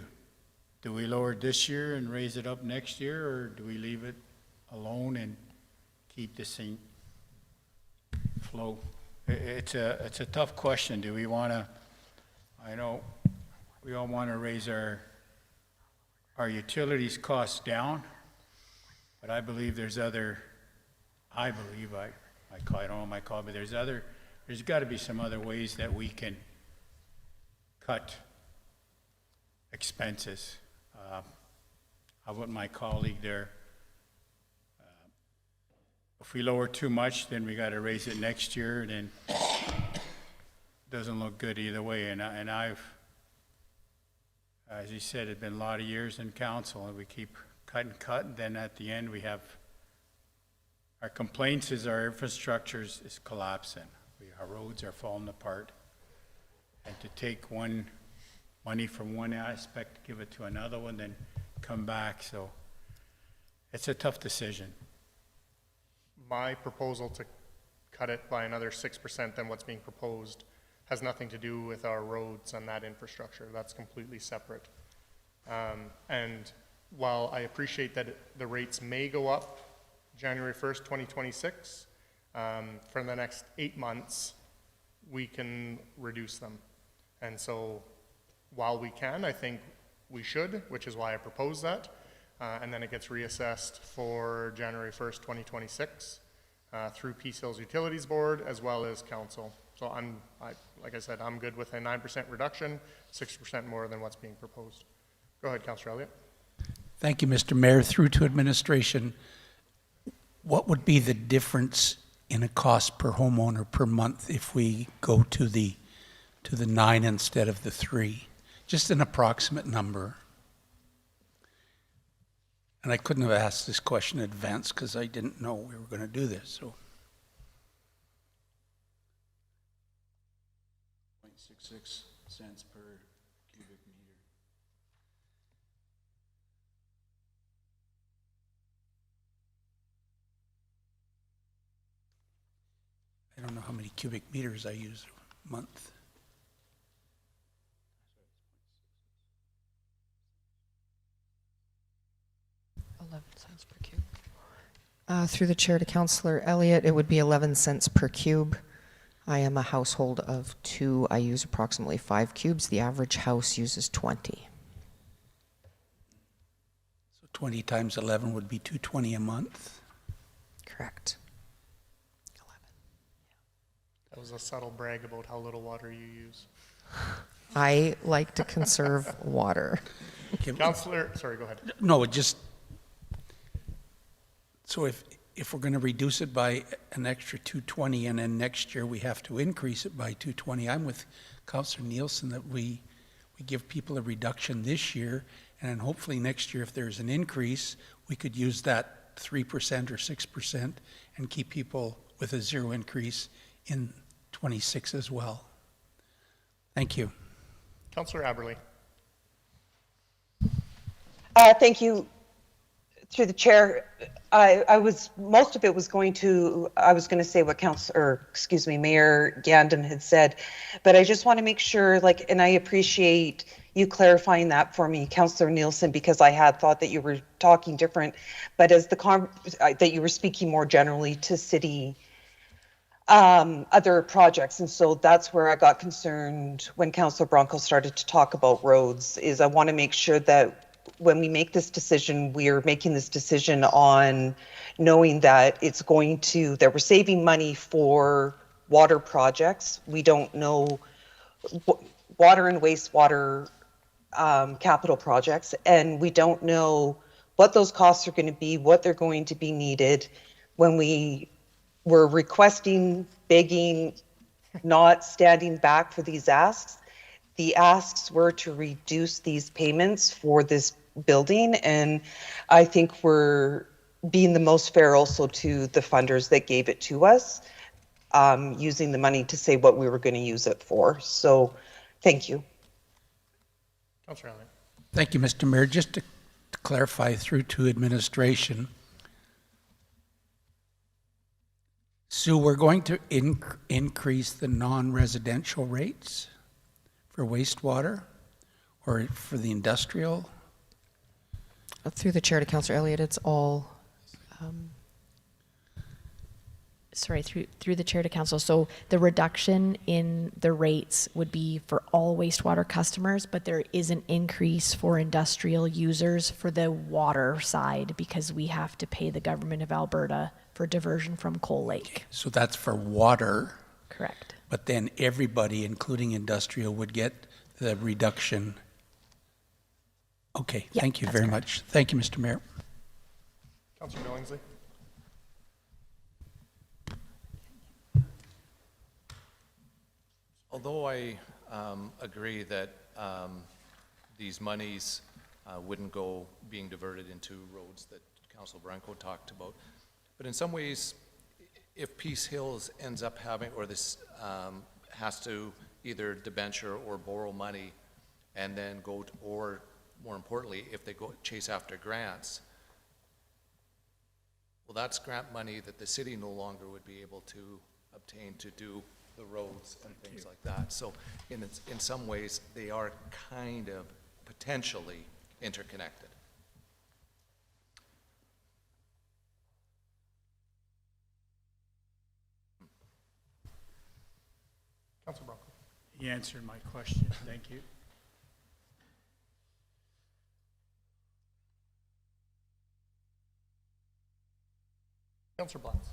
Do we lower it this year and raise it up next year, or do we leave it alone and keep the same flow? It's a tough question. Do we want to, I know we all want to raise our our utilities costs down, but I believe there's other, I don't know my call, but there's got to be some other ways that we can cut expenses. I want my colleague there. If we lower too much, then we got to raise it next year, and then doesn't look good either way. And I've, as you said, it's been a lot of years in council, and we keep cutting, then at the end we have, our complaints is our infrastructure is collapsing. Our roads are falling apart. And to take money from one aspect, give it to another one, then come back, so it's a tough decision. My proposal to cut it by another 6% than what's being proposed has nothing to do with our roads and that infrastructure. That's completely separate. And while I appreciate that the rates may go up January 1st, 2026, for the next 8 months, we can reduce them. And so while we can, I think we should, which is why I propose that. And then it gets reassessed for January 1st, 2026 through Peace Hills Utilities Board as well as council. So like I said, I'm good with a 9% reduction, 6% more than what's being proposed. Go ahead, Councilor Elliott. Thank you, Mr. Mayor. Through to administration, what would be the difference in a cost per homeowner per month if we go to the 9 instead of the 3? Just an approximate number. And I couldn't have asked this question in advance because I didn't know we were going to do this. So 0.66 cents per cubic meter. I don't know how many cubic meters I use a month. $0.11 per cube. Through the chair to Councilor Elliott, it would be 11 cents per cube. I am a household of 2. I use approximately 5 cubes. The average house uses 20. So 20 times 11 would be $220 a month. Correct. That was a subtle brag about how little water you use. I like to conserve water. Councilor, sorry, go ahead. No, so if we're going to reduce it by an extra 220 and then next year we have to increase it by 220, I'm with Councilor Nielsen that we give people a reduction this year, and then hopefully next year if there's an increase, we could use that 3% or 6% and keep people with a 0 increase in 26 as well. Thank you. Councilor Aberley. Thank you. Through the chair, I was going to say what Mayor Gandon had said, but I just want to make sure, and I appreciate you clarifying that for me, Councilor Nielsen, because I had thought that you were talking different, but as that you were speaking more generally to city other projects. And so that's where I got concerned when Councilor Branco started to talk about roads, is I want to make sure that when we make this decision, we're making this decision on knowing that that we're saving money for water projects. We don't know water and wastewater capital projects, and we don't know what those costs are going to be, what they're going to be needed. When we were requesting, begging, not standing back for these asks, the asks were to reduce these payments for this building, and I think we're being the most fair also to the funders that gave it to us, using the money to say what we were going to use it for. So, thank you. Councilor Elliott. Thank you, Mr. Mayor. Just to clarify through to administration, Sue, we're going to increase the non-residential rates for wastewater or for the industrial? Through the chair to Councilor Elliott, it's all sorry, through the chair to council. So the reduction in the rates would be for all wastewater customers, but there is an increase for industrial users for the water side because we have to pay the government of Alberta for diversion from Coal Lake. So that's for water, Correct. but then everybody, including industrial, would get the reduction. Okay, Yeah, thank you that's very correct. much. Thank you, Mr. Mayor. Councilor Billingsley? Although I agree that these monies wouldn't go being diverted into roads that Councilor Branco talked about, but in some ways, if Peace Hills ends up having, or this has to either debenture or borrow money and then go, or more importantly, if they go chase after grants, well, that's grant money that the city no longer would be able to obtain to do the roads and things like that. So in some ways, they are kind of potentially interconnected. Councilor Branco? He answered my question. Thank you. Councilor Blatz?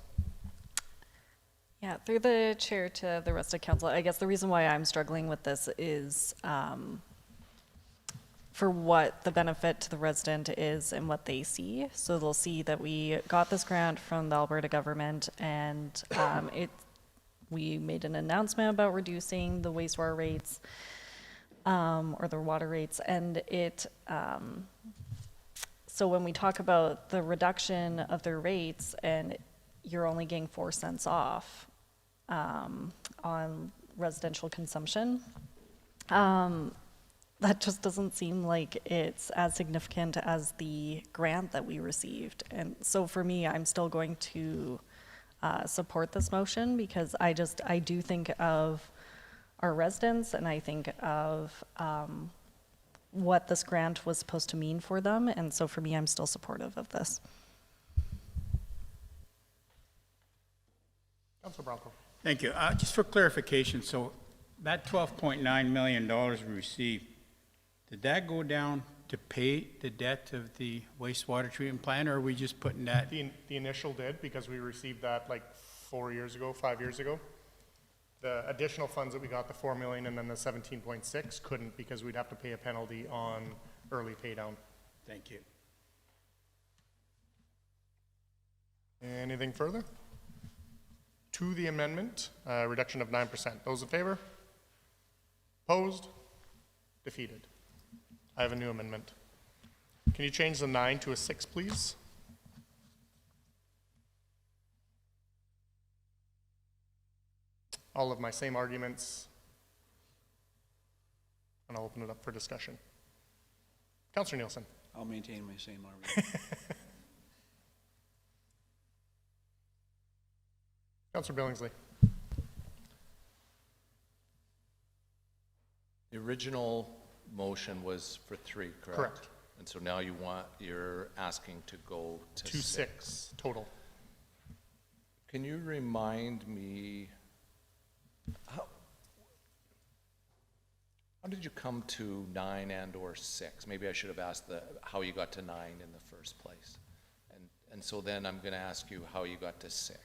Yeah, through the chair to the rest of council, I guess the reason why I'm struggling with this is for what the benefit to the resident is and what they see. So they'll see that we got this grant from the Alberta government and we made an announcement about reducing the wastewater rates or the water rates, and so when we talk about the reduction of their rates and you're only getting 4 cents off on residential consumption, that just doesn't seem like it's as significant as the grant that we received. And so for me, I'm still going to support this motion because I do think of our residents and I think of what this grant was supposed to mean for them. And so for me, I'm still supportive of this. Councilor Branco? Thank you. Just for clarification, so that $12.9 million we received, did that go down to pay the debt of the wastewater treatment plant, or are we just putting that? The initial did, because we received that like 5 years ago. The additional funds that we got, the 4 million and then the 17.6, couldn't because we'd have to pay a penalty on early pay down. Thank you. Anything further? To the amendment, reduction of 9%. Those in favor? Opposed? Defeated. I have a new amendment. Can you change the 9 to a 6, please? All of my same arguments, and I'll open it up for discussion. Councilor Nielsen? I'll maintain my same argument. Councilor Billingsley? The original motion was for 3, correct? Correct. And so now you're asking to go to 6 total. Can you remind me, how did you come to 9 and or 6? Maybe I should have asked how you got to 9 in the first place. And so then I'm going to ask you how you got to 6.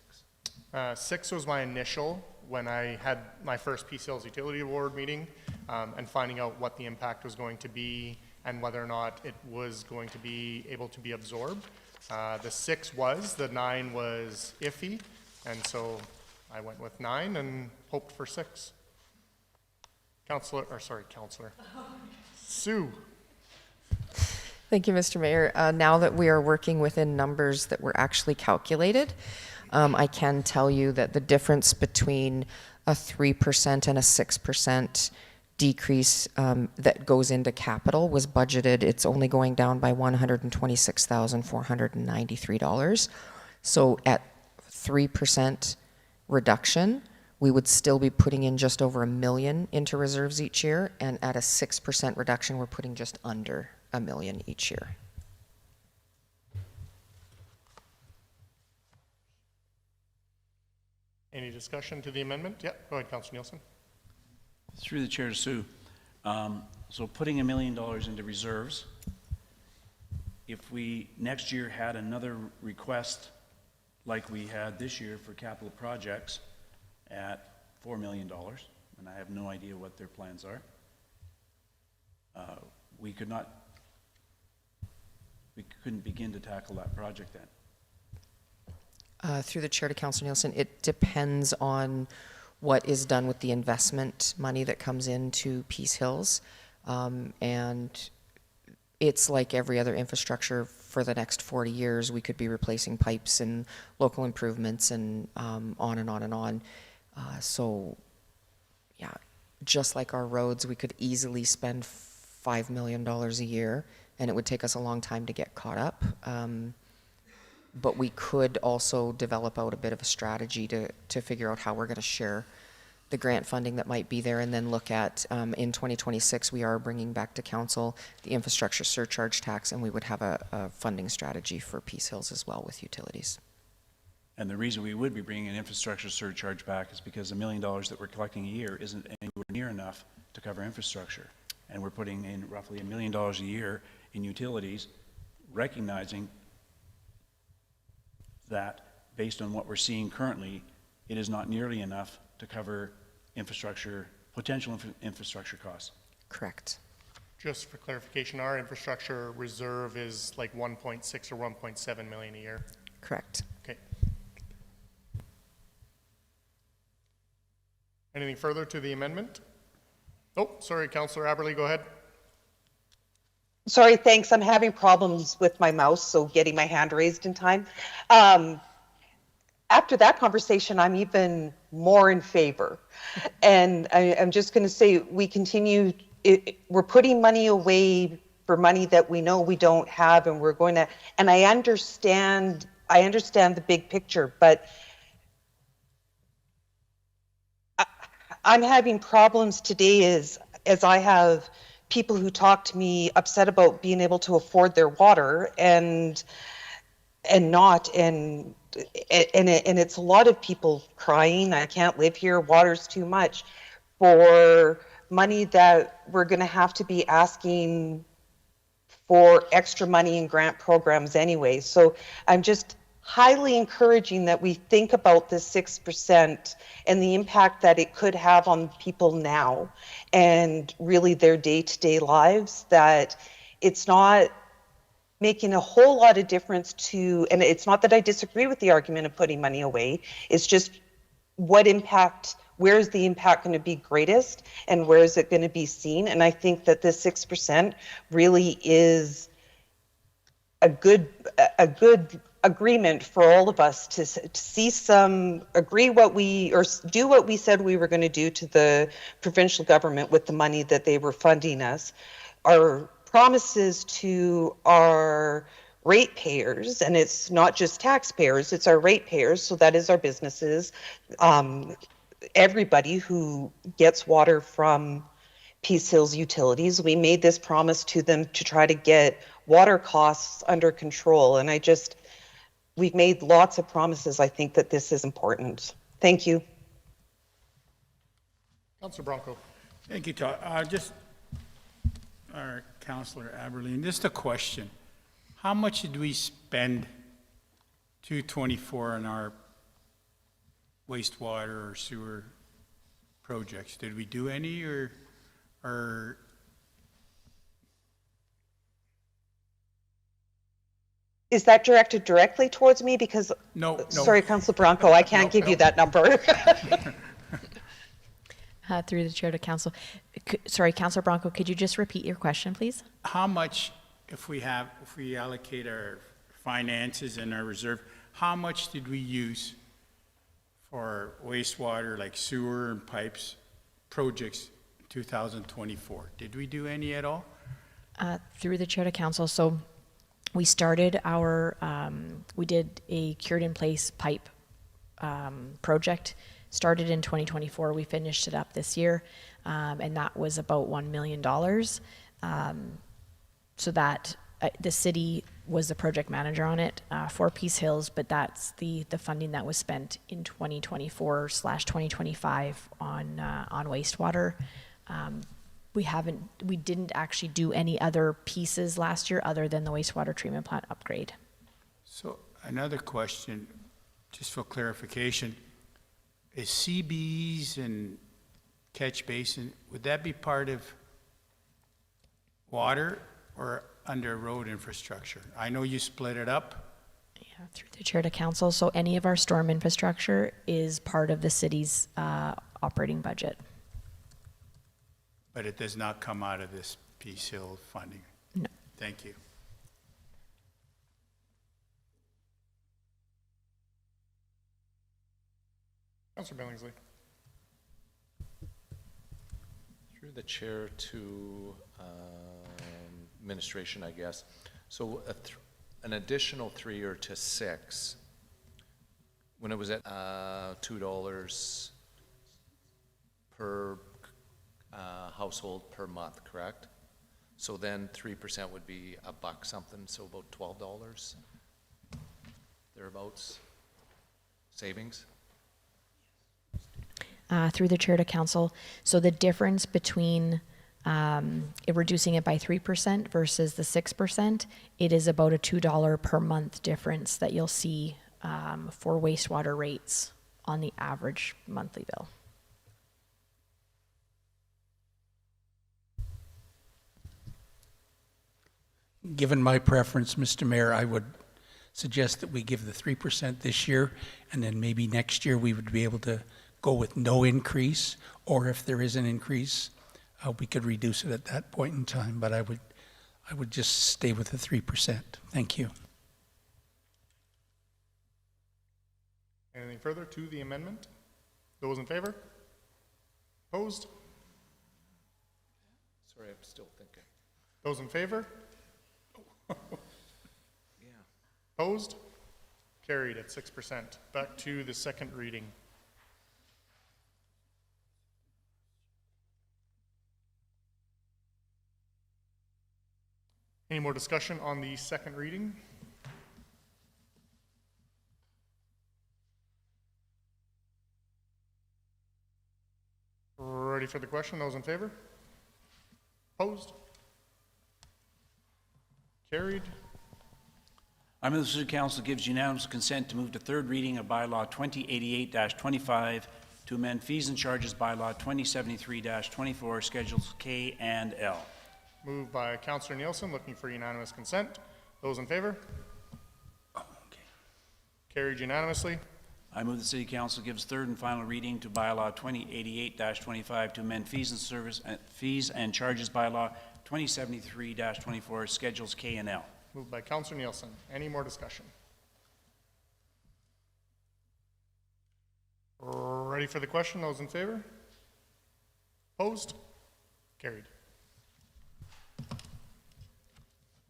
6 was my initial when I had my first PCL's utility award meeting and finding out what the impact was going to be and whether or not it was going to be able to be absorbed. The 6 was, the 9 was iffy, and so I went with 9 and hoped for 6. Councilor. Sue. Thank you, Mr. Mayor. Now that we are working within numbers that were actually calculated, I can tell you that the difference between a 3% and a 6% decrease that goes into capital was budgeted. It's only going down by $126,493. So at 3% reduction, we would still be putting in just over $1 million into reserves each year, and at a 6% reduction, we're putting just under $1 million each year. Any discussion to the amendment? Yeah, go ahead, Councilor Nielsen. Through the chair to Sue. So putting $1 million into reserves, if we next year had another request like we had this year for capital projects at $4 million, and I have no idea what their plans are, we couldn't begin to tackle that project then. Through the chair to Councilor Nielsen, it depends on what is done with the investment money that comes into Peace Hills. And it's like every other infrastructure for the next 40 years. We could be replacing pipes and local improvements and on and on and on. So, yeah, just like our roads, we could easily spend $5 million a year, and it would take us a long time to get caught up. But we could also develop out a bit of a strategy to figure out how we're going to share the grant funding that might be there, and then look at, in 2026, we are bringing back to council the infrastructure surcharge tax, and we would have a funding strategy for Peace Hills as well with utilities. And the reason we would be bringing an infrastructure surcharge back is because $1 million that we're collecting a year isn't anywhere near enough to cover infrastructure. And we're putting in roughly $1 million a year in utilities, recognizing that based on what we're seeing currently, it is not nearly enough to cover infrastructure, potential infrastructure costs. Correct. Just for clarification, our infrastructure reserve is like 1.6 or 1.7 million a year. Correct. Okay. Anything further to the amendment? Oh, sorry, Councillor Aberley, go ahead. Sorry, thanks. I'm having problems with my mouse, so getting my hand raised in time. After that conversation, I'm even more in favor. And I'm just going to say, we continue, we're putting money away for money that we know we don't have, and we're going to, and I understand the big picture, but I'm having problems today as I have people who talk to me upset about being able to afford their water and it's a lot of people crying, I can't live here, water's too much, for money that we're going to have to be asking for extra money in grant programs anyway. So I'm just highly encouraging that we think about this 6% and the impact that it could have on people now and really their day-to-day lives, that it's not making a whole lot of difference to, and it's not that I disagree with the argument of putting money away, it's just what impact, where is the impact going to be greatest and where is it going to be seen? And I think that this 6% really is a good agreement for all of us to see some, agree what we, or do what we said we were going to do to the provincial government with the money that they were funding us. Our promises to our ratepayers, and it's not just taxpayers, it's our ratepayers, so that is our businesses, everybody who gets water from Peace Hills Utilities. We made this promise to them to try to get water costs under control, and we've made lots of promises. I think that this is important. Thank you. Councillor Branco. Thank you, Todd. Our Councillor Aberlin, just a question. How much did we spend 2024 on our wastewater or sewer projects? Did we do any or Is that directed directly towards me? Because, no. Sorry, Councillor Branco, I can't give you that number. Through the chair to council. Sorry, Councillor Branco, could you just repeat your question, please? How much, if we allocate our finances and our reserve, how much did we use for wastewater, like sewer and pipes projects in 2024? Did we do any at all? Through the chair to council. So we started we did a cured in place pipe project. Started in 2024, we finished it up this year, and that was about $1 million. So that the city was the project manager on it for Peace Hills, but that's the funding that was spent in 2024/2025 on wastewater. We didn't actually do any other pieces last year other than the wastewater treatment plant upgrade. So another question, just for clarification, is CBs and catch basin, would that be part of water or under road infrastructure? I know you split it up. Yeah, through the chair to council. So any of our storm infrastructure is part of the city's operating budget. But it does not come out of this Peace Hill funding? No. Thank you. Councilor Billingsley. Through the chair to administration, I guess. So an additional 3 or to 6, when it was at $2 per household per month, correct? So then 3% would be $1 something, so about $12 thereabouts savings. Through the chair to council. So the difference between reducing it by 3% versus the 6%, it is about a $2 per month difference that you'll see for wastewater rates on the average monthly bill. Given my preference, Mr. Mayor, I would suggest that we give the 3% this year, and then maybe next year we would be able to go with no increase, or if there is an increase, we could reduce it at that point in time, but I would just stay with the 3%. Thank you. Anything further to the amendment? Those in favor? Opposed? Sorry, I'm still thinking. Those in favor? Yeah. Opposed? Carried at 6%. Back to the second reading. Any more discussion on the second reading? Ready for the question? Those in favor? Opposed? Carried. I move the City Council gives unanimous consent to move to third reading of Bylaw 2088-25 to amend fees and charges Bylaw 2073-24, Schedules K and L. Moved by Councilor Nielsen, looking for unanimous consent. Those in favor? Carried unanimously. I move the City Council gives third and final reading to Bylaw 2088-25 to amend fees and charges Bylaw 2073-24, Schedules K and L. Moved by Councilor Nielsen. Any more discussion? Ready for the question? Those in favor? Opposed? Carried.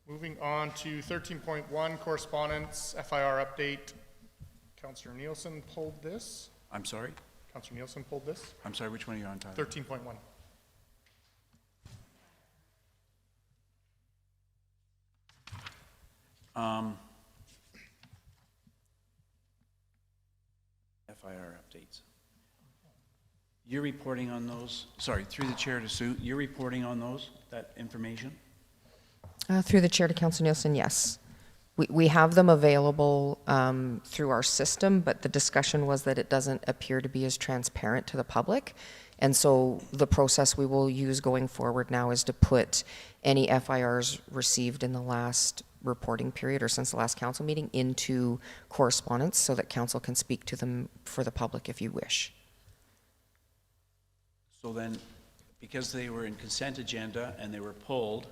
Moving on to 13.1, correspondence, FIR update. Councilor Nielsen pulled this. I'm sorry? Councilor Nielsen pulled this. I'm sorry, which one are you on, Tyler? 13.1. FIR updates. You're reporting on those, sorry, through the chair to Sue, you're reporting on those, that information? Through the chair to Councilor Nielsen, yes. We have them available through our system, but the discussion was that it doesn't appear to be as transparent to the public. And so the process we will use going forward now is to put any FIRs received in the last reporting period or since the last council meeting into correspondence so that council can speak to them for the public if you wish. So then, because they were in consent agenda and they were pulled,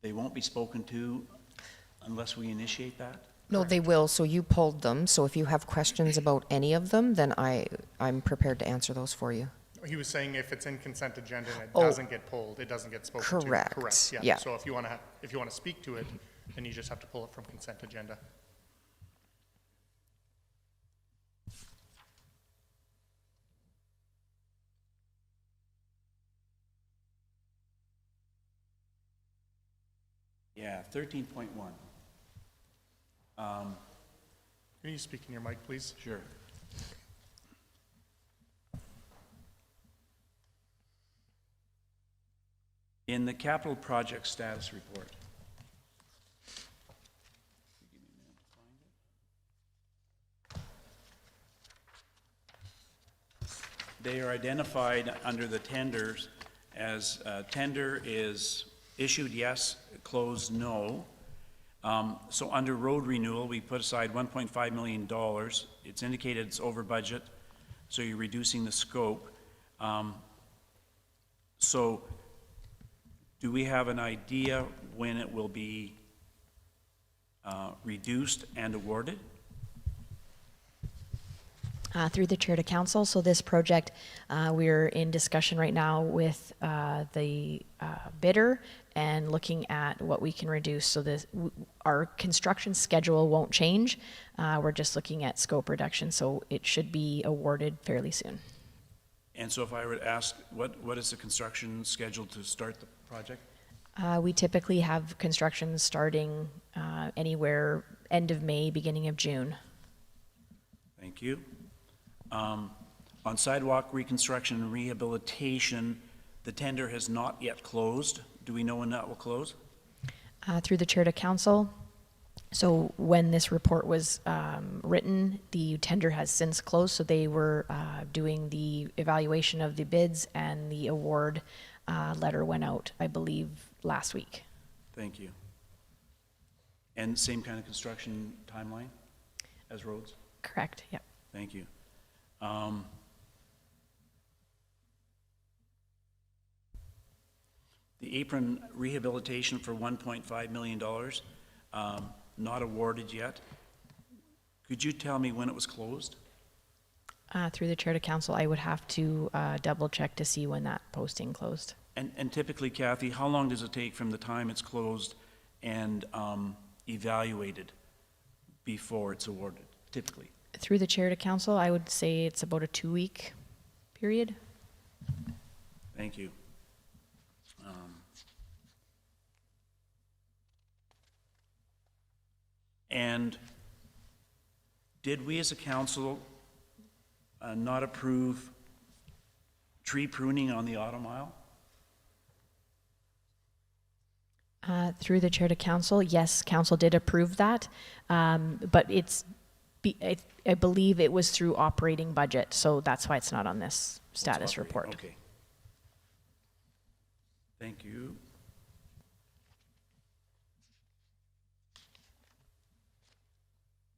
they won't be spoken to unless we initiate that? No, they will. So you pulled them. So if you have questions about any of them, then I'm prepared to answer those for you. He was saying if it's in consent agenda and it Oh. doesn't get pulled, it doesn't get spoken to. Correct. Correct. Yeah. Yeah. So if you want to speak to it, then you just have to pull it from consent agenda. Yeah, 13.1. Can you speak in your mic, please? Sure. In the capital project status report. They are identified under the tenders as tender is issued yes, closed no. So under road renewal, we put aside $1.5 million. It's indicated it's over budget, so you're reducing the scope. So do we have an idea when it will be reduced and awarded? Through the chair to council. So this project, we're in discussion right now with the bidder and looking at what we can reduce. So our construction schedule won't change. We're just looking at scope reduction. So it should be awarded fairly soon. And so if I were to ask, what is the construction schedule to start the project? We typically have construction starting anywhere end of May, beginning of June. Thank you. On sidewalk reconstruction and rehabilitation, the tender has not yet closed. Do we know when that will close? Through the chair to council. So when this report was written, the tender has since closed, so they were doing the evaluation of the bids, and the award letter went out, I believe, last week. Thank you. And same kind of construction timeline as roads? Correct, yep. Thank you. The apron rehabilitation for $1.5 million, not awarded yet. Could you tell me when it was closed? Through the chair to council, I would have to double check to see when that posting closed. And typically, Kathy, how long does it take from the time it's closed and evaluated before it's awarded, typically? Through the chair to council, I would say it's about a 2-week period. Thank you. And did we as a council not approve tree pruning on the auto mile? Through the chair to council, yes, council did approve that, but I believe it was through operating budget, so that's why it's not on this status report. Okay. Thank you.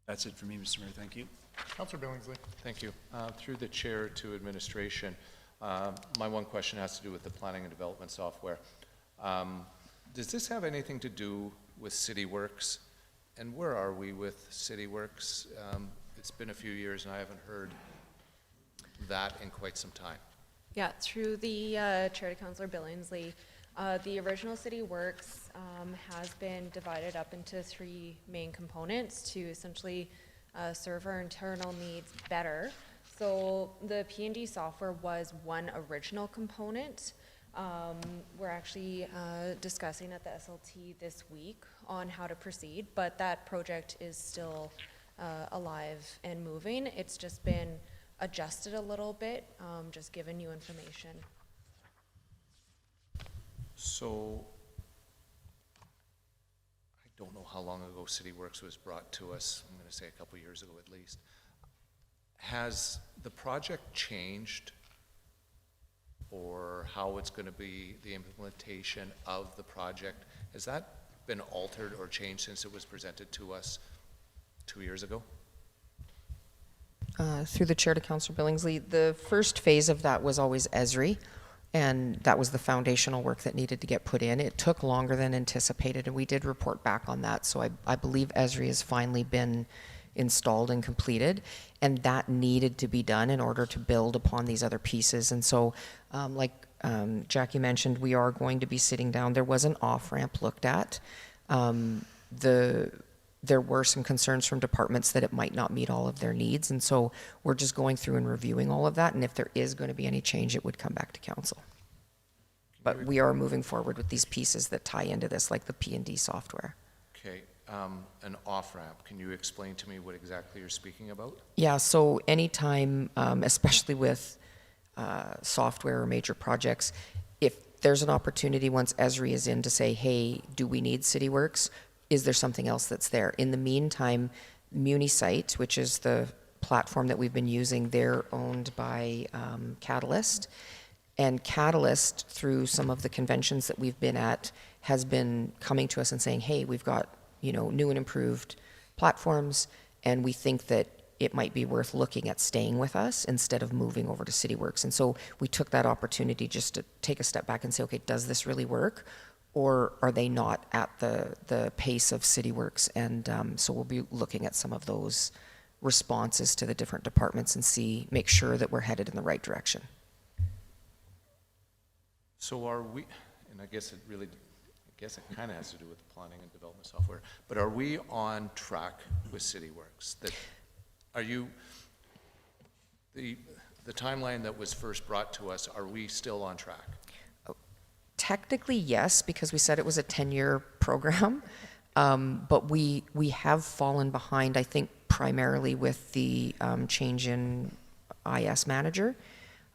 That's it for me, Mr. Mayor. Thank you. Councilor Billingsley. Thank you. Through the chair to administration, my one question has to do with the planning and development software. Does this have anything to do with CityWorks? And where are we with CityWorks? It's been a few years and I haven't heard that in quite some time. Yeah, through the chair to Councilor Billingsley, the original City Works has been divided up into 3 main components to essentially serve our internal needs better. So the P&D software was one original component. We're actually discussing at the SLT this week on how to proceed, but that project is still alive and moving. It's just been adjusted a little bit, just given new information. So, I don't know how long ago CityWorks was brought to us. I'm going to say a couple years ago at least. Has the project changed, or how it's going to be, the implementation of the project? Has that been altered or changed since it was presented to us 2 years ago? Through the chair to Councilor Billingsley, the first phase of that was always ESRI, and that was the foundational work that needed to get put in. It took longer than anticipated, and we did report back on that. So I believe ESRI has finally been installed and completed, and that needed to be done in order to build upon these other pieces. And so, like Jackie mentioned, we are going to be sitting down. There was an off-ramp looked at. There were some concerns from departments that it might not meet all of their needs, and so we're just going through and reviewing all of that, and if there is going to be any change, it would come back to council. But we are moving forward with these pieces that tie into this, like the P&D software. Okay, an off-ramp, can you explain to me what exactly you're speaking about? Yeah, so anytime, especially with software or major projects, if there's an opportunity once Esri is in to say, hey, do we need CityWorks? Is there something else that's there? In the meantime, MuniSite, which is the platform that we've been using, they're owned by Catalyst. And Catalyst, through some of the conventions that we've been at, has been coming to us and saying, hey, we've got, new and improved platforms, and we think that it might be worth looking at staying with us instead of moving over to CityWorks. And so we took that opportunity just to take a step back and say, okay, does this really work? Or are they not at the pace of CityWorks? And so we'll be looking at some of those responses to the different departments and make sure that we're headed in the right direction. So are we, and I guess it kind of has to do with the planning and development software, but are we on track with CityWorks? Are you, the timeline that was first brought to us, are we still on track? Technically, yes, because we said it was a 10-year program, but we have fallen behind, I think, primarily with the change in IS manager,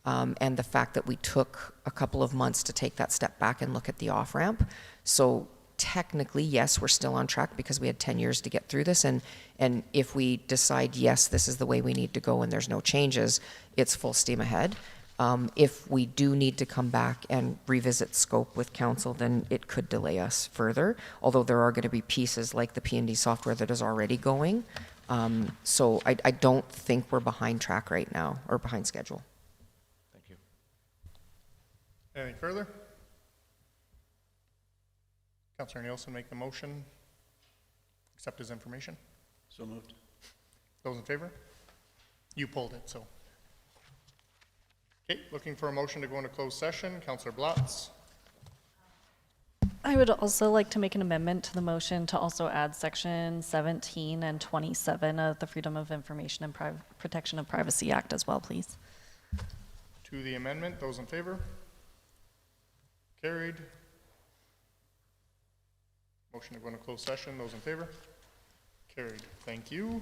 and the fact that we took a couple of months to take that step back and look at the off-ramp. So technically, yes, we're still on track because we had 10 years to get through this, and if we decide, yes, this is the way we need to go and there's no changes, it's full steam ahead. If we do need to come back and revisit scope with council, then it could delay us further, although there are going to be pieces like the P&D software that is already going. So I don't think we're behind track right now, or behind schedule. Thank you. Anything further? Councilor Nielsen make the motion. Accept his information. So moved. Those in favor? You pulled it, so. Okay, looking for a motion to go into closed session. Councilor BYLAWS. I would also like to make an amendment to the motion to also add section 17 and 27 of the Freedom of Information and Protection of Privacy Act as well, please. To the amendment, those in favor? Carried. Motion to go into closed session, those in favor? Carried. Thank you.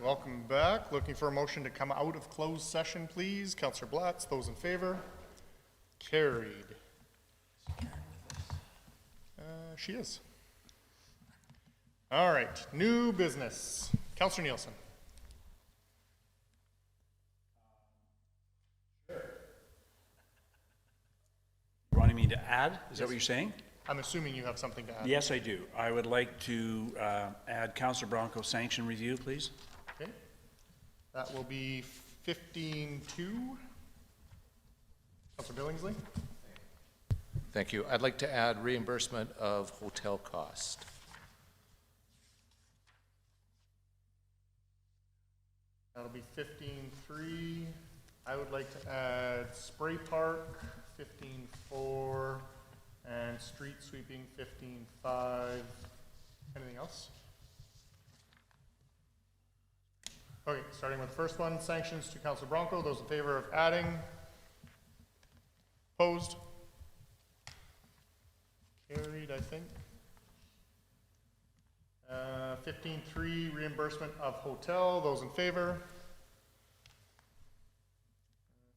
welcome back. Looking for a motion to come out of closed session, please. Councilor Blatz, those in favor? Carried. She is. All right, new business. Councilor Nielsen. You wanting me to add? Is that what you're saying? I'm assuming you have something to add. Yes, I do. I would like to add Councilor Branco sanction review, please. Okay. That will be 15-2. Councilor Billingsley. Thank you. I'd like to add reimbursement of hotel cost. That'll be 15-3. I would like to add spray park, 15-4, and street sweeping, 15-5. Anything else? Okay, starting with the first one, sanctions to Councilor Branco. Those in favor of adding? Opposed? Carried, I think. 15-3, reimbursement of hotel. Those in favor?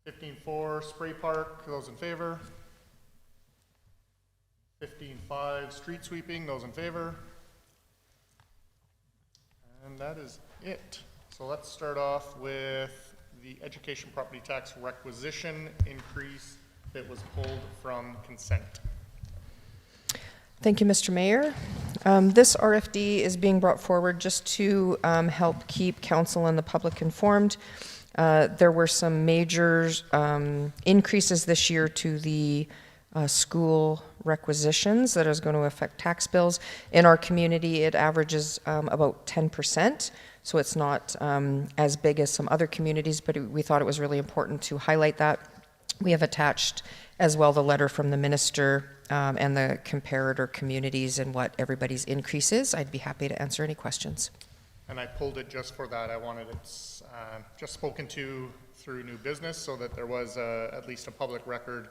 15-4, spray park. Those in favor? 15-5, street sweeping. Those in favor? And that is it. So let's start off with the education property tax requisition increase that was pulled from consent. Thank you, Mr. Mayor. This RFD is being brought forward just to help keep council and the public informed. There were some major increases this year to the school requisitions that is going to affect tax bills. In our community, it averages about 10%, so it's not as big as some other communities, but we thought it was really important to highlight that. We have attached as well the letter from the minister and the comparator communities and what everybody's increase is. I'd be happy to answer any questions. And I pulled it just for that. I wanted it just spoken to through new business so that there was at least a public record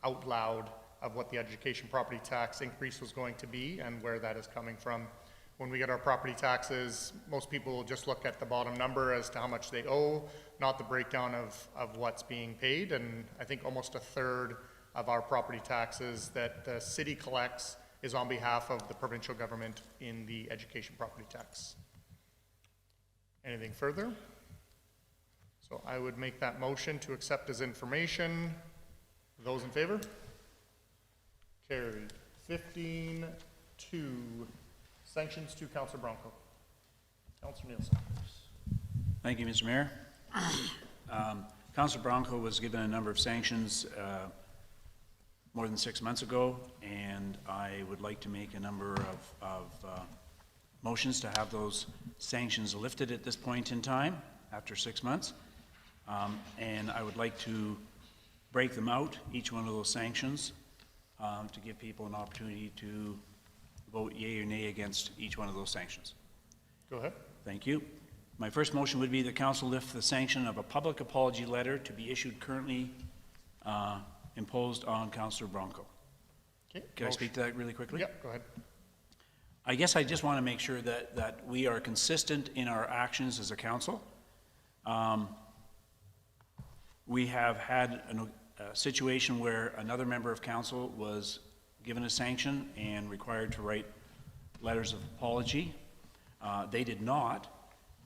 out loud of what the education property tax increase was going to be and where that is coming from. When we get our property taxes, most people will just look at the bottom number as to how much they owe, not the breakdown of what's being paid. And I think almost a third of our property taxes that the city collects is on behalf of the provincial government in the education property tax. Anything further? So I would make that motion to accept as information. Those in favor? Carried. 15-2. Sanctions to Councilor Branco. Councilor Nielsen. Thank you, Mr. Mayor. Councilor Branco was given a number of sanctions more than 6 months ago, and I would like to make a number of motions to have those sanctions lifted at this point in time after 6 months. And I would like to break them out, each one of those sanctions, to give people an opportunity to vote yea or nay against each one of those sanctions. Go ahead. Thank you. My first motion would be that council lift the sanction of a public apology letter to be issued currently imposed on Councilor Branco. Okay. Can I speak to that really quickly? Yep, go ahead. I guess I just want to make sure that we are consistent in our actions as a council. We have had a situation where another member of council was given a sanction and required to write letters of apology. They did not,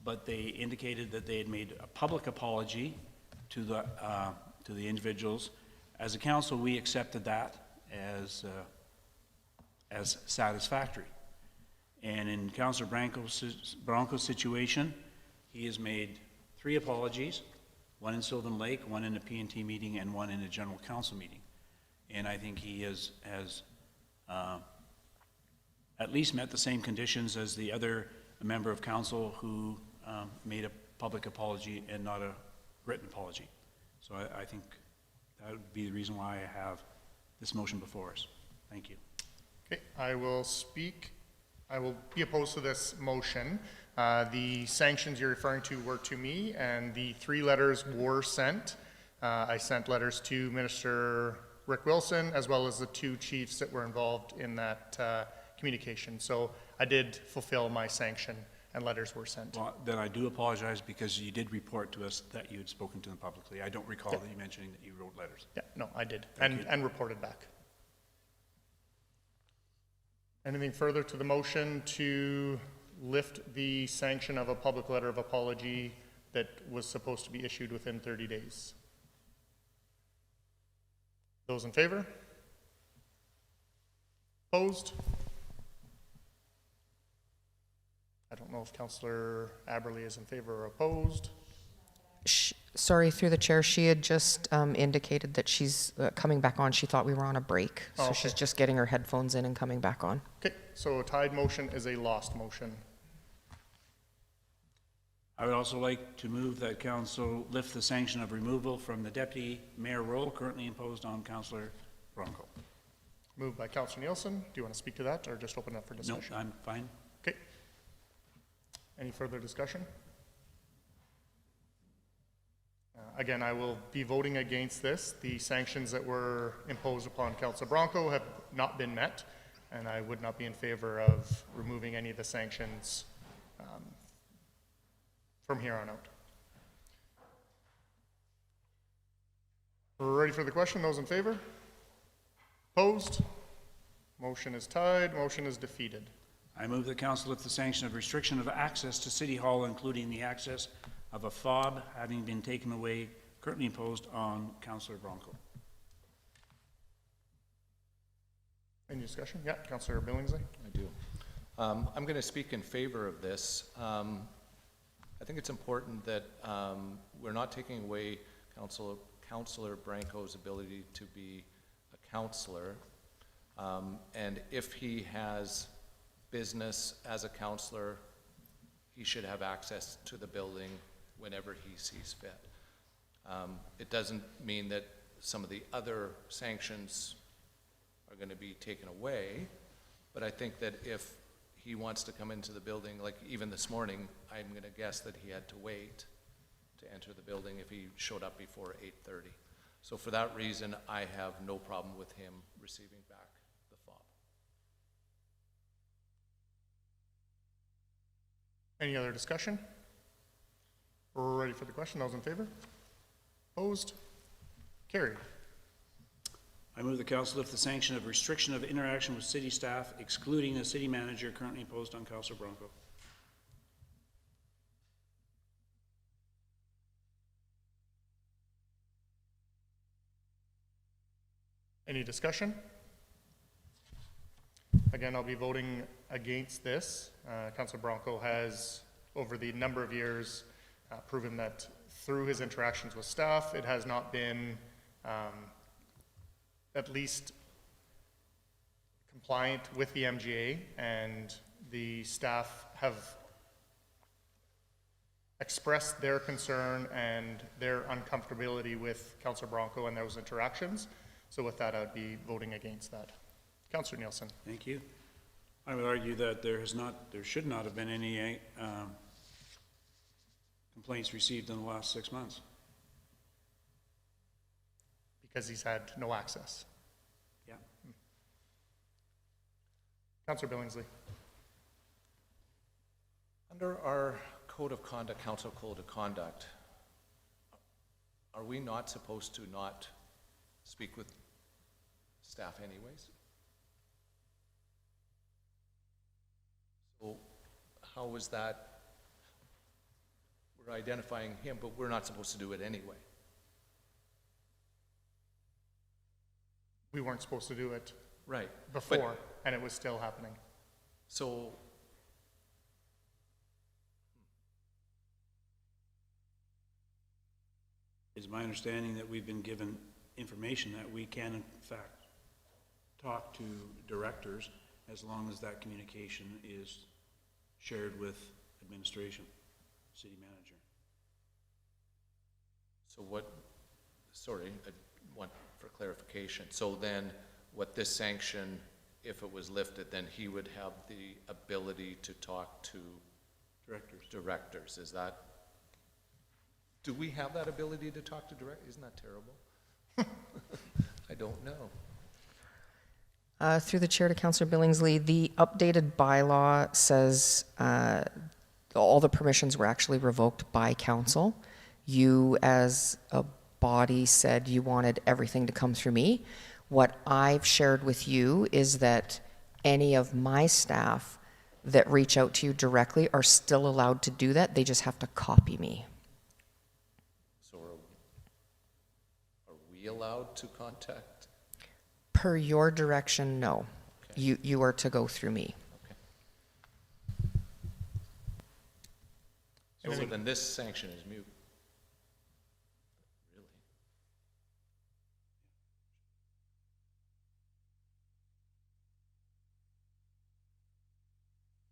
but they indicated that they had made a public apology to the individuals. As a council, we accepted that as satisfactory. And in Councilor Branco's situation, he has made 3 apologies, one in Sylvan Lake, one in a P&T meeting, and one in a general council meeting. And I think he has at least met the same conditions as the other member of council who made a public apology and not a written apology. So I think that would be the reason why I have this motion before us. Thank you. Okay, I will speak. I will be opposed to this motion. The sanctions you're referring to were to me, and the 3 letters were sent. I sent letters to Minister Rick Wilson, as well as the 2 chiefs that were involved in that communication. So I did fulfill my sanction, and letters were sent. Well, then I do apologize because you did report to us that you had spoken to them publicly. I don't recall that you mentioning that you wrote letters. Yeah, no, I did, Thank you. and reported back. Anything further to the motion to lift the sanction of a public letter of apology that was supposed to be issued within 30 days? Those in favor? Opposed? I don't know if Councillor Aberley is in favor or opposed. Sorry, through the chair, she had just indicated that she's coming back on. She thought we were on a break. So Oh, okay. she's just getting her headphones in and coming back on. Okay, so a tied motion is a lost motion. I would also like to move that council lift the sanction of removal from the deputy mayor role currently imposed on Councillor Branco. Moved by Councillor Nielsen. Do you want to speak to that or just open it up for No, discussion? I'm fine. Okay. Any further discussion? Again, I will be voting against this. The sanctions that were imposed upon Councillor Branco have not been met, and I would not be in favor of removing any of the sanctions from here on out. We're ready for the question. Those in favor? Opposed? Motion is tied. Motion is defeated. I move that council lift the sanction of restriction of access to City Hall, including the access of a fob having been taken away, currently imposed on Councillor Branco. Any discussion? Yeah, Councillor Billingsley. I do. I'm going to speak in favor of this. I think it's important that we're not taking away Councillor Branco's ability to be a councillor. And if he has business as a councillor, he should have access to the building whenever he sees fit. It doesn't mean that some of the other sanctions are going to be taken away, but I think that if he wants to come into the building, like even this morning, I'm going to guess that he had to wait to enter the building if he showed up before 8:30. So for that reason, I have no problem with him receiving back the fob. Any other discussion? We're ready for the question. Those in favor? Opposed? Carried. I move the council lift the sanction of restriction of interaction with city staff, excluding the city manager currently imposed on Councillor Branco. Any discussion? Again, I'll be voting against this. Councillor Branco has, over the number of years, proven that through his interactions with staff, it has not been at least compliant with the MGA, and the staff have expressed their concern and their uncomfortability with Councillor Branco and those interactions. So with that, I would be voting against that. Councillor Nielsen. Thank you. I would argue that there should not have been any complaints received in the last 6 months. Because he's had no access. Yeah. Councillor Billingsley. Under our code of conduct, council code of conduct, are we not supposed to not speak with staff anyways? So how is that? We're identifying him, but we're not supposed to do it anyway. We weren't supposed to do it Right. before, and it was still happening. So It's my understanding that we've been given information that we can, in fact, talk to directors as long as that communication is shared with administration, city manager. So what, sorry, I want for clarification. So then what this sanction, if it was lifted, then he would have the ability to talk to directors. Is that, do we have that ability to talk to directors? Isn't that terrible? I don't know. Through the chair to Councillor Billingsley, the updated bylaw says all the permissions were actually revoked by council. You, as a body, said you wanted everything to come through me. What I've shared with you is that any of my staff that reach out to you directly are still allowed to do that. They just have to copy me. So are we allowed to contact? Per your direction, no. Okay. You are to go through me. So then this sanction is moot. Really?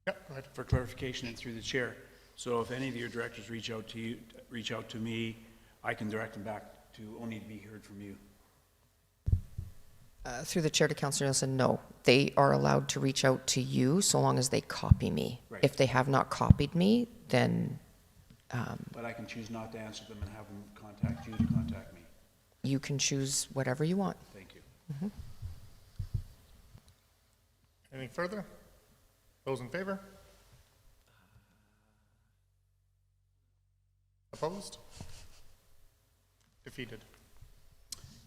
Yep, go ahead. For clarification and through the chair, so if any of your directors reach out to me, I can direct them back to only to be heard from you. Through the chair to Councillor Nielsen, no. They are allowed to reach out to you so long as they copy me. Right. If they have not copied me, then But I can choose not to answer them and have them contact you to contact me. you can choose whatever you want. Thank you. Anything further? Those in favor? Opposed? Defeated.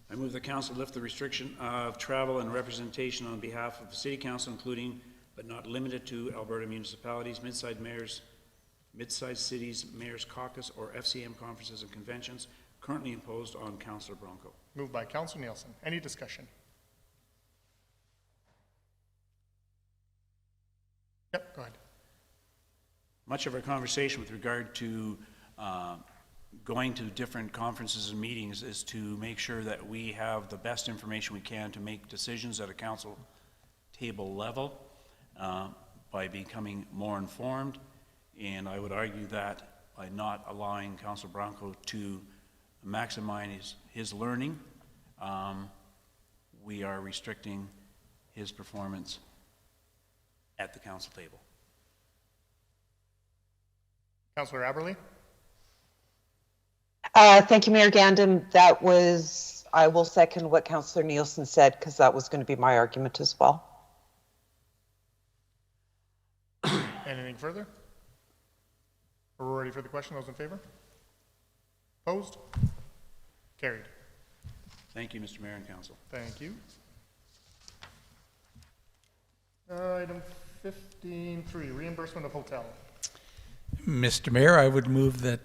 I move the council lift the restriction of travel and representation on behalf of the city council, including but not limited to Alberta municipalities, mid-sized cities, mayors caucus, or FCM conferences and conventions currently imposed on Councilor Branco. Moved by Councilor Nielsen. Any discussion? Yep, go ahead. Much of our conversation with regard to going to different conferences and meetings is to make sure that we have the best information we can to make decisions at a council table level by becoming more informed. And I would argue that by not allowing Councilor Branco to maximize his learning, we are restricting his performance at the council table. Councilor Aberley? Thank you, Mayor Gandon. I will second what Councillor Nielsen said, because that was going to be my argument as well. Anything further? We're ready for the question. Those in favor? Opposed? Carried. Thank you, Mr. Mayor and Council. Thank you. Item 15.3, reimbursement of hotel. Mr. Mayor, I would move that.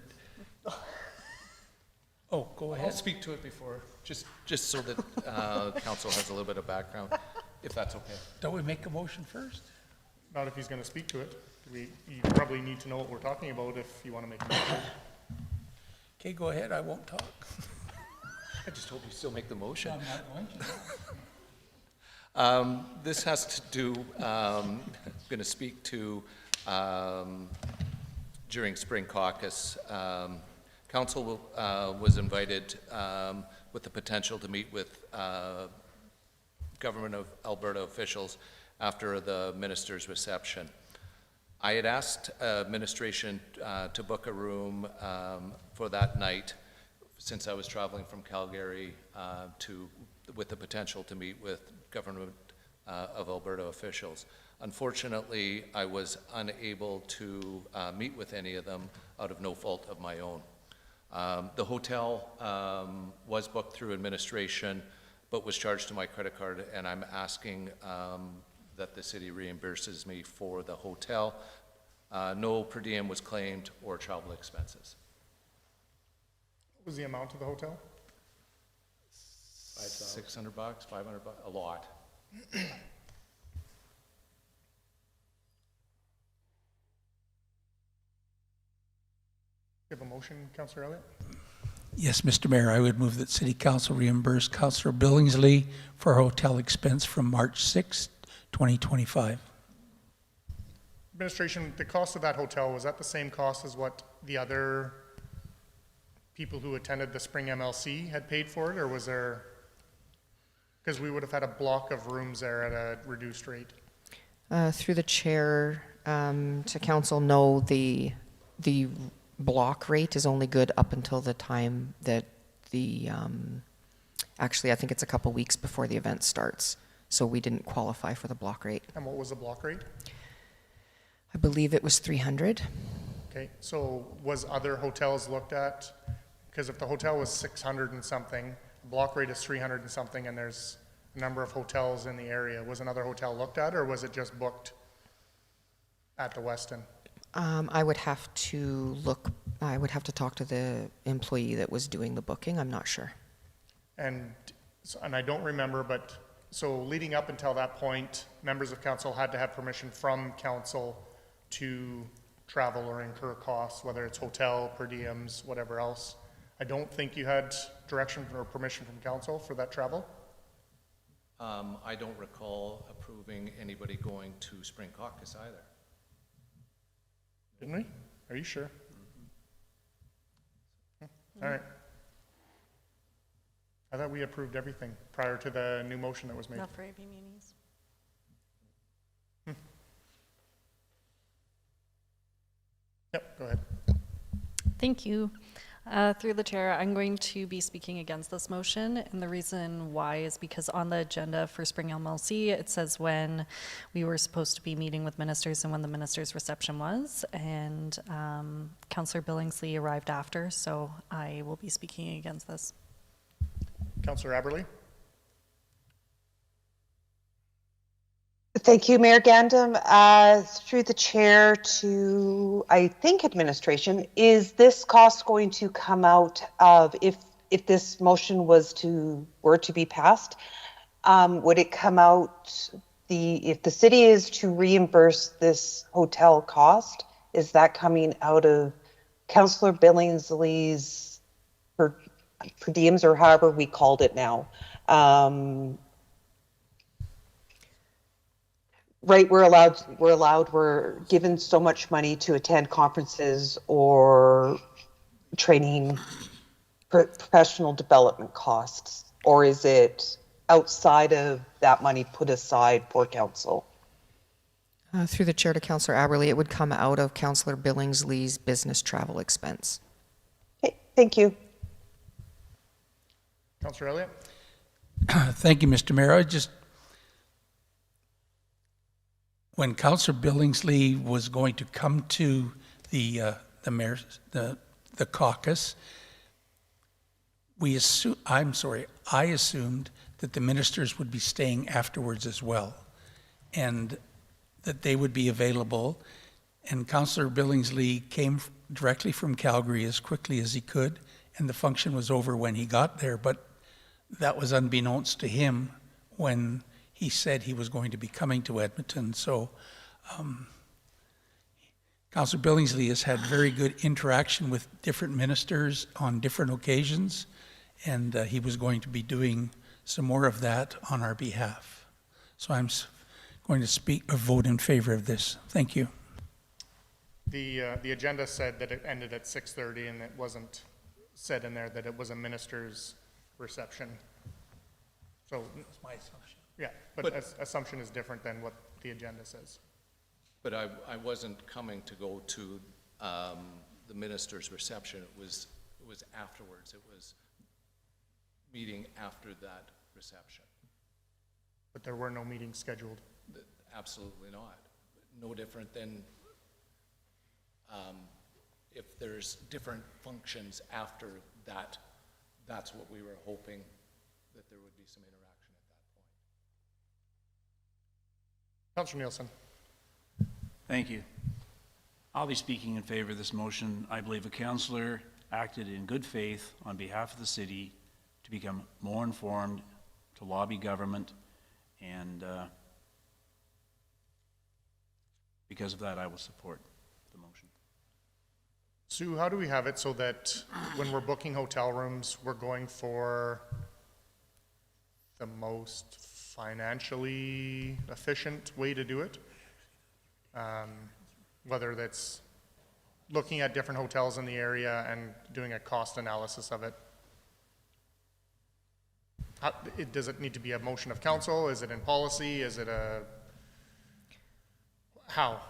Oh, go ahead. I'll speak to it before, just so that council has a little bit of background, if that's okay. Don't we make a motion first? Not if he's going to speak to it. You probably need to know what we're talking about if you want to make a motion. Okay, go ahead. I won't talk. I just hope you still make the motion. I'm not going to. This has to do, I'm going to speak to, during spring caucus, council was invited with the potential to meet with Government of Alberta officials after the minister's reception. I had asked administration to book a room for that night, since I was traveling from Calgary with the potential to meet with Government of Alberta officials. Unfortunately, I was unable to meet with any of them out of no fault of my own. The hotel was booked through administration, but was charged to my credit card, and I'm asking that the city reimburses me for the hotel. No per diem was claimed or travel expenses. What was the amount of the hotel? $600, $500, a lot. You have a motion, Councillor Elliott? Yes, Mr. Mayor, I would move that City Council reimburse Councillor Billingsley for hotel expense from March 6, 2025. Administration, the cost of that hotel, was that the same cost as what the other people who attended the spring MLC had paid for it, or was there, because we would have had a block of rooms there at a reduced rate? Through the chair to council, no, the block rate is only good up until the time that actually I think it's a couple weeks before the event starts, so we didn't qualify for the block rate. And what was the block rate? I believe it was 300. Okay, so was other hotels looked at? Because if the hotel was 600 and something, block rate is 300 and something, and there's a number of hotels in the area, was another hotel looked at, or was it just booked at the Westin? I would have to talk to the employee that was doing the booking. I'm not sure. And I don't remember, but so leading up until that point, members of council had to have permission from council to travel or incur costs, whether it's hotel, per diems, whatever else. I don't think you had direction or permission from council for that travel? I don't recall approving anybody going to Spring Caucus either. Didn't we? Are you sure? All right. I thought we approved everything prior to the new motion that was made. Not for AB Munis. Yep, go ahead. Thank you. Through the chair, I'm going to be speaking against this motion, and the reason why is because on the agenda for Spring MLC, it says when we were supposed to be meeting with ministers and when the minister's reception was, and Councillor Billingsley arrived after, so I will be speaking against this. Councillor Aberley? Thank you, Mayor Gandam. Through the chair to, I think, administration, is this cost going to come out of, if this motion were to be passed, would it come out, if the city is to reimburse this hotel cost, is that coming out of Councillor Billingsley's per diems, or however we called it now? Right, we're given so much money to attend conferences or training, professional development costs, or is it outside of that money put aside for council? Through the chair to Councillor Aberley, it would come out of Councillor Billingsley's business travel expense. Okay, thank you. Councillor Elliott? Thank you, Mr. Mayor. When Councillor Billingsley was going to come to the caucus, I assumed that the ministers would be staying afterwards as well, and that they would be available. And Councillor Billingsley came directly from Calgary as quickly as he could, and the function was over when he got there. But that was unbeknownst to him when he said he was going to be coming to Edmonton. So Councillor Billingsley has had very good interaction with different ministers on different occasions, and he was going to be doing some more of that on our behalf. So I'm going to vote in favor of this. Thank you. The agenda said that it ended at 6:30, and it wasn't said in there that it was a minister's reception. So that's my assumption. Yeah, but assumption is different than what the agenda says. But I wasn't coming to go to the minister's reception. It was afterwards. It was meeting after that reception. But there were no meetings scheduled. Absolutely not. No different than if there's different functions after that, that's what we were hoping, that there would be some interaction at that point. Councillor Nielsen. Thank you. I'll be speaking in favor of this motion. I believe a councillor acted in good faith on behalf of the city to become more informed, to lobby government, and because of that, I will support the motion. Sue, how do we have it so that when we're booking hotel rooms, we're going for the most financially efficient way to do it? Whether that's looking at different hotels in the area and doing a cost analysis of it. Does it need to be a motion of council? Is it in policy? Is it how?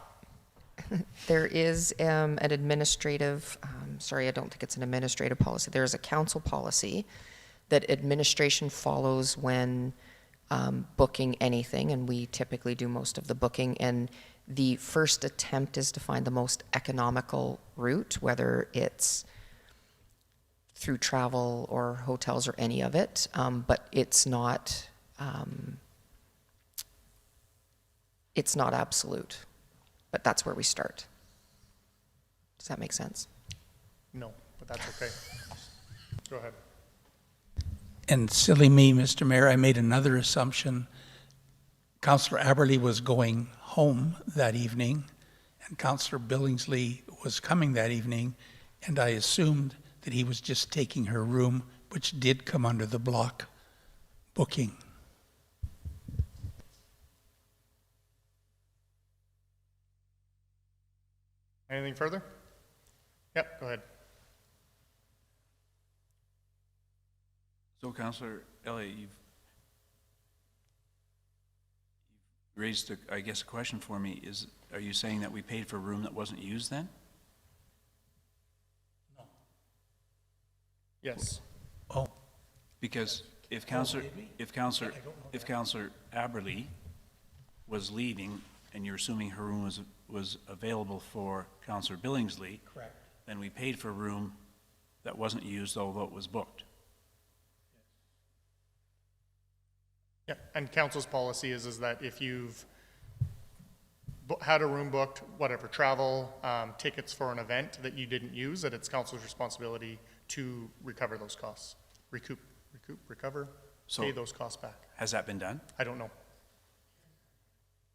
There is an administrative, sorry, I don't think it's an administrative policy. There is a council policy that administration follows when booking anything, and we typically do most of the booking. And the first attempt is to find the most economical route, whether it's through travel or hotels or any of it, but it's not absolute. But that's where we start. Does that make sense? No, but that's okay. Go ahead. And silly me, Mr. Mayor, I made another assumption. Councillor Aberley was going home that evening, and Councillor Billingsley was coming that evening, and I assumed that he was just taking her room, which did come under the block booking. Anything further? Yep, go ahead. So, Councillor Elliott, you've raised, I guess, a question for me. Are you saying that we paid for a room that wasn't used then? Yes. Oh. Because if Councillor Aberley was leaving and you're assuming her room was available for Councillor Billingsley, Correct. then we paid for a room that wasn't used, although it was booked. Yeah, and council's policy is that if you've had a room booked, whatever, travel, tickets for an event that you didn't use, that it's council's responsibility to recover those costs. Recover, So- pay those costs back. Has that been done? I don't know.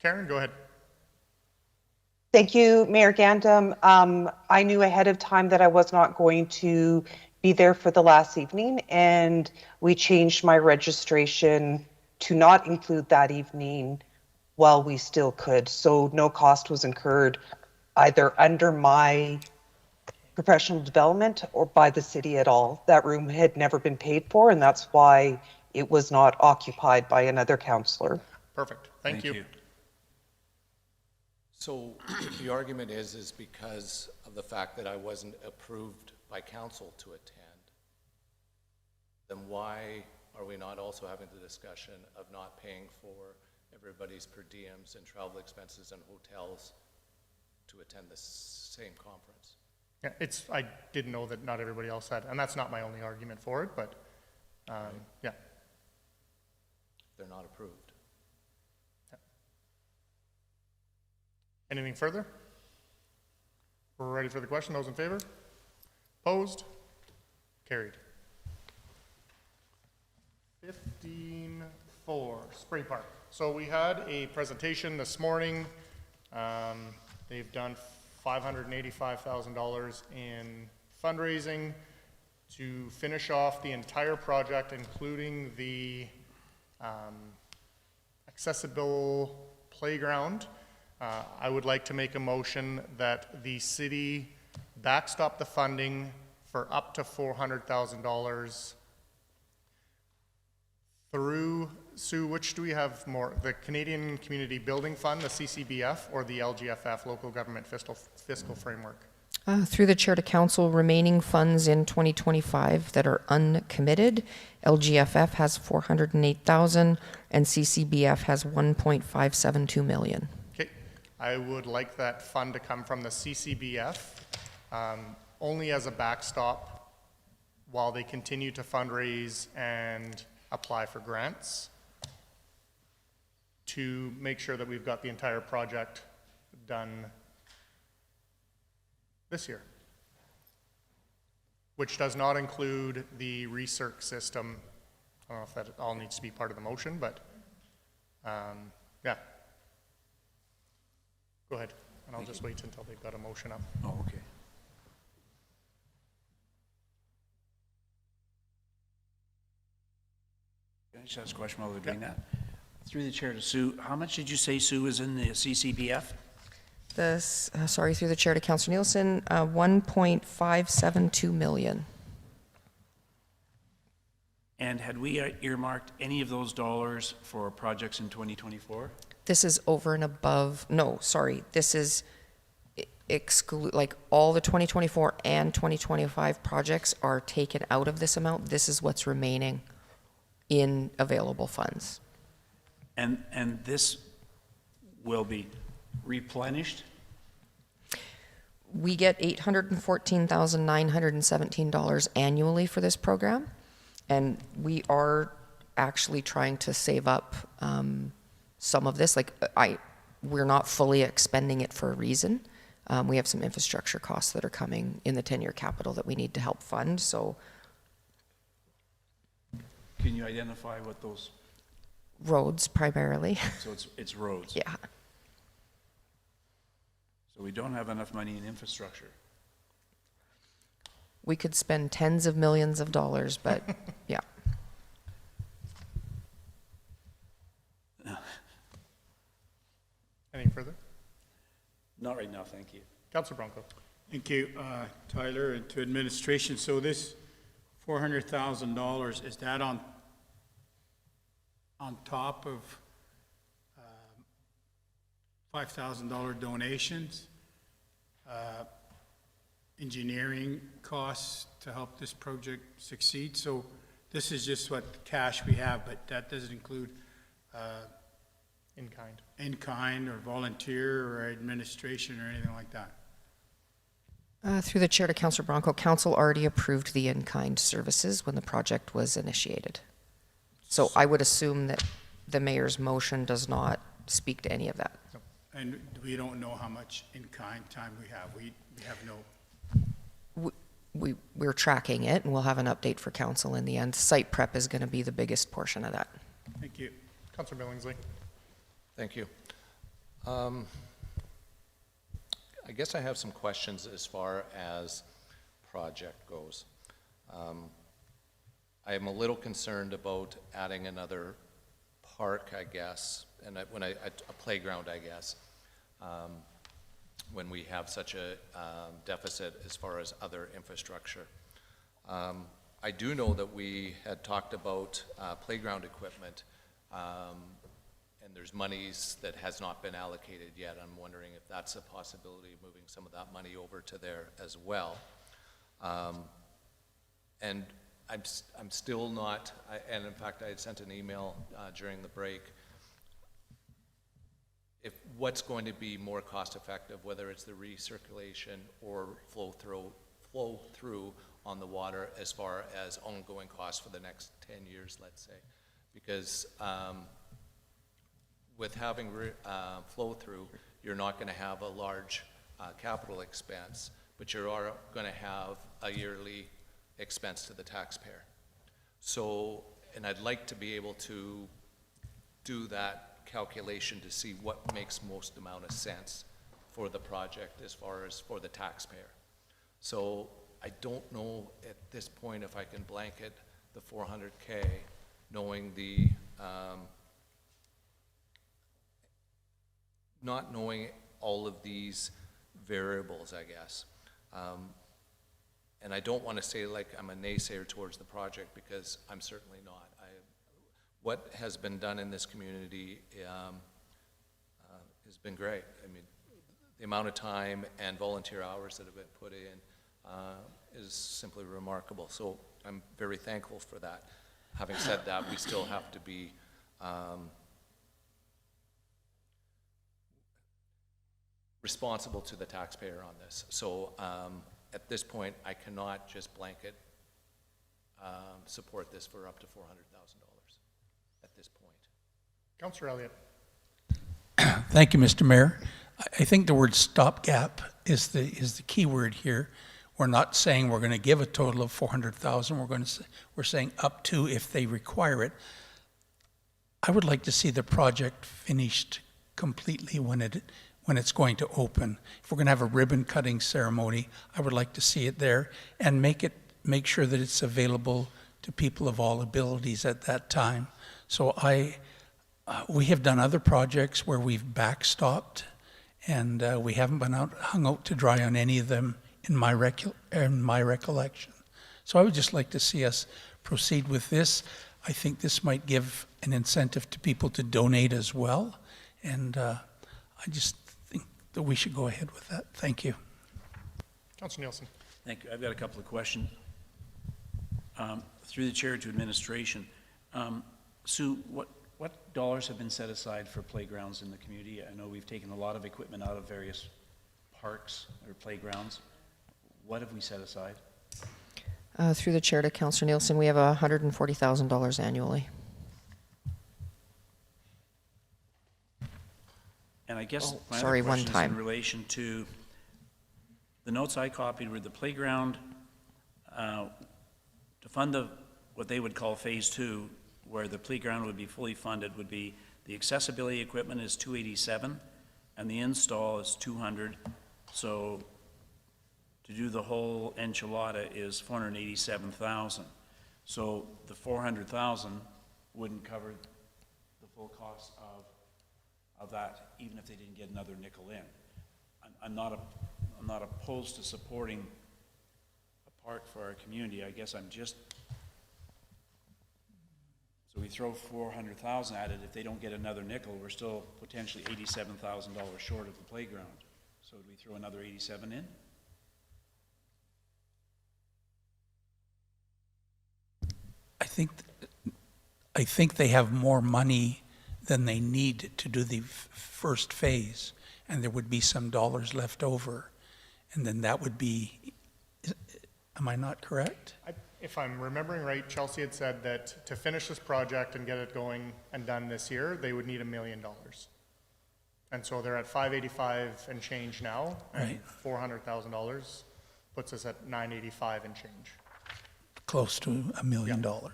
Karen, go ahead. Thank you, Mayor Gandam. I knew ahead of time that I was not going to be there for the last evening, and we changed my registration to not include that evening while we still could. So no cost was incurred either under my professional development or by the city at all. That room had never been paid for, and that's why it was not occupied by another councillor. Perfect. Thank you. So the argument is because of the fact that I wasn't approved by council to attend, then why are we not also having the discussion of not paying for everybody's per diems and travel expenses and hotels to attend the same conference? Yeah, I didn't know that not everybody else had, and that's not my only argument for it, but, yeah. They're not approved. Anything further? We're ready for the question. Those in favor? Opposed? Carried. 15-4, Spray Park. So we had a presentation this morning. They've done $585,000 in fundraising to finish off the entire project, including the accessible playground. I would like to make a motion that the city backstop the funding for up to $400,000 through, Sue, which do we have more? The Canadian Community Building Fund, the CCBF, or the LGFF, Local Government Fiscal Framework? Through the chair to council, remaining funds in 2025 that are uncommitted, LGFF has 408,000 and CCBF has 1.572 million. Okay, I would like that fund to come from the CCBF, only as a backstop while they continue to fundraise and apply for grants to make sure that we've got the entire project done this year, which does not include the recirc system. I don't know if that all needs to be part of the motion, but yeah. Go ahead, and I'll just wait until they've got a motion up. Oh, okay. Can I just ask a question while they're doing that? Through the chair to Sue, how much did you say, Sue, is in the CCBF? Sorry, through the chair to Councillor Nielsen, 1.572 million. And had we earmarked any of those dollars for projects in 2024? This is over and above, no, sorry, this is exclude, like all the 2024 and 2025 projects are taken out of this amount. This is what's remaining in available funds. And this will be replenished? We get $814,917 annually for this program, and we are actually trying to save up some of this. We're not fully expending it for a reason. We have some infrastructure costs that are coming in the 10-year capital that we need to help fund, so. Can you identify what those? Roads primarily. So it's roads? Yeah. So we don't have enough money in infrastructure. We could spend tens of millions of dollars, but yeah. Anything further? Not right now, thank you. Councilor Branco. Thank you, Tyler, and to administration. So this $400,000, is that on top of $5,000 donations, engineering costs to help this project succeed? So this is just what cash we have, but that doesn't include in-kind or volunteer or administration or anything like that? Through the chair to Councilor Branco, Council already approved the in-kind services when the project was initiated. So I would assume that the mayor's motion does not speak to any of that. And we don't know how much in-kind time we have. We have no. We're tracking it, and we'll have an update for council in the end. Site prep is going to be the biggest portion of that. Thank you. Councilor Billingsley. Thank you. I guess I have some questions as far as project goes. I am a little concerned about adding another park, I guess, and a playground, I guess, when we have such a deficit as far as other infrastructure. I do know that we had talked about playground equipment, and there's monies that has not been allocated yet. I'm wondering if that's a possibility of moving some of that money over to there as well. And I'm still not, and in fact I had sent an email during the break, if what's going to be more cost effective, whether it's the recirculation or flow through on the water as far as ongoing costs for the next 10 years, let's say. Because with having flow through, you're not going to have a large capital expense, but you are going to have a yearly expense to the taxpayer. So, and I'd like to be able to do that calculation to see what makes most amount of sense for the project as far as for the taxpayer. So I don't know at this point if I can blanket the 400K, knowing the not knowing all of these variables, I guess. And I don't want to say like I'm a naysayer towards the project, because I'm certainly not. What has been done in this community has been great. I mean, the amount of time and volunteer hours that have been put in is simply remarkable. So I'm very thankful for that. Having said that, we still have to be responsible to the taxpayer on this. So at this point, I cannot just blanket support this for up to $400,000 at this point. Councilor Elliott. Thank you, Mr. Mayor. I think the word stopgap is the key word here. We're not saying we're going to give a total of 400,000. We're saying up to if they require it. I would like to see the project finished completely when it's going to open. If we're going to have a ribbon cutting ceremony, I would like to see it there and make sure that it's available to people of all abilities at that time. So we have done other projects where we've backstopped, and we haven't been hung out to dry on any of them in my recollection. So I would just like to see us proceed with this. I think this might give an incentive to people to donate as well, and I just think that we should go ahead with that. Thank you. Councilor Nielsen. Thank you. I've got a couple of questions. Through the chair to administration. Sue, what dollars have been set aside for playgrounds in the community? I know we've taken a lot of equipment out of various parks or playgrounds. What have we set aside? Through the chair to Councillor Nielsen, we have $140,000 annually. And I guess Oh, my sorry, other one question is time. in relation to the notes I copied were the playground, to fund what they would call phase 2, where the playground would be fully funded, would be the accessibility equipment is $287 and the install is $200. So to do the whole enchilada is $487,000. So the $400,000 wouldn't cover the full cost of that, even if they didn't get another nickel in. I'm not opposed to supporting a park for our community. I guess I'm just, so we throw $400,000 at it. If they don't get another nickel, we're still potentially $87,000 short of the playground. So do we throw another 87 in? I think they have more money than they need to do the first phase, and there would be some dollars left over, and then that would be, am I not correct? If I'm remembering right, Chelsea had said that to finish this project and get it going and done this year, they would need $1 million. And so they're at 585 and change now, and $400,000 puts us at 985 and change. Close to $1 million. Okay,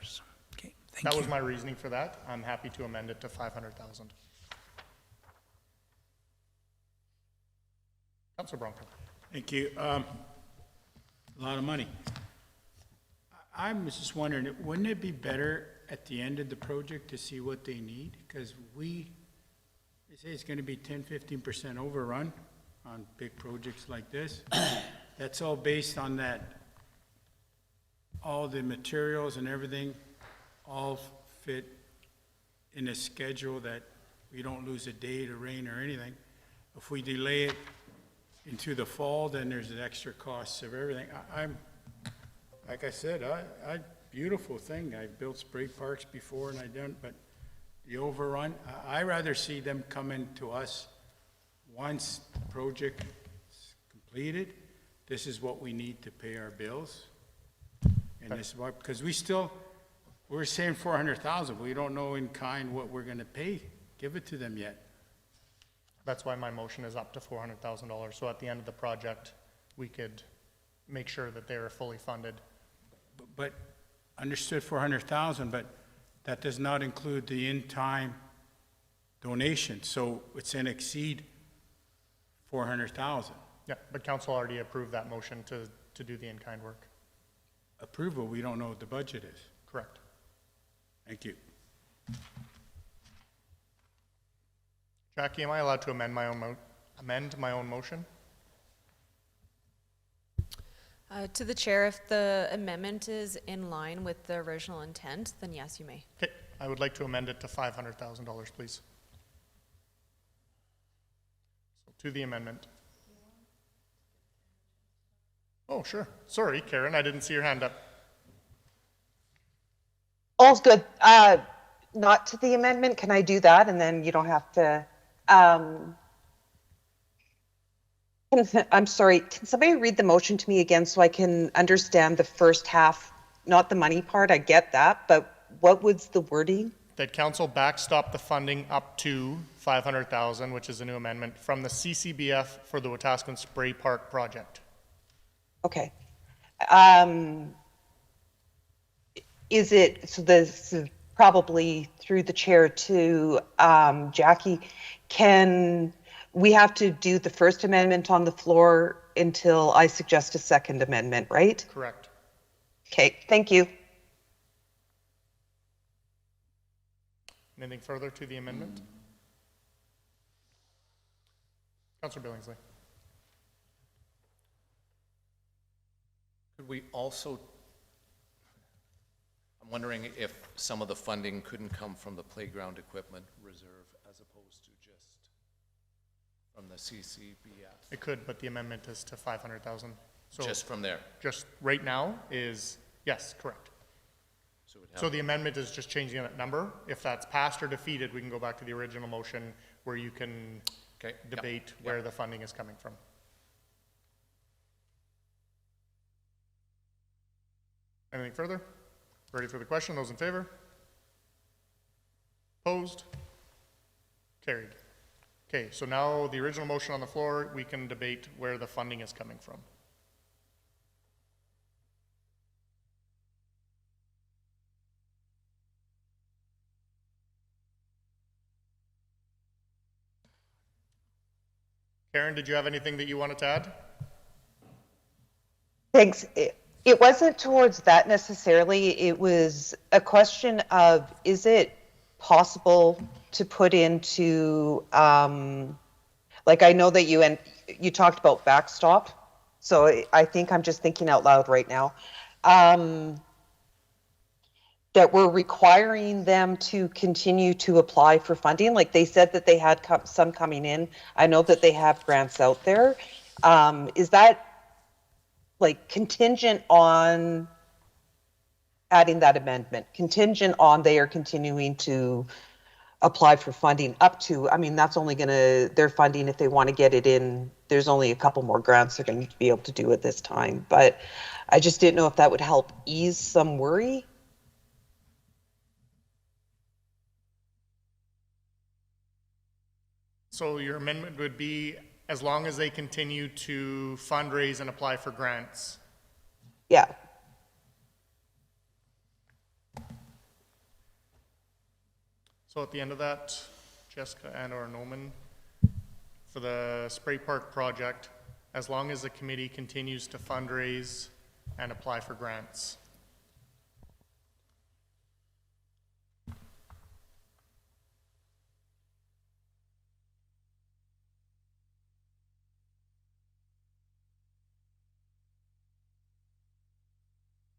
thank you. That was my reasoning for that. I'm happy to amend it to 500,000. Councilor Branco. Thank you. A lot of money. I'm just wondering, wouldn't it be better at the end of the project to see what they need? Because they say it's going to be 10-15% overrun on big projects like this. That's all based on that, all the materials and everything all fit in a schedule that we don't lose a day to rain or anything. If we delay it into the fall, then there's the extra costs of everything. Like I said, beautiful thing. I built spray parks before and I done, but the overrun, I rather see them coming to us once the project is completed. This is what we need to pay our bills. And this is why, because we're saying 400,000. We don't know in kind what we're going to pay, give it to them yet. That's why my motion is up to $400,000. So at the end of the project, we could make sure that they are fully funded. But understood 400,000, but that does not include the in-time donation. So it's an exceed 400,000. Yeah, but council already approved that motion to do the in-kind work. Approval, we don't know what the budget is. Correct. Thank you. Jackie, am I allowed to amend my own motion? To the chair, if the amendment is in line with the original intent, then yes, you may. Okay, I would like to amend it to $500,000, please. So to the amendment. Oh, sure. Sorry, Karen, I didn't see your hand up. All's good. Not to the amendment. Can I do that? And then you don't have to. I'm sorry. Can somebody read the motion to me again so I can understand the first half? Not the money part. I get that. But what was the wording? That council backstop the funding up to $500,000, which is a new amendment, from the CCBF for the Wetaskiwin Spray Park project. Okay. Is it, so this is probably through the chair to Jackie, can we have to do the first amendment on the floor until I suggest a second amendment, right? Correct. Okay, thank you. Anything further to the amendment? Councilor Billingsley. Could we also, I'm wondering if some of the funding couldn't come from the playground equipment reserve as opposed to just from the CCBF? It could, but the amendment is to 500,000. So Just from there? just right now is, yes, correct. So the amendment is just changing that number. If that's passed or defeated, we can go back to the original motion where you can Okay, yep, debate where the funding is coming from. Anything further? Ready for the question? Those in favor? Opposed? Carried. Okay, so now the original motion on the floor, we can debate where the funding is coming from. Karen, did you have anything that you wanted to add? Thanks. It wasn't towards that necessarily. It was a question of, is it possible to put into, like, I know that you talked about backstop, so I think I'm just thinking out loud right now, that we're requiring them to continue to apply for funding. Like they said that they had some coming in. I know that they have grants out there. Is that like contingent on adding that amendment, contingent on they are continuing to apply for funding up to, I mean, that's only their funding, if they want to get it in, there's only a couple more grants they're going to be able to do at this time. But I just didn't know if that would help ease some worry. So your amendment would be, as long as they continue to fundraise and apply for grants. Yeah. So at the end of that, Jessica and/or Noman, for the spray park project, as long as the committee continues to fundraise and apply for grants.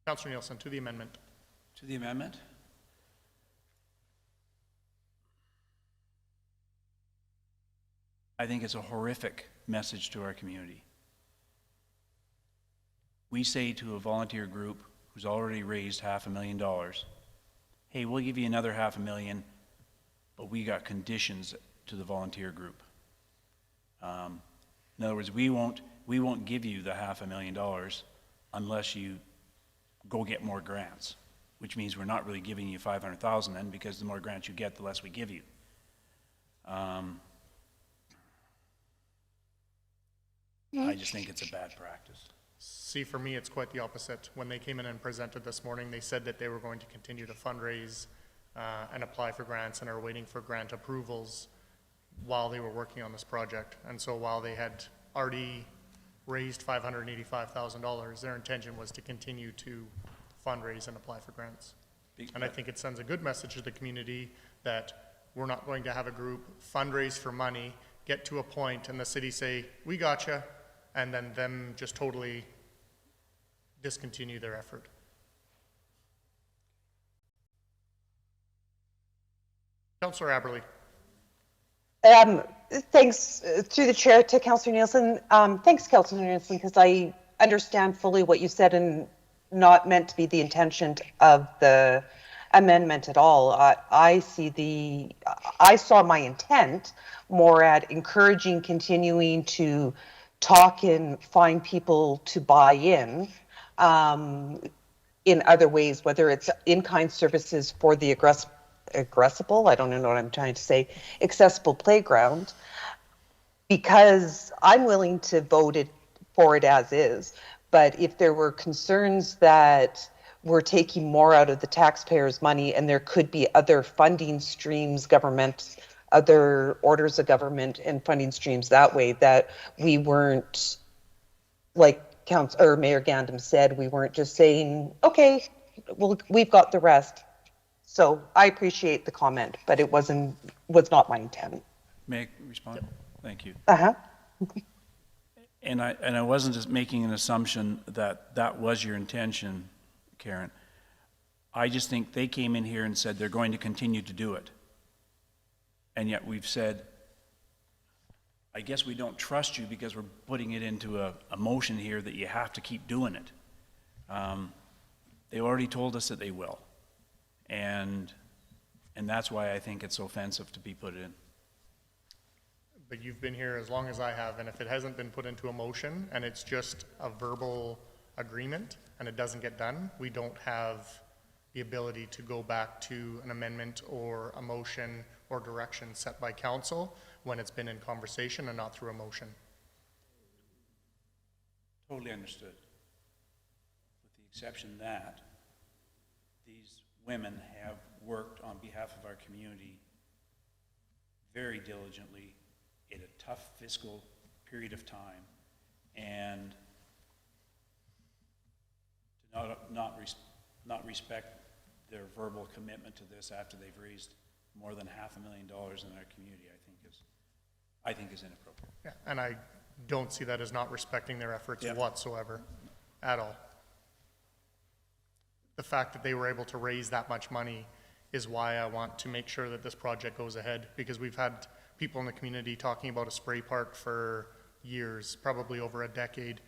Councilor Nielsen, to the amendment. To the amendment? I think it's a horrific message to our community. We say to a volunteer group who's already raised $500,000, hey, we'll give you another $500,000, but we got conditions to the volunteer group. In other words, we won't give you the $500,000 unless you go get more grants, which means we're not really giving you $500,000 then, because the more grants you get, the less we give you. I just think it's a bad practice. See, for me, it's quite the opposite. When they came in and presented this morning, they said that they were going to continue to fundraise and apply for grants and are waiting for grant approvals while they were working on this project. And so while they had already raised $585,000, their intention was to continue to fundraise and apply for grants. And I think it sends a good message to the community that we're not going to have a group fundraise for money, get to a point and the city say, we gotcha, and then them just totally discontinue their effort. Councilor Aberley. Thanks through the chair to Councilor Nielsen. Thanks, Councilor Nielsen, because I understand fully what you said and not meant to be the intention of the amendment at all. I saw my intent more at encouraging continuing to talk and find people to buy in other ways, whether it's in-kind services for the aggressible, I don't know what I'm trying to say, accessible playground, because I'm willing to vote for it as is. But if there were concerns that we're taking more out of the taxpayers' money and there could be other funding streams, other orders of government and funding streams that way, that we weren't, like Mayor Gandam said, we weren't just saying, okay, well, we've got the rest. So I appreciate the comment, but it was not my intent. May I respond? Yep. Thank you. Uh-huh. And I wasn't just making an assumption that that was your intention, Karen. I just think they came in here and said they're going to continue to do it. And yet we've said, I guess we don't trust you because we're putting it into a motion here that you have to keep doing it. They already told us that they will. And that's why I think it's offensive to be put in. But you've been here as long as I have, and if it hasn't been put into a motion and it's just a verbal agreement and it doesn't get done, we don't have the ability to go back to an amendment or a motion or direction set by council when it's been in conversation and not through a motion. Totally understood. With the exception that these women have worked on behalf of our community very diligently in a tough fiscal period of time, and to not respect their verbal commitment to this after they've raised more than $500,000 in our community, I think is inappropriate. Yeah, and I don't see that as not respecting their efforts Yep. whatsoever, at all. The fact that they were able to raise that much money is why I want to make sure that this project goes ahead, because we've had people in the community talking about a spray park for years, probably over a decade,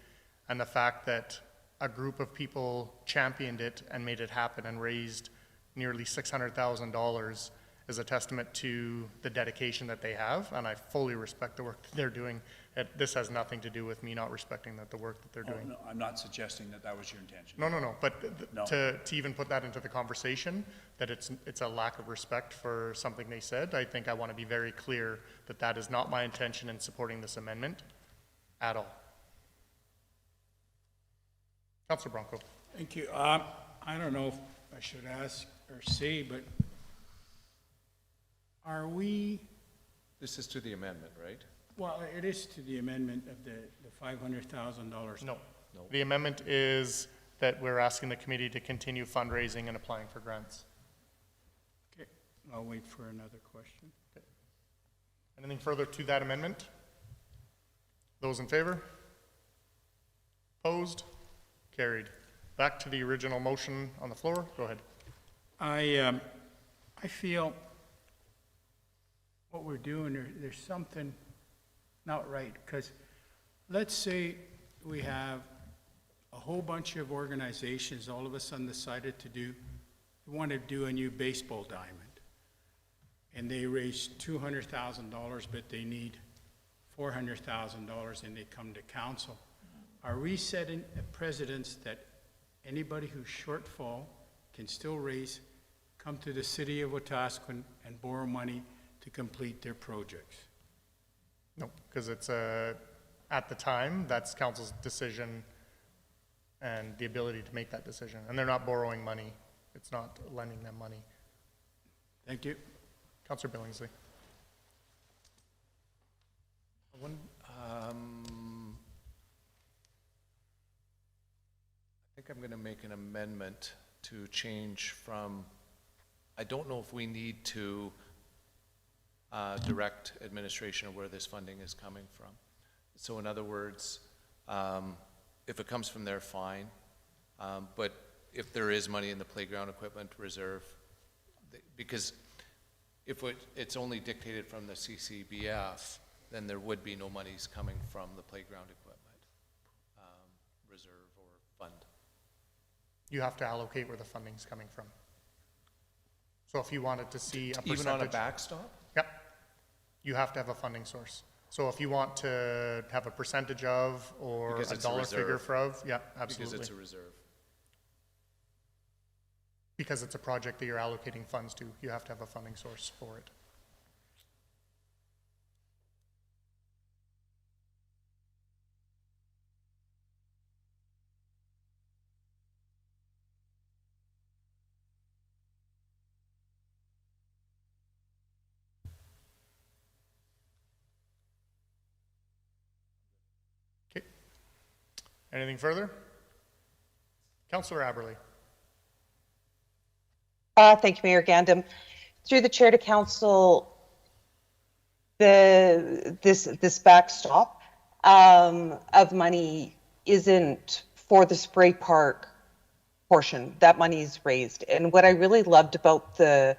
and the fact that a group of people championed it and made it happen and raised nearly $600,000 is a testament to the dedication that they have, and I fully respect the work that they're doing. This has nothing to do with me not respecting the work that they're Oh, doing. no, I'm not suggesting that that was your intention. No, but No. to even put that into the conversation, that it's a lack of respect for something they said, I think I want to be very clear that that is not my intention in supporting this amendment at all. Councilor Branco. Thank you. I don't know if I should ask or say, but are we, This is to the amendment, right? well, it is to the amendment of the $500,000. No. The amendment is that we're asking the committee to continue fundraising and applying for grants. Okay, I'll wait for another question. Anything further to that amendment? Those in favor? Opposed? Carried. Back to the original motion on the floor. Go ahead. I feel what we're doing, there's something not right, because let's say we have a whole bunch of organizations all of a sudden decided want to do a new baseball diamond, and they raise $200,000, but they need $400,000, and they come to council. Are we setting a precedence that anybody who's shortfall can still come to the city of Wetaskiwin and borrow money to complete their projects? No, because it's at the time, that's council's decision and the ability to make that decision. And they're not borrowing money. It's not lending them money. Thank you. Councilor Billingsley. I think I'm going to make an amendment to change from, I don't know if we need to direct administration of where this funding is coming from. So in other words, if it comes from there, fine. But if there is money in the playground equipment reserve, because if it's only dictated from the CCBF, then there would be no monies coming from the playground equipment reserve or fund. You have to allocate where the funding's coming from. So if you wanted to see a percentage. Even on a backstop? Yep. You have to have a funding source. So if you want to have a percentage of or Because a it's a dollar figure reserve. for of, yeah, absolutely. Because it's a reserve. Because it's a project that you're allocating funds to, you have to have a funding source for it. Okay. Anything further? Councilor Aberley. Thank you, Mayor Gandam. Through the chair to council, this backstop of money isn't for the spray park portion. That money is raised. And what I really loved about the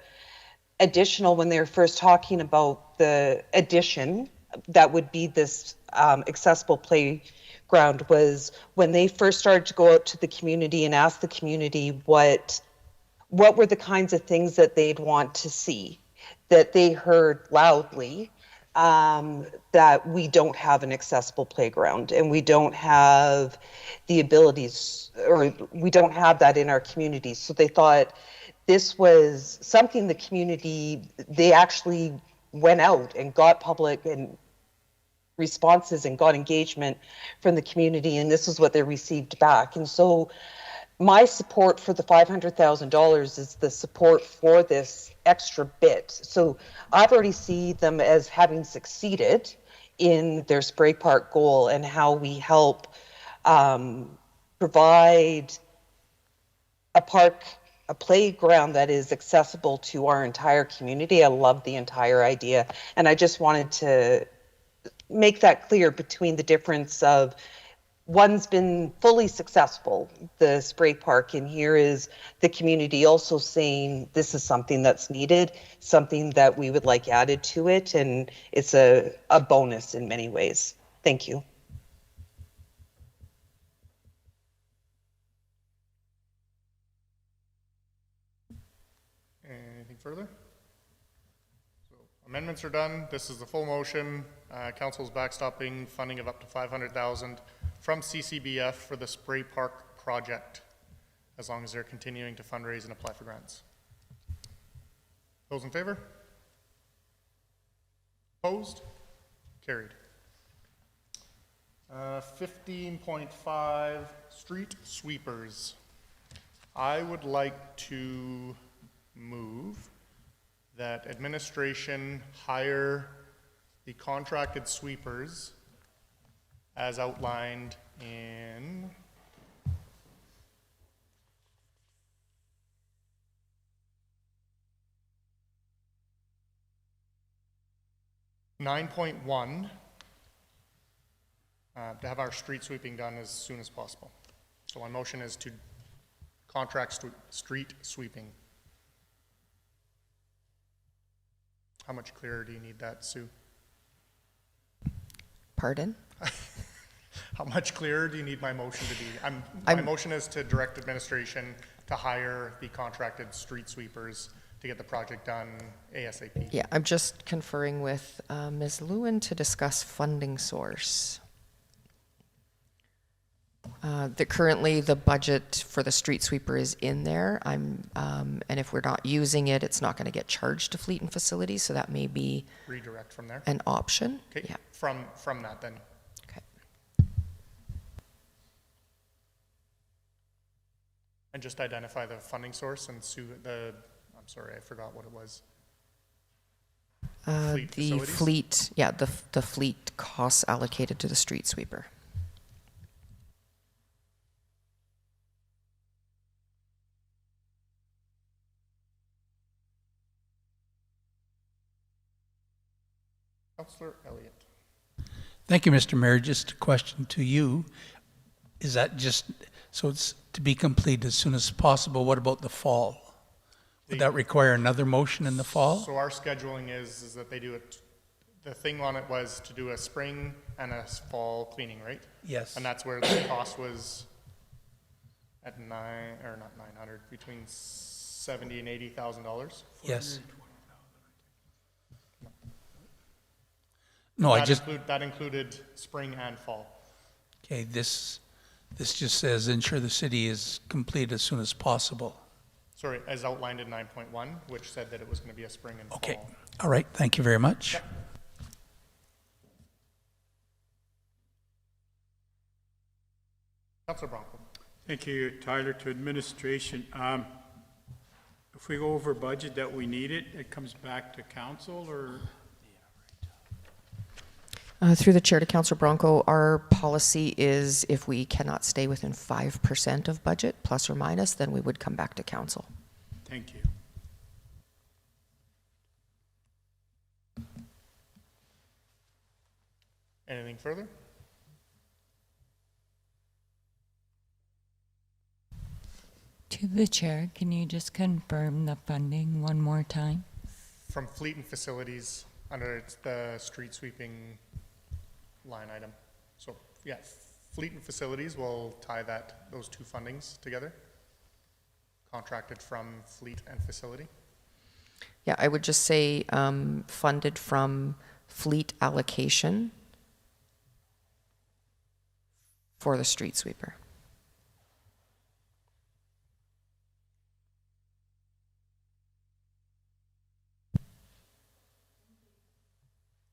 additional, when they were first talking about the addition, that would be this accessible playground, was when they first started to go out to the community and ask the community what what were the kinds of things that they'd want to see, that they heard loudly, that we don't have an accessible playground and we don't have the abilities, or we don't have that in our community. So they thought this was something the community, they actually went out and got public and responses and got engagement from the community, and this is what they received back. And so my support for the $500,000 is the support for this extra bit. So I've already seen them as having succeeded in their spray park goal and how we help provide a park, a playground that is accessible to our entire community. I love the entire idea. And I just wanted to make that clear between the difference of one's been fully successful, the spray park, and here is the community also saying this is something that's needed, something that we would like added to it, and it's a bonus in many ways. Thank you. Anything further? So amendments are done. This is the full motion. Council's backstopping funding of up to $500,000 from CCBF for the spray park project, as long as they're continuing to fundraise and apply for grants. Those in favor? Opposed? Carried. 15.5, street sweepers. I would like to move that administration hire the contracted sweepers as outlined in (9.1) to have our street sweeping done as soon as possible. So my motion is to contract street sweeping. How much clearer do you need that, Sue? Pardon? How much clearer do you need my motion to be? My motion is to direct administration to hire the contracted street sweepers to get the project done ASAP. Yeah, I'm just conferring with Ms. Lewin to discuss funding source. Currently the budget for the street sweeper is in there. And if we're not using it, it's not going to get charged to fleet and facilities, so that may be redirect from there. An option. Okay, yeah. From that then. Okay. And just identify the funding source and Sue, I'm sorry, I forgot what it was. Fleet the facilities? fleet, yeah, the fleet costs allocated to the street sweeper. Councilor Elliott. Thank you, Mr. Mayor. Just a question to you. Is that just, so it's to be complete as soon as possible? What about the fall? Would that require another motion in the fall? So our scheduling is that they do it, the thing on it was to do a spring and a fall cleaning, right? Yes. And that's where the cost was at between $70,000 and $80,000. Yes. No, that included spring and fall. Okay, this just says ensure the city is complete as soon as possible. Sorry, as outlined in 9.1, which said that it was going to be a spring and Okay, fall. all right, thank you very much. Yep. Councilor Branco. Thank you, Tyler, to administration. If we go over budget that we need it comes back to council, or? Through the chair to Councilor Branco, our policy is if we cannot stay within 5% of budget, plus or minus, then we would come back to council. Thank you. Anything further? To the chair, can you just confirm the funding one more time? From fleet and facilities under the street sweeping line item. So yeah, fleet and facilities will tie those two fundings together. contracted from fleet and facility. Yeah, I would just say funded from fleet allocation for the street sweeper.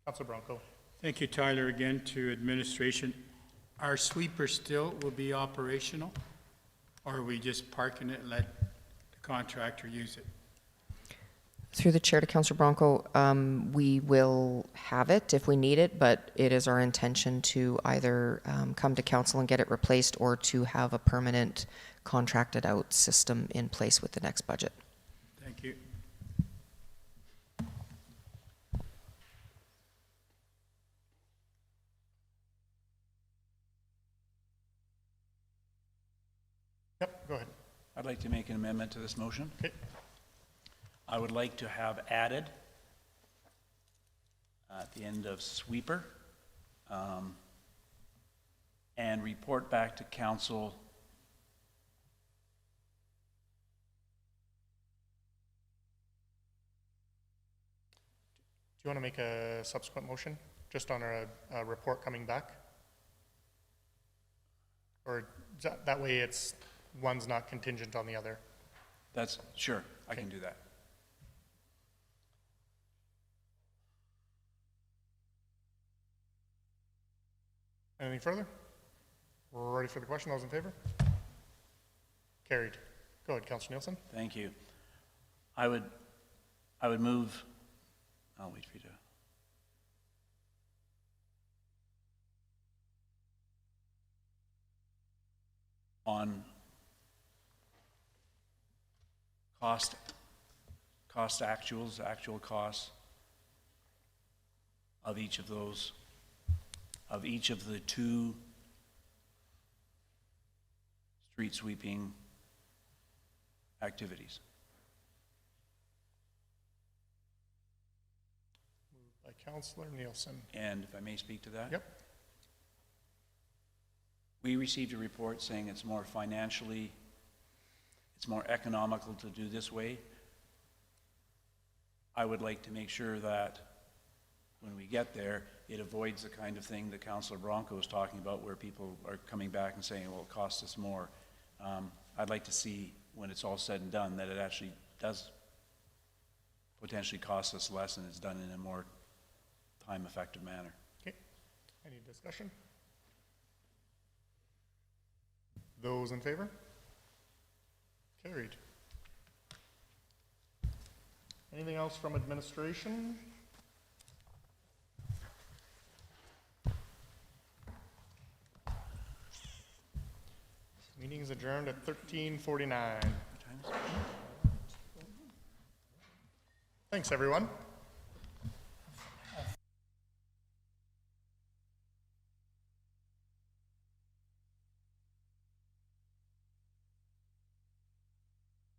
Councilor Branco. Thank you, Tyler, again to administration. Our sweeper still will be operational? Or are we just parking it and let the contractor use it? Through the chair to Councilor Branco, we will have it if we need it, but it is our intention to either come to council and get it replaced or to have a permanent contracted out system in place with the next budget. Thank you. Yep, go ahead. I'd like to make an amendment to this motion. Okay. I would like to have added at the end of sweeper and report back to council Do you want to make a subsequent motion just on a report coming back? Or that way it's, one's not contingent on the other? That's, sure, I can do that. Anything further? We're ready for the question. Those in favor? Carried. Go ahead, Councilor Nielsen. Thank you. I would move, I'll wait for you to. On actual costs of each of those, of each of the two street sweeping activities. By Councilor Nielsen. And if I may speak to that? Yep. We received a report saying it's more financially, it's more economical to do this way. I would like to make sure that when we get there, it avoids the kind of thing that Councilor Branco is talking about where people are coming back and saying, well, it costs us more. I'd like to see, when it's all said and done, that it actually does potentially cost us less and it's done in a more time-effective manner. Okay. Any discussion? Those in favor? Carried. Anything else from administration? Meeting is adjourned at 13:49. Thanks, everyone.